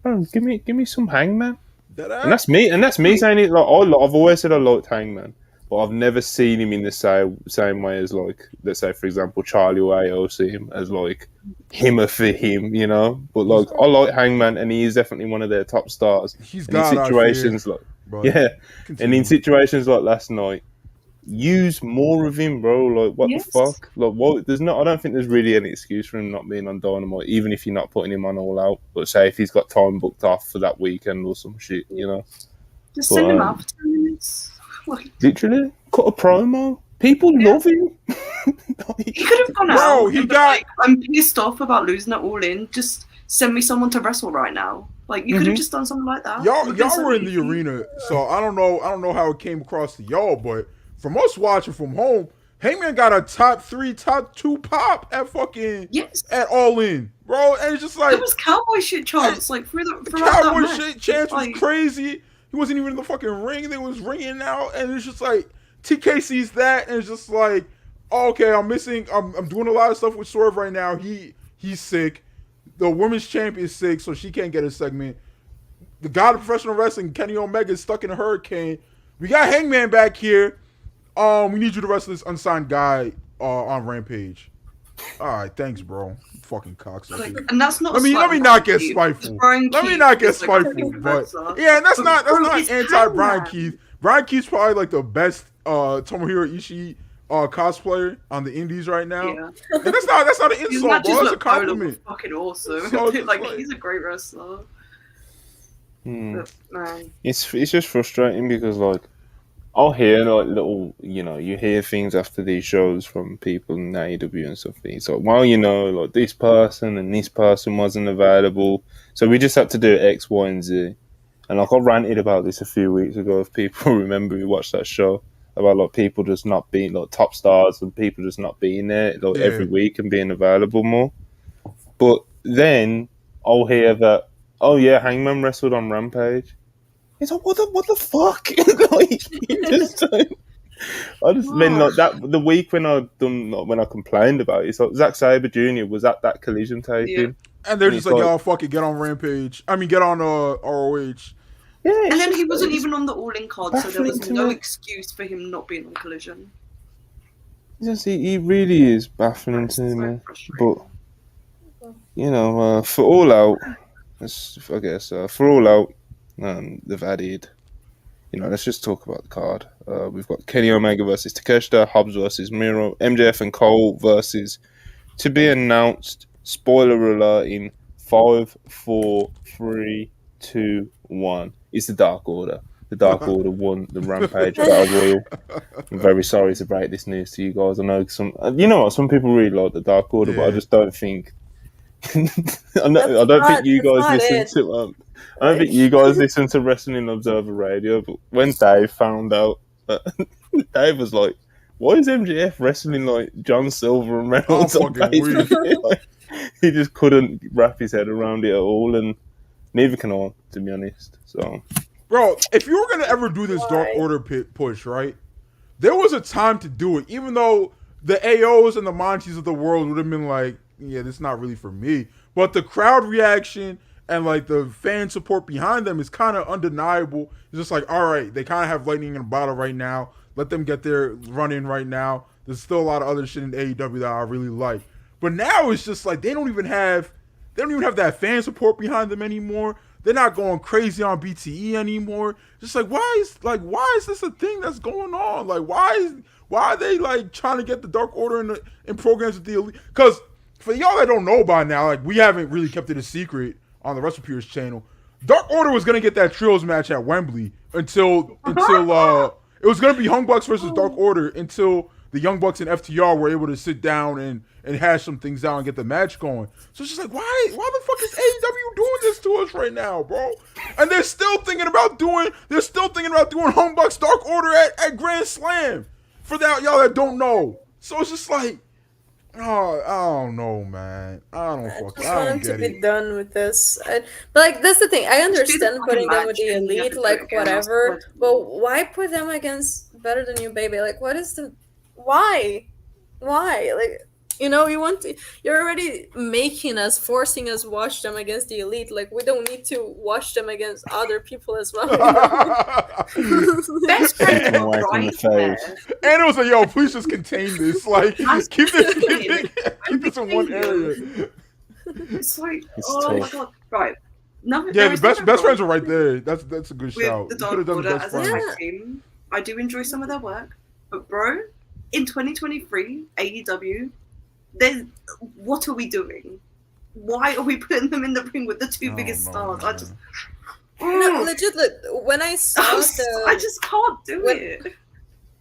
Oh, give me some Hangman. And that's me saying it. Like, I've always said I liked Hangman, but I've never seen him in the same way as, like, let's say, for example, Charlie or AO see him as, like, him for him, you know. But, like, I like Hangman, and he is definitely one of their top stars. He's got in situations like, and in situations like last night, use more of him, bro. Like, what the fuck? Like, what? I don't think there's really any excuse for him not being on Dynamite, even if you're not putting him on All Out. But say if he's got time booked off for that weekend or some shit, you know. Just send him out for 10 minutes. Literally, cut a promo. People love him. He could have gone out. I'm pissed off about losing it all in. Just send me someone to wrestle right now. Like, you could have just done something like that. Y'all were in the arena, so I don't know how it came across to y'all, but from us watching from home, Hangman got a top 3, top 2 pop at fucking at All In, bro. And it's just like it was cowboy shit chants, like throughout cowboy that shit chants was crazy. He wasn't even in the fucking ring. They was ringing out, and it's just like TK sees that, and it's just like, oh, okay, I'm doing a lot of stuff with Swerve right now. He's sick. The women's champion is sick, so she can't get a segment. The god of professional wrestling, Kenny Omega, is stuck in a hurricane. We got Hangman back here. We need you to wrestle this unsigned guy on Rampage. All right, thanks, bro. Fucking cocksucker. And that's not. Let me not get spiteful. Let me not get spiteful. But yeah, that's not anti Brian Keith. Brian Keith's probably like the best Tomohiro Ishii cosplayer on the indies right now. Yeah. And that's not an insult, bro. That's a compliment. Fucking awesome. So like he's a great wrestler. But, man. It's just frustrating because, like, I'll hear like little, you know, you hear things after these shows from people in AEW and stuff. It's like, well, you know, like this person and this person wasn't available, so we just had to do X, Y, and Z. And like I ranted about this a few weeks ago. If people remember, we watched that show about like people just not being like top stars and people just not being there like every week and being available more. But then I'll hear that, oh yeah, Hangman wrestled on Rampage. It's like, what the fuck? I just mean like that the week when I complained about it. It's like Zack Sabre Jr. was at that collision taping, and they're just like, "Y'all fucking get on Rampage." I mean, get on ROH. Yeah, and then he wasn't even on the All In card, so there was no excuse for him not being on Collision. He really is baffling to me. But you know, for All Out, I guess for All Out. They've added, you know, let's just talk about the card. We've got Kenny Omega versus Takeshita, Hobbs versus Miro, MJF and Cole versus, to be announced, spoiler alert, in 5, 4, 3, 2, 1. It's the Dark Order. The Dark Order won the Rampage Battle Royal. I'm very sorry to break this news to you guys. I know some people really like the Dark Order, but I just don't think. I don't think you guys listen to Wrestling Observer Radio, but when Dave found out, Dave was like, "Why is MJF wrestling like John Silver and Reynolds on pay-per-view?" Like, he just couldn't wrap his head around it at all, and Neither can I, to be honest. So, bro, if you were gonna ever do this Dark Order push, right? There was a time to do it, even though the AOs and the Monties of the world would have been like, yeah, this is not really for me. But the crowd reaction and like the fan support behind them is kind of undeniable. It's just like, all right, they kind of have lightning in a bottle right now. Let them get their run in right now. There's still a lot of other shit in AEW that I really like. But now it's just like they don't even have that fan support behind them anymore. They're not going crazy on BTE anymore. Just like why is this a thing that's going on? Like why are they like trying to get the Dark Order in programs with the Elite? Because for y'all that don't know by now, like we haven't really kept it a secret on the WrestlePurists channel. Dark Order was gonna get that trios match at Wembley until it was gonna be Young Bucks versus Dark Order until the Young Bucks and FTR were able to sit down and hash some things out and get the match going. So it's just like, why the fuck is AEW doing this to us right now, bro? And they're still thinking about doing Young Bucks Dark Order at Grand Slam. For that y'all that don't know. So it's just like, oh, I don't know, man. I want them to be done with this. But like that's the thing. I understand putting them with the Elite, like whatever. But why put them against Better Than You, Baby? Like, what is the why? Like, you know, you're already forcing us watch them against the Elite. Like, we don't need to watch them against other people as well. That's kind of right there. And it was like, yo, please just contain this. Like, keep this in one area. It's like, oh my god, right. The best friends are right there. That's a good shout. The Dark Order as a tag team, I do enjoy some of their work, but bro, in 2023, AEW, what are we doing? Why are we putting them in the ring with the two biggest stars? Man. I just legit. When I saw I just can't do it.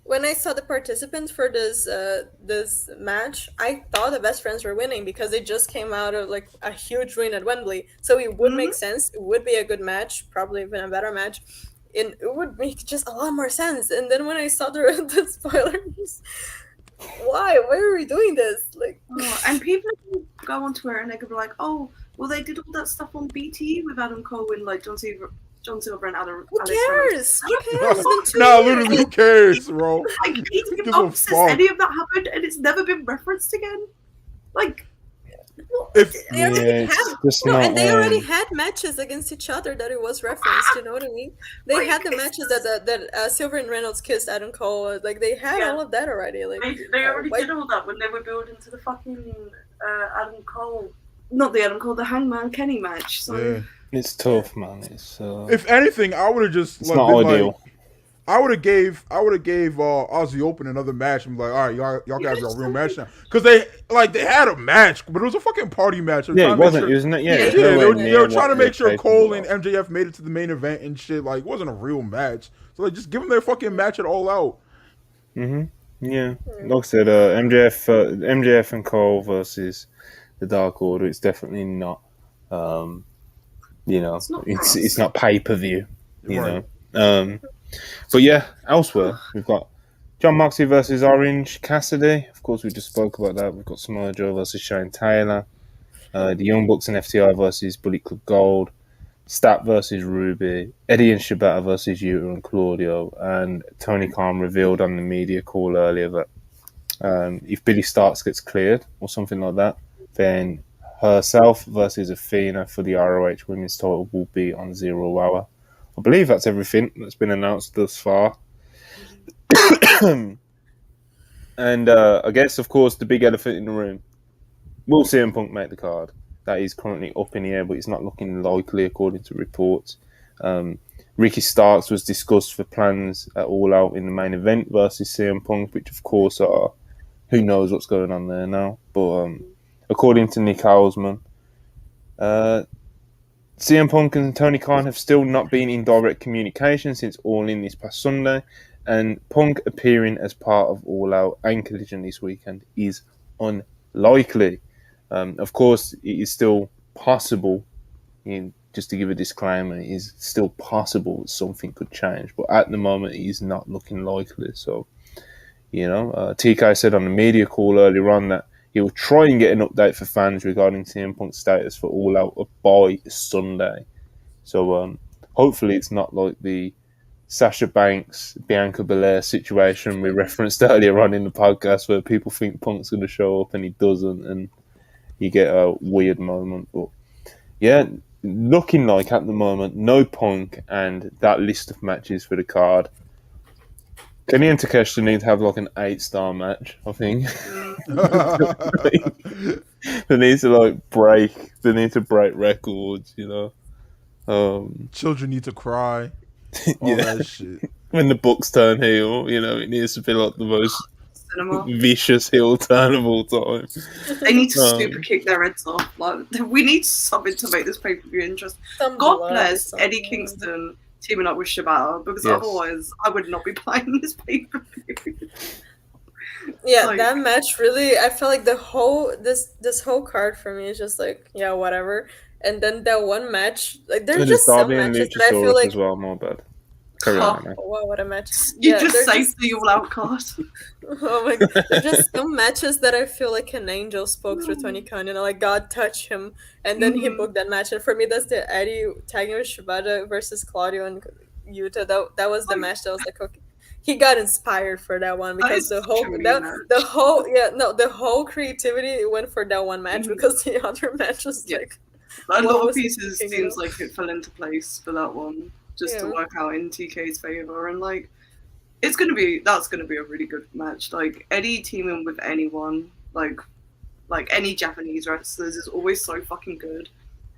When I saw the participants for this match, I thought the best friends were winning because they just came out of like a huge win at Wembley. So it would make sense. It would be a good match, probably even a better match. And it would make just a lot more sense. And then when I saw the spoilers, why are we doing this? Like, and people go on Twitter and they could be like, oh, well, they did all that stuff on BT with Adam Cole and like John Silver and Adam. Who cares? No, literally, who cares, bro? Like, since any of that happened, and it's never been referenced again. Like, they already had matches against each other that it was referenced. You know what I mean? They had the matches that Silver and Reynolds kissed Adam Cole. Like they had all of that already. Like they already did all that when they were building to the fucking Adam Cole, not the Adam Cole, the Hangman Kenny match. So. Yeah. It's tough, man. It's if anything, I would have just it's not ideal. I would have gave Aussie Open another match. I'm like, all right, y'all guys are a real match now, because they had a match, but it was a fucking party match. Yeah, it wasn't, isn't it? Yeah, they were trying to make sure Cole and MJF made it to the main event and shit. Like, it wasn't a real match. So like, just give them their fucking match at All Out. Yeah, like I said, MJF and Cole versus the Dark Order. It's definitely not. It's not pay-per-view. You know. But yeah, elsewhere we've got John Moxley versus Orange Cassidy. Of course, we just spoke about that. We've got Samoa Joe versus Shane Taylor, the Young Bucks and FTR versus Bullet Club Gold, Stat versus Ruby, Eddie and Shibata versus Yuta and Claudio, and Tony Khan revealed on the media call earlier that if Billy Starks gets cleared or something like that, then herself versus Athena for the ROH Women's title will be on 0 Hour. I believe that's everything that's been announced thus far. And I guess, of course, the big elephant in the room. Will CM Punk make the card? That is currently up in the air, but it's not looking likely according to reports. Ricky Starks was discussed for plans at All Out in the main event versus CM Punk, which, of course, are who knows what's going on there now. But according to Nick Hausman, CM Punk and Tony Khan have still not been in direct communication since All In this past Sunday, and Punk appearing as part of All Out and Collision this weekend is unlikely. Of course, it is still possible, just to give a disclaimer, it is still possible that something could change, but at the moment it is not looking likely. So, TK said on the media call earlier on that he will try and get an update for fans regarding CM Punk's status for All Out by Sunday. So hopefully it's not like the Sasha Banks, Bianca Belair situation we referenced earlier on in the podcast, where people think Punk's going to show up and he doesn't, and you get a weird moment. But yeah, looking like at the moment, no Punk and that list of matches for the card. Kenny and Takeshita need to have like an 8-star match, I think. They need to break records, you know. Children need to cry. All that shit. When the Bucks turn heel, you know, it needs to be like the most Cinema. vicious heel turn of all time. They need to super kick their heads off. Like, we need something to make this pay-per-view interesting. God bless Eddie Kingston teaming up with Shibata, because otherwise I would not be buying this pay-per-view. Yeah, like, that match really, I felt like the whole this whole card for me is just like, yeah, whatever. And then that one match, like there's just some matches that I feel like as well, more bad. Wow, what a match. You just saved the all-out card. Oh my god. There's just some matches that I feel like an angel spoke through Tony Khan, you know, like God touched him, and then he booked that match. And for me, that's the Eddie tagging with Shibata versus Claudio and Yuta. That was the match that was like, okay. He got inspired for that one because the whole creativity went for that one match because the other match was like a lot of pieces seems like it fell into place for that one. Just to work out in TK's favor, and like that's gonna be a really good match. Like Eddie teaming with anyone, like any Japanese wrestlers is always so fucking good.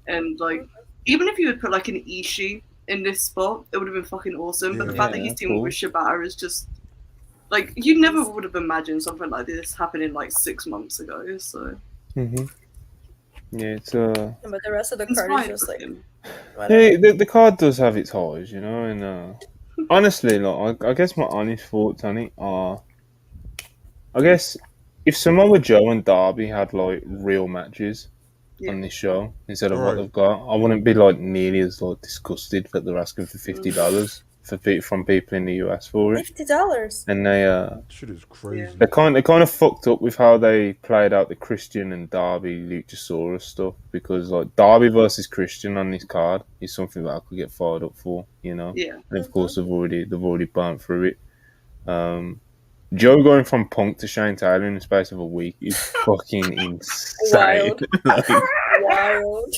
And like even if you would put like an Ishii in this spot, it would have been fucking awesome. But the fact that he's teaming with Shibata is just like you never would have imagined something like this happening like 6 months ago. So yeah, it's but the rest of the card is just like. Yeah, the card does have its highs, you know, and honestly, like I guess my honest thoughts on it are, I guess if Samoa Joe and Darby had like real matches on this show instead of what they've got, I wouldn't be like nearly as like disgusted that they're asking for $50 from people in the US for it. $50, and they shit is crazy. They kind of fucked up with how they played out the Christian and Darby Luchasaurus stuff, because like Darby versus Christian on this card is something that I could get fired up for, you know. Yeah. And of course they've already burnt through it. Joe going from Punk to Shane Taylor in the space of a week is fucking insane. Wild.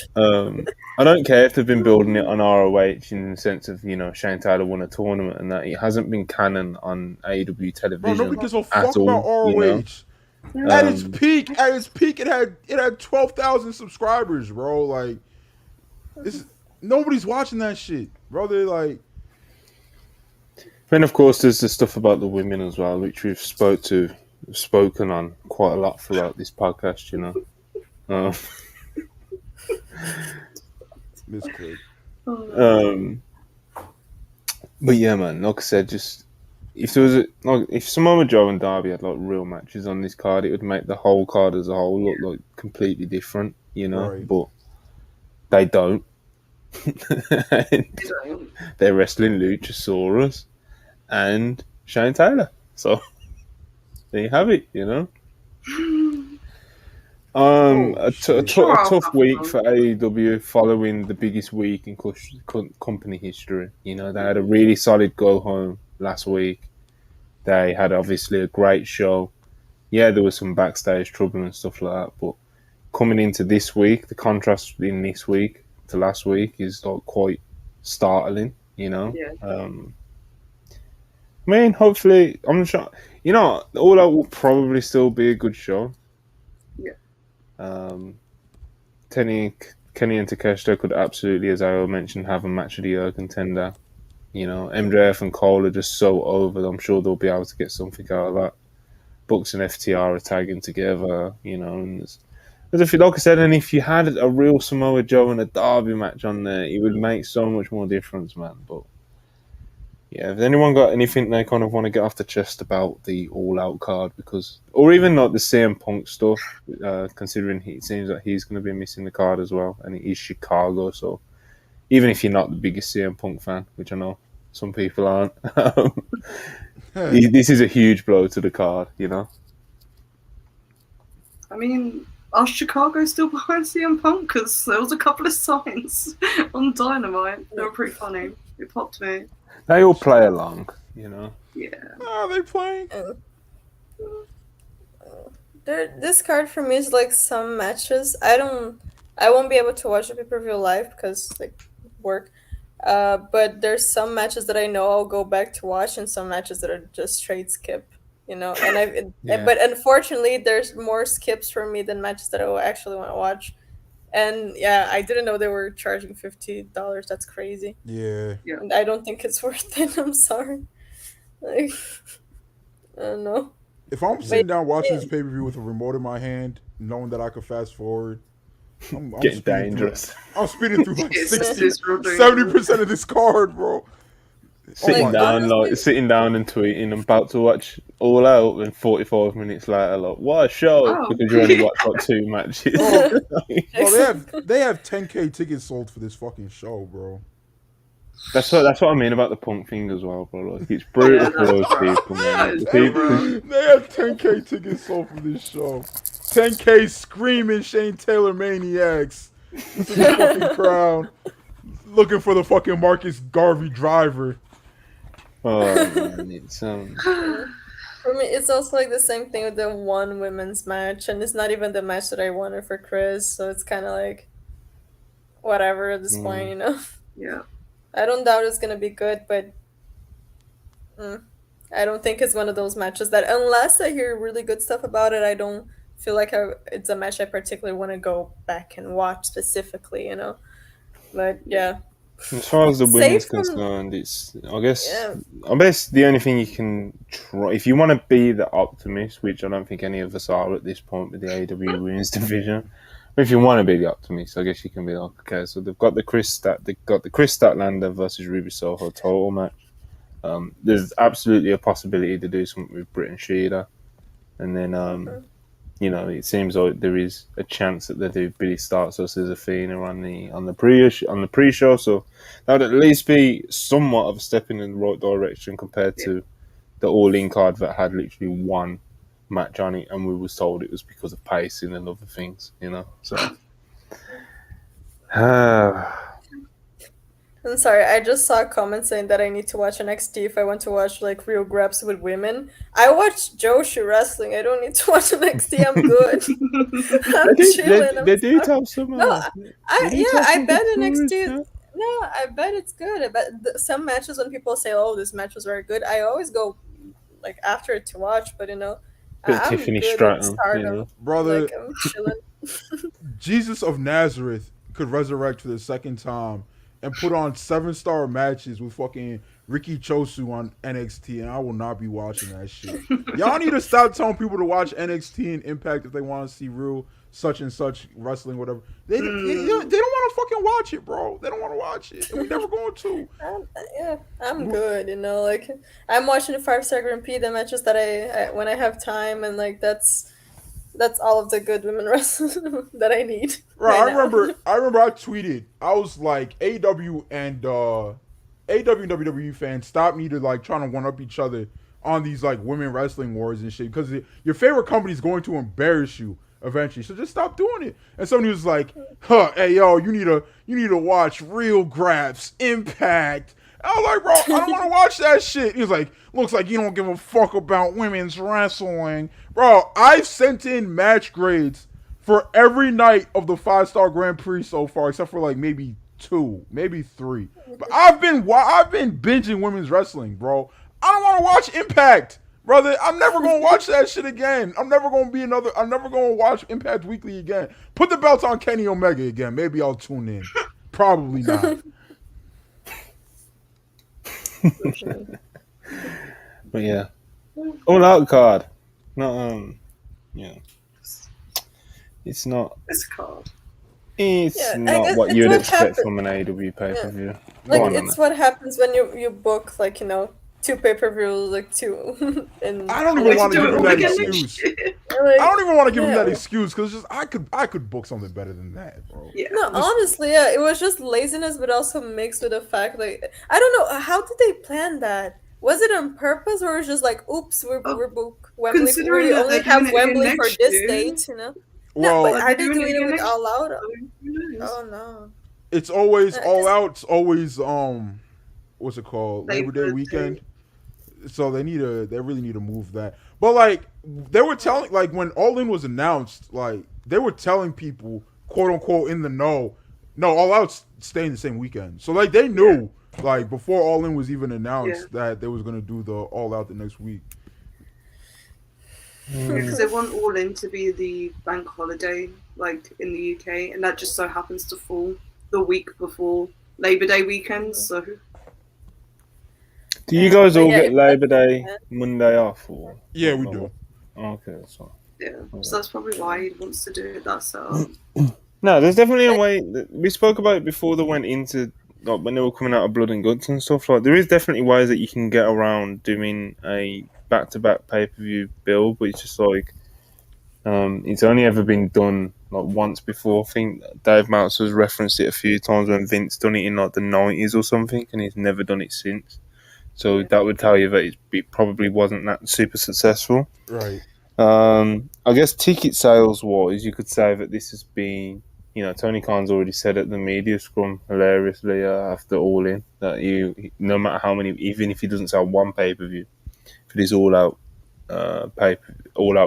I don't care if they've been building it on ROH in the sense of, you know, Shane Taylor won a tournament and that. It hasn't been canon on AEW television. Nobody gives a fuck about ROH. You know? At its peak, it had 12,000 subscribers, bro. Like, nobody's watching that shit, bro. They're like. Then of course there's the stuff about the women as well, which we've spoken on quite a lot throughout this podcast, you know. But yeah, man, like I said, just if there was if Samoa Joe and Darby had like real matches on this card, it would make the whole card as a whole look like completely different, you know. Right. But they don't. They're wrestling Luchasaurus and Shane Taylor, so there you have it, you know. A tough week for AEW following the biggest week in company history. You know, they had a really solid go home last week. They had obviously a great show. Yeah, there was some backstage trouble and stuff like that, but coming into this week, the contrast in this week to last week is like quite startling, you know. Yeah. I mean, hopefully, I'm sure, you know, All Out will probably still be a good show. Kenny and Takeshita could absolutely, as I mentioned, have a match of the year contender. You know, MJF and Cole are just so over. I'm sure they'll be able to get something out of that. Bucks and FTR are tagging together, you know. And there's like I said, and if you had a real Samoa Joe and a Darby match on there, it would make so much more difference, man. But yeah, if anyone got anything they kind of want to get off the chest about the All Out card, or even not the CM Punk stuff, considering it seems like he's going to be missing the card as well, and it is Chicago, so even if you're not the biggest CM Punk fan, which I know some people aren't, this is a huge blow to the card, you know. I mean, Are Chicago still behind CM Punk? Because there was a couple of signs on Dynamite. They were pretty funny. It popped me. They all play along, you know. Yeah. Are they playing? This card for me is like some matches. I won't be able to watch the pay-per-view live because like work. But there's some matches that I know I'll go back to watch, and some matches that are just straight skip. You know, and but unfortunately, there's more skips for me than matches that I will actually want to watch. And yeah, I didn't know they were charging $50. That's crazy. Yeah. And I don't think it's worth it. I'm sorry. Like, I don't know. If I'm sitting down watching this pay-per-view with a remote in my hand, knowing that I could fast forward, I'm Getting dangerous. I'm speeding through like It's 70% of this card, bro. Sitting down and tweeting. I'm about to watch All Out, and 45 minutes later, like, what a show! Oh. Because you only watched like 2 matches. Bro, they have 10K tickets sold for this fucking show, bro. That's what I mean about the Punk thing as well, bro. Like, it's brutal for those people, man. They have 10K tickets sold for this show. 10K screaming Shane Taylor maniacs in the fucking crowd, looking for the fucking Marcus Garvey driver. Oh man, it's For me, it's also like the same thing with the one women's match, and it's not even the match that I wanted for Chris, so it's kind of like whatever at this point, you know. Yeah. I don't doubt it's gonna be good, but I don't think it's one of those matches that, unless I hear really good stuff about it, I don't feel like it's a match I particularly want to go back and watch specifically, you know. But yeah. As far as the women's concerned, it's I guess the only thing you can try if you want to be the optimist, which I don't think any of us are at this point with the AEW women's division. But if you want to be the optimist, I guess you can be like, okay, so they've got the Chris Statlander versus Ruby Soho title match. There's absolutely a possibility to do something with Britt and Sheeta, and then you know, it seems like there is a chance that they do Billy Starks versus Athena on the pre-show, so that would at least be somewhat of a step in the right direction compared to the All-In card that had literally one match on it, and we was told it was because of pacing and other things, you know. So, I'm sorry, I just saw a comment saying that I need to watch NXT if I want to watch like real grabs with women. I watch Joshi wrestling. I don't need to watch NXT. I'm good. I'm chilling. They do have some. No, I bet NXT. No, I bet it's good. I bet some matches when people say, "Oh, this match was very good," I always go like after it to watch. But you know, I'm Tiffany good Stratton, at Stardom. you know? Brother. Like, I'm chilling. Jesus of Nazareth could resurrect for the second time and put on 7-star matches with fucking Ricky Chosu on NXT, and I will not be watching that shit. Y'all need to stop telling people to watch NXT and Impact if they want to see real such and such wrestling, whatever. They don't want to fucking watch it, bro. They don't want to watch it, and we never going to. I'm good, you know. Like, I'm watching the 5-star Grand Prix, the matches that I when I have time, and like that's all of the good women wrestling that I need. Right, I remember I tweeted, I was like, AEW and WWE fans, stop me to like trying to one up each other on these like women wrestling wars and shit, because your favorite company is going to embarrass you eventually, so just stop doing it. And somebody was like, hey yo, you need to watch Real Graps, Impact. I was like, bro, I don't want to watch that shit. He was like, looks like you don't give a fuck about women's wrestling. Bro, I've sent in match grades for every night of the 5-star Grand Prix so far, except for like maybe 2, maybe 3. But I've been binging women's wrestling, bro. I don't want to watch Impact, brother. I'm never gonna watch that shit again. I'm never gonna watch Impact Weekly again. Put the belt on Kenny Omega again. Maybe I'll tune in. Probably not. But yeah, All Out card. No, yeah, it's not. This card. It's not what you'd expect from an AEW pay-per-view. Like, it's what happens when you book, like, you know, 2 pay-per-views, like 2. And I don't even want to give him that excuse. I don't even want to give him that excuse, because just I could book something better than that, bro. Yeah. No, honestly, yeah, it was just laziness, but also mixed with the fact, like, I don't know, how did they plan that? Was it on purpose, or was it just like, oops, we're booked Wembley, we only have Wembley for this date, you know? Well, but Are are they they doing it doing it again with next All Out? Who knows? Oh no. it's always all 'Cause- out. It's always what's it called? Labor Day Labor weekend. Day. So they really need to move that. But like they were telling, like when All In was announced, like they were telling people, quote unquote, in the know, no, All Out's staying the same weekend. So like they knew, like before All In was even announced, that they was gonna do the All Out the next week. Because they want All In to be the bank holiday, like in the UK, and that just so happens to fall the week before Labor Day weekend. So Do you guys But all yeah, get if Labor that's- Day Monday off? Or Yeah, we do. Okay, that's fine. yeah, so that's probably why he wants to do it that setup. No, there's definitely a way. We spoke about it before they went into, like, when they were coming out of Blood and Guts and stuff. Like, there is definitely ways that you can get around doing a back-to-back pay-per-view build, but it's just like it's only ever been done like once before. I think Dave Meltzer's referenced it a few times when Vince done it in like the 90s or something, and he's never done it since. So that would tell you that it probably wasn't that super successful. Right. I guess ticket sales wise, you could say that this has been, Tony Khan's already said at the media scrum hilariously after All In that no matter how many, even if he doesn't sell one pay per view for this all out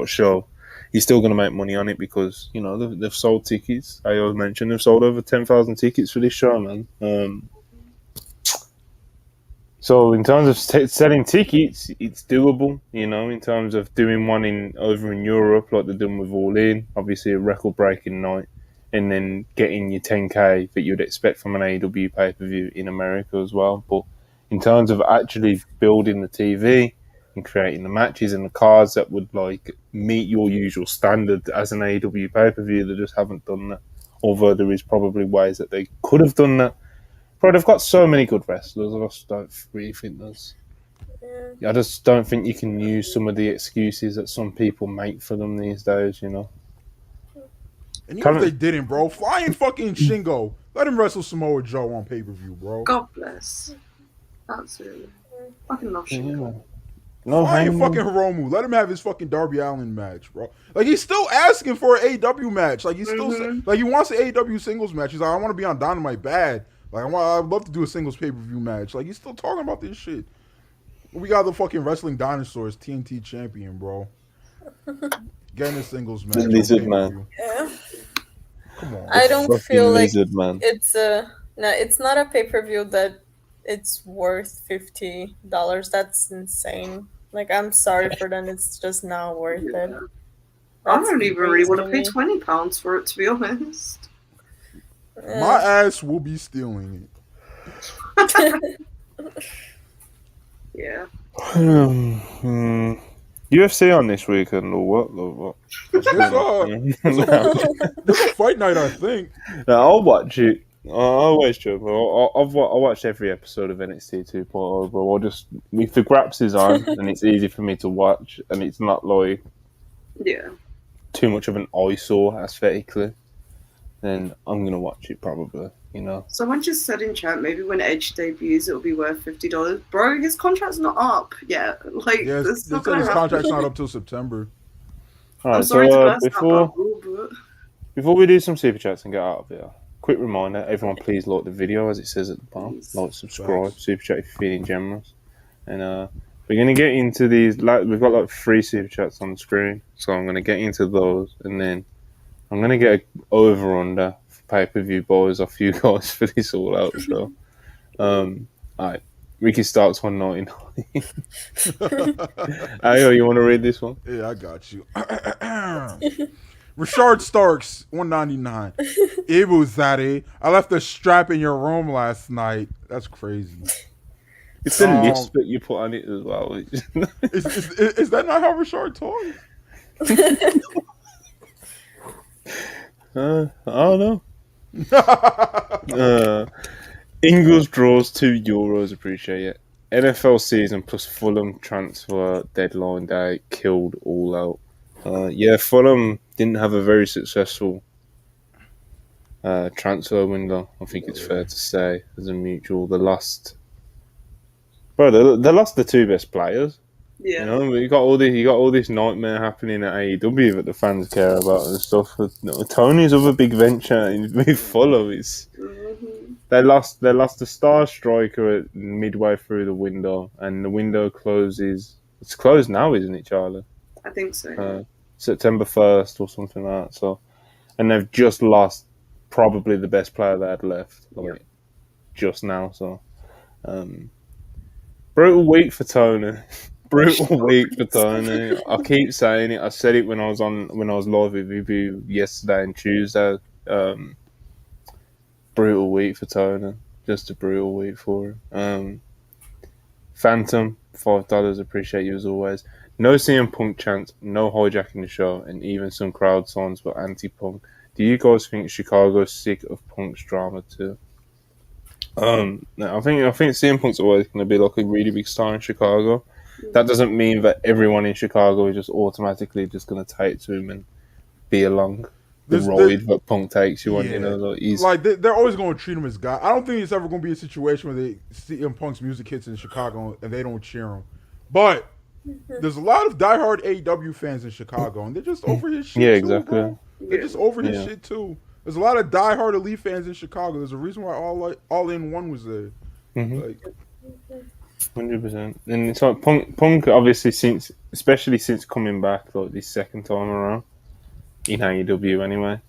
show, he's still going to make money on it because they've sold tickets. I always mentioned they've sold over 10,000 tickets for this show, man. So in terms of selling tickets, it's doable, in terms of doing one over in Europe like they're doing with All In, obviously a record-breaking night, and then getting your 10K that you'd expect from an AEW pay-per-view in America as well. But in terms of actually building the TV and creating the matches and the cards that would like meet your usual standard as an AEW pay-per-view, they just haven't done that. Although there is probably ways that they could have done that. Bro, they've got so many good wrestlers. I just don't really think there's. I just don't think you can use some of the excuses that some people make for them these days. And even if they didn't, bro, flying fucking Shingo, let him wrestle Samoa Joe on pay-per-view, bro. God bless. Absolutely. Fucking love Shingo. No, flying fucking Hiromu, let him have his fucking Darby Allin match, bro. Like he's still asking for an AEW match. Like he's still like he wants an AEW singles match. He's like, I want to be on Dynamite bad. Like I'd love to do a singles pay-per-view match. Like he's still talking about this shit. We got the fucking Wrestling Dinosaurs TNT champion, bro. Getting a singles match. Lizard man. Yeah. Come on. I don't feel like Lizard man. it's it's not a pay-per-view that it's worth $50. That's insane. Like I'm sorry for them, it's just not worth it. I don't even really want to pay crazy. £20 for it, to be honest. My ass will be stealing it. Yeah. UFC on this weekend or what? There's a fight night, I think. No, I'll watch it. I always joke. I watched every episode of NXT 2.0, but I'll just, if the Graps is on, then it's easy for me to watch, and it's not like too much of an eyesore aesthetically, then I'm gonna watch it probably. Someone just said in chat, maybe when Edge debuts, it'll be worth $50. Bro, his contract's not up yet. Like, Yeah, this they said his contract's not up till September. All right, I'm sorry to burst that before bubble, but before we do some super chats and get out of here, quick reminder: everyone, please like the video as it says at the bottom. Like, subscribe, super chat if you're feeling generous, and we're gonna get into these. Like, we've got like 3 super chats on the screen, so I'm gonna get into those, and then I'm gonna get an over/under for pay-per-view boys off you guys for this all out show. All right, Ricky Starks 199. Ayo, you want to read this one? Yeah, I got you. Richard Starks 199. Ibuzade, I left a strap in your room last night. That's crazy. It's the list that you put on it as well. Is that not how Richard talks? I don't know. Ingles draws €2. Appreciate it. NFL season plus Fulham transfer deadline day killed all out. Fulham didn't have a very successful transfer window. I think it's fair to say as a mutual. They lost the 2 best players. Yeah. You know, you got all this nightmare happening at AEW that the fans care about and stuff. Tony's other big venture with Follow is they lost the Star Striker at midway through the window, and the window closes. It's closed now, isn't it, Charlie? I think so. September 1st or something like that. So, and they've just lost probably the best player they had left, just now. So, brutal week for Tony. Brutal week for Tony. I keep saying it. I said it when I was live with you yesterday and Tuesday. Brutal week for Tony. Just a brutal week for him. Phantom, $5. Appreciate you as always. No CM Punk chants, no hijacking the show, and even some crowd songs were anti-Punk. Do you guys think Chicago's sick of Punk's drama too? No, I think CM Punk's always going to be like a really big star in Chicago. That doesn't mean that everyone in Chicago is just automatically just going to take to him and be along the ride that Punk takes you on. You know, like they're always going to treat him as God. I don't think it's ever going to be a situation where CM Punk's music hits in Chicago and they don't cheer him. But there's a lot of diehard AEW fans in Chicago, and they're just over his shit. Yeah, too, exactly. Bro. They're just over his shit too. There's a lot of diehard Elite fans in Chicago. There's a reason why All In One was there. 100%. And it's like Punk obviously especially since coming back like this second time around in AEW anyway.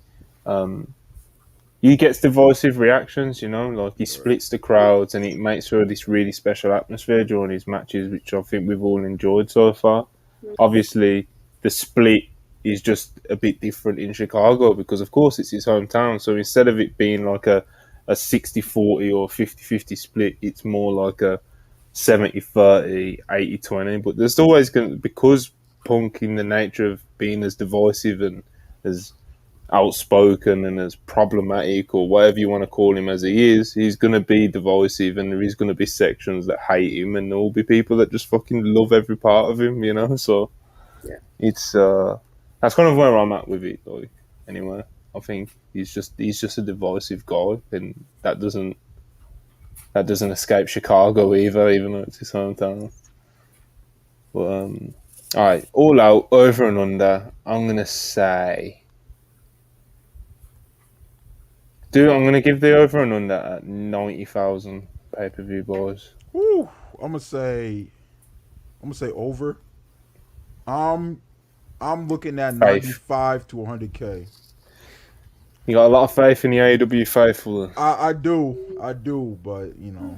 He gets divisive reactions, you know, like he splits the crowds and it makes for this really special atmosphere during his matches, which I think we've all enjoyed so far. Obviously, the split is just a bit different in Chicago because, of course, it's his hometown. So instead of it being like a 60-40 or 50-50 split, it's more like a 70-30, 80-20. But there's always going to, because Punk, in the nature of being as divisive and as outspoken and as problematic or whatever you want to call him as he is, he's going to be divisive and there is going to be sections that hate him and there will be people that just fucking love every part of him, you know? So it's that's kind of where I'm at with it, like, anyway. I think he's just a divisive guy and that doesn't escape Chicago either, even though it's his hometown. But alright, all out, over and under, I'm gonna say I'm going to give the over and under at 90,000 pay-per-view, boys. Woo! I'm gonna say over. I'm looking at 95 to 100K. You got a lot of faith in the AEW faithful. I do, but you know.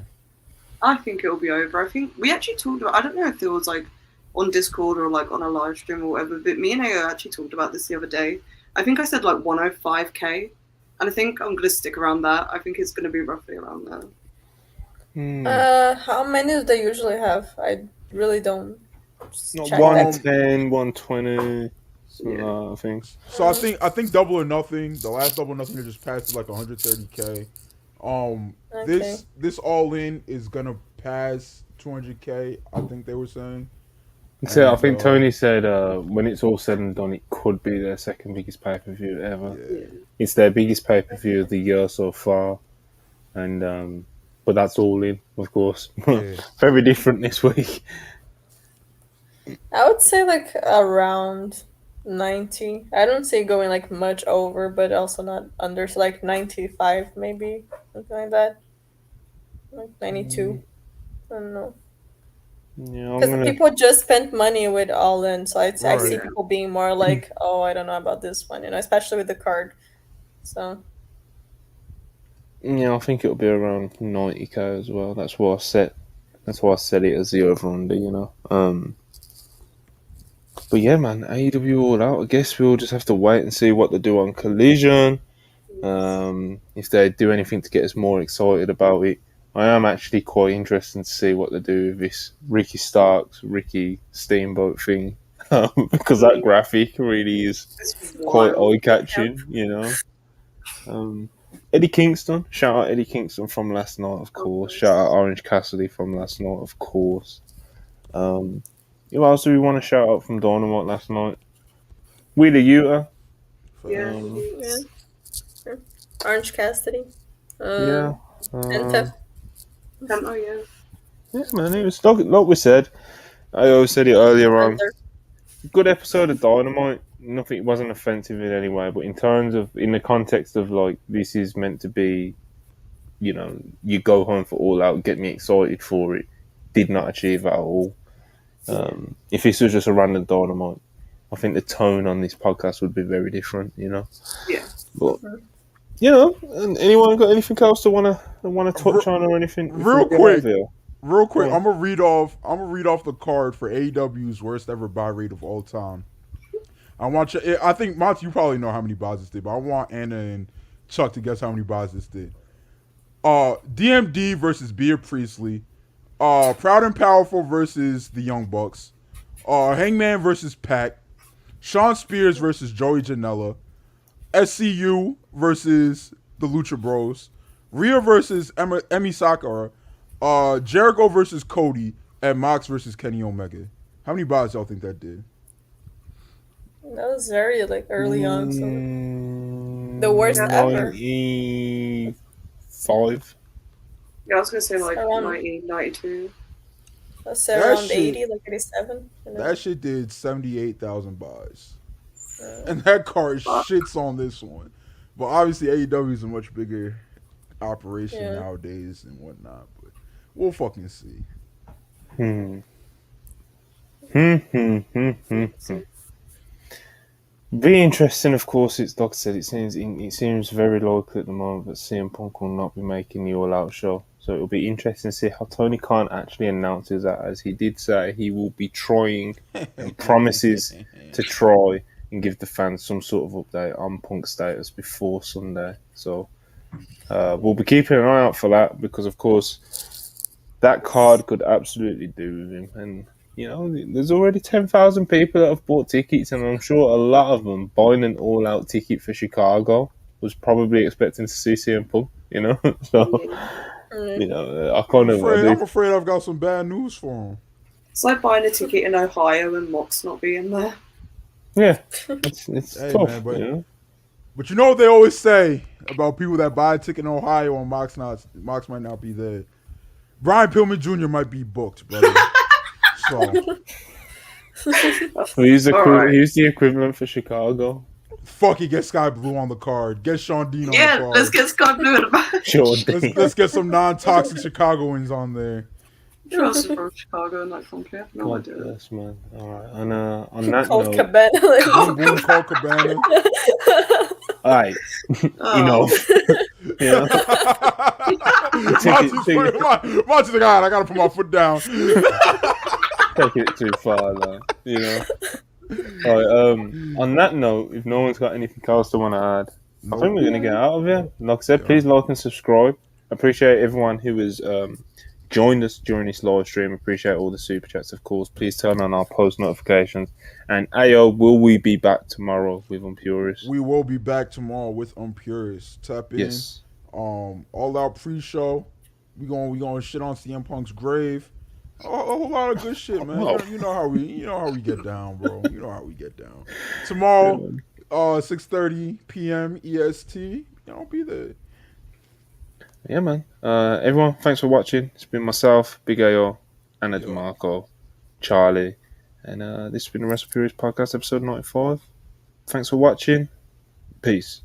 I think it'll be over. I think we actually talked about. I don't know if it was like on Discord or like on a live stream or whatever. But me and AO actually talked about this the other day. I think I said like 105K. And I think I'm going to stick around that. I think it's going to be roughly around there. How many do they usually have? I really don't. Not 110, 120. I think. So I think Double or Nothing. The last Double or Nothing they just passed is like 130K. This All In is gonna pass 200K. I think they were saying. So I think Tony said when it's all said and done, it could be their second biggest pay-per-view ever. Yeah. It's their biggest pay-per-view of the year so far, and but that's All In, of course. Yeah. Very different this week. I would say like around 90. I don't see it going like much over, but also not under. So like 95 maybe, something like that. Like 92. I don't know. Yeah, because people just spent money with All In, so I see people being more like, oh, I don't know about this one, you know, especially with the card. So yeah, I think it'll be around 90K as well. That's why I set it as the over under, you know. But yeah, man, AEW all out. I guess we'll just have to wait and see what they do on Collision. If they do anything to get us more excited about it. I am actually quite interested to see what they do with this Ricky Starks, Ricky Steamboat thing. Because that graphic really is quite eye-catching, you know. Eddie Kingston. Shout out Eddie Kingston from last night, of course. Shout out Orange Cassidy from last night, of course. Who else do we want to shout out from Dynamite last night? Wheeler Yuta. Yeah. Orange Cassidy. And yeah, man, it was like we said. I always said it earlier on. Further. Good episode of Dynamite. Nothing wasn't offensive in any way, but in terms of in the context of like this is meant to be, you know, you go home for All Out, get me excited for it. Did not achieve that at all. If this was just a random Dynamite, I think the tone on this podcast would be very different. You know. Yeah. But you know, anyone got anything else to wanna touch on or anything? Real quick, Yeah. I'm gonna read off the card for AEW's worst ever buy rate of all time. I want you. I think Monty, you probably know how many buys this did, but I want Anna and Chuck to guess how many buys this did. DMD versus Bea Priestley. Proud and Powerful versus the Young Bucks. Hangman versus Pac. Shawn Spears versus Joey Janela. SCU versus the Lucha Bros. Rhea versus Emi Sakura. Jericho versus Cody. And Mox versus Kenny Omega. How many buys y'all think that did? That was very like early on, so the worst ever. 95. Yeah, I was gonna say like Around- 90, 92. Let's say That around shit- 80, like 87. You know? That shit did 78,000 buys. And that card shits on this one. But obviously AEW is a much bigger operation nowadays and whatnot. But we'll fucking see. Be interesting, of course. It's like I said. It seems very likely at the moment that CM Punk will not be making the All Out show. So it'll be interesting to see how Tony Khan actually announces that, as he did say he will be trying and promises to try and give the fans some sort of update on Punk's status before Sunday. So we'll be keeping an eye out for that, because of course that card could absolutely do with him. And you know, there's already 10,000 people that have bought tickets, and I'm sure a lot of them buying an all-out ticket for Chicago was probably expecting to see CM Punk, you know? So, you know, I'm afraid I've got some bad news for him. It's like buying a ticket in Ohio and Mox not being there. Yeah, it's Hey, tough, man, but- you know? But you know what they always say about people that buy a ticket in Ohio and Mox might not be there. Brian Pillman Jr. might be booked, brother. So Who's Alright. the equivalent for Chicago? fuck it, get Sky Blue on the card. Get Sean Dean on the Yeah, card. let's get Scott Blue in the back. Sure. Let's get some non-toxic Chicagoans on there. Who else is from Chicago and like from here? No God idea. bless, man. Alright, on that Cold note, Cabana. Boom Boom Colt Cabana. alright, enough. You know? Monty's like, alright, I gotta put my foot down. Take it too far, though. You know. All right. On that note, if no one's got anything else to want to add, I think we're gonna get out of here. Like I said, please like and subscribe. Appreciate everyone who has joined us during this live stream. Appreciate all the super chats, of course. Please turn on our post notifications. And Ayo, will we be back tomorrow with Purists? We will be back tomorrow with Purists. Tap in. Yes. All Out pre-show. We gonna shit on CM Punk's grave. A whole lot of good shit, man. Oh. You know how we get down, bro. You know how we get down. Tomorrow, 6:30 p.m. EST. I'll be there. Yeah, man. Everyone, thanks for watching. It's been myself, Big AO, Anna DeMarco, Charlie, and this has been the WrestlePurists Podcast, episode 95. Thanks for watching. Peace.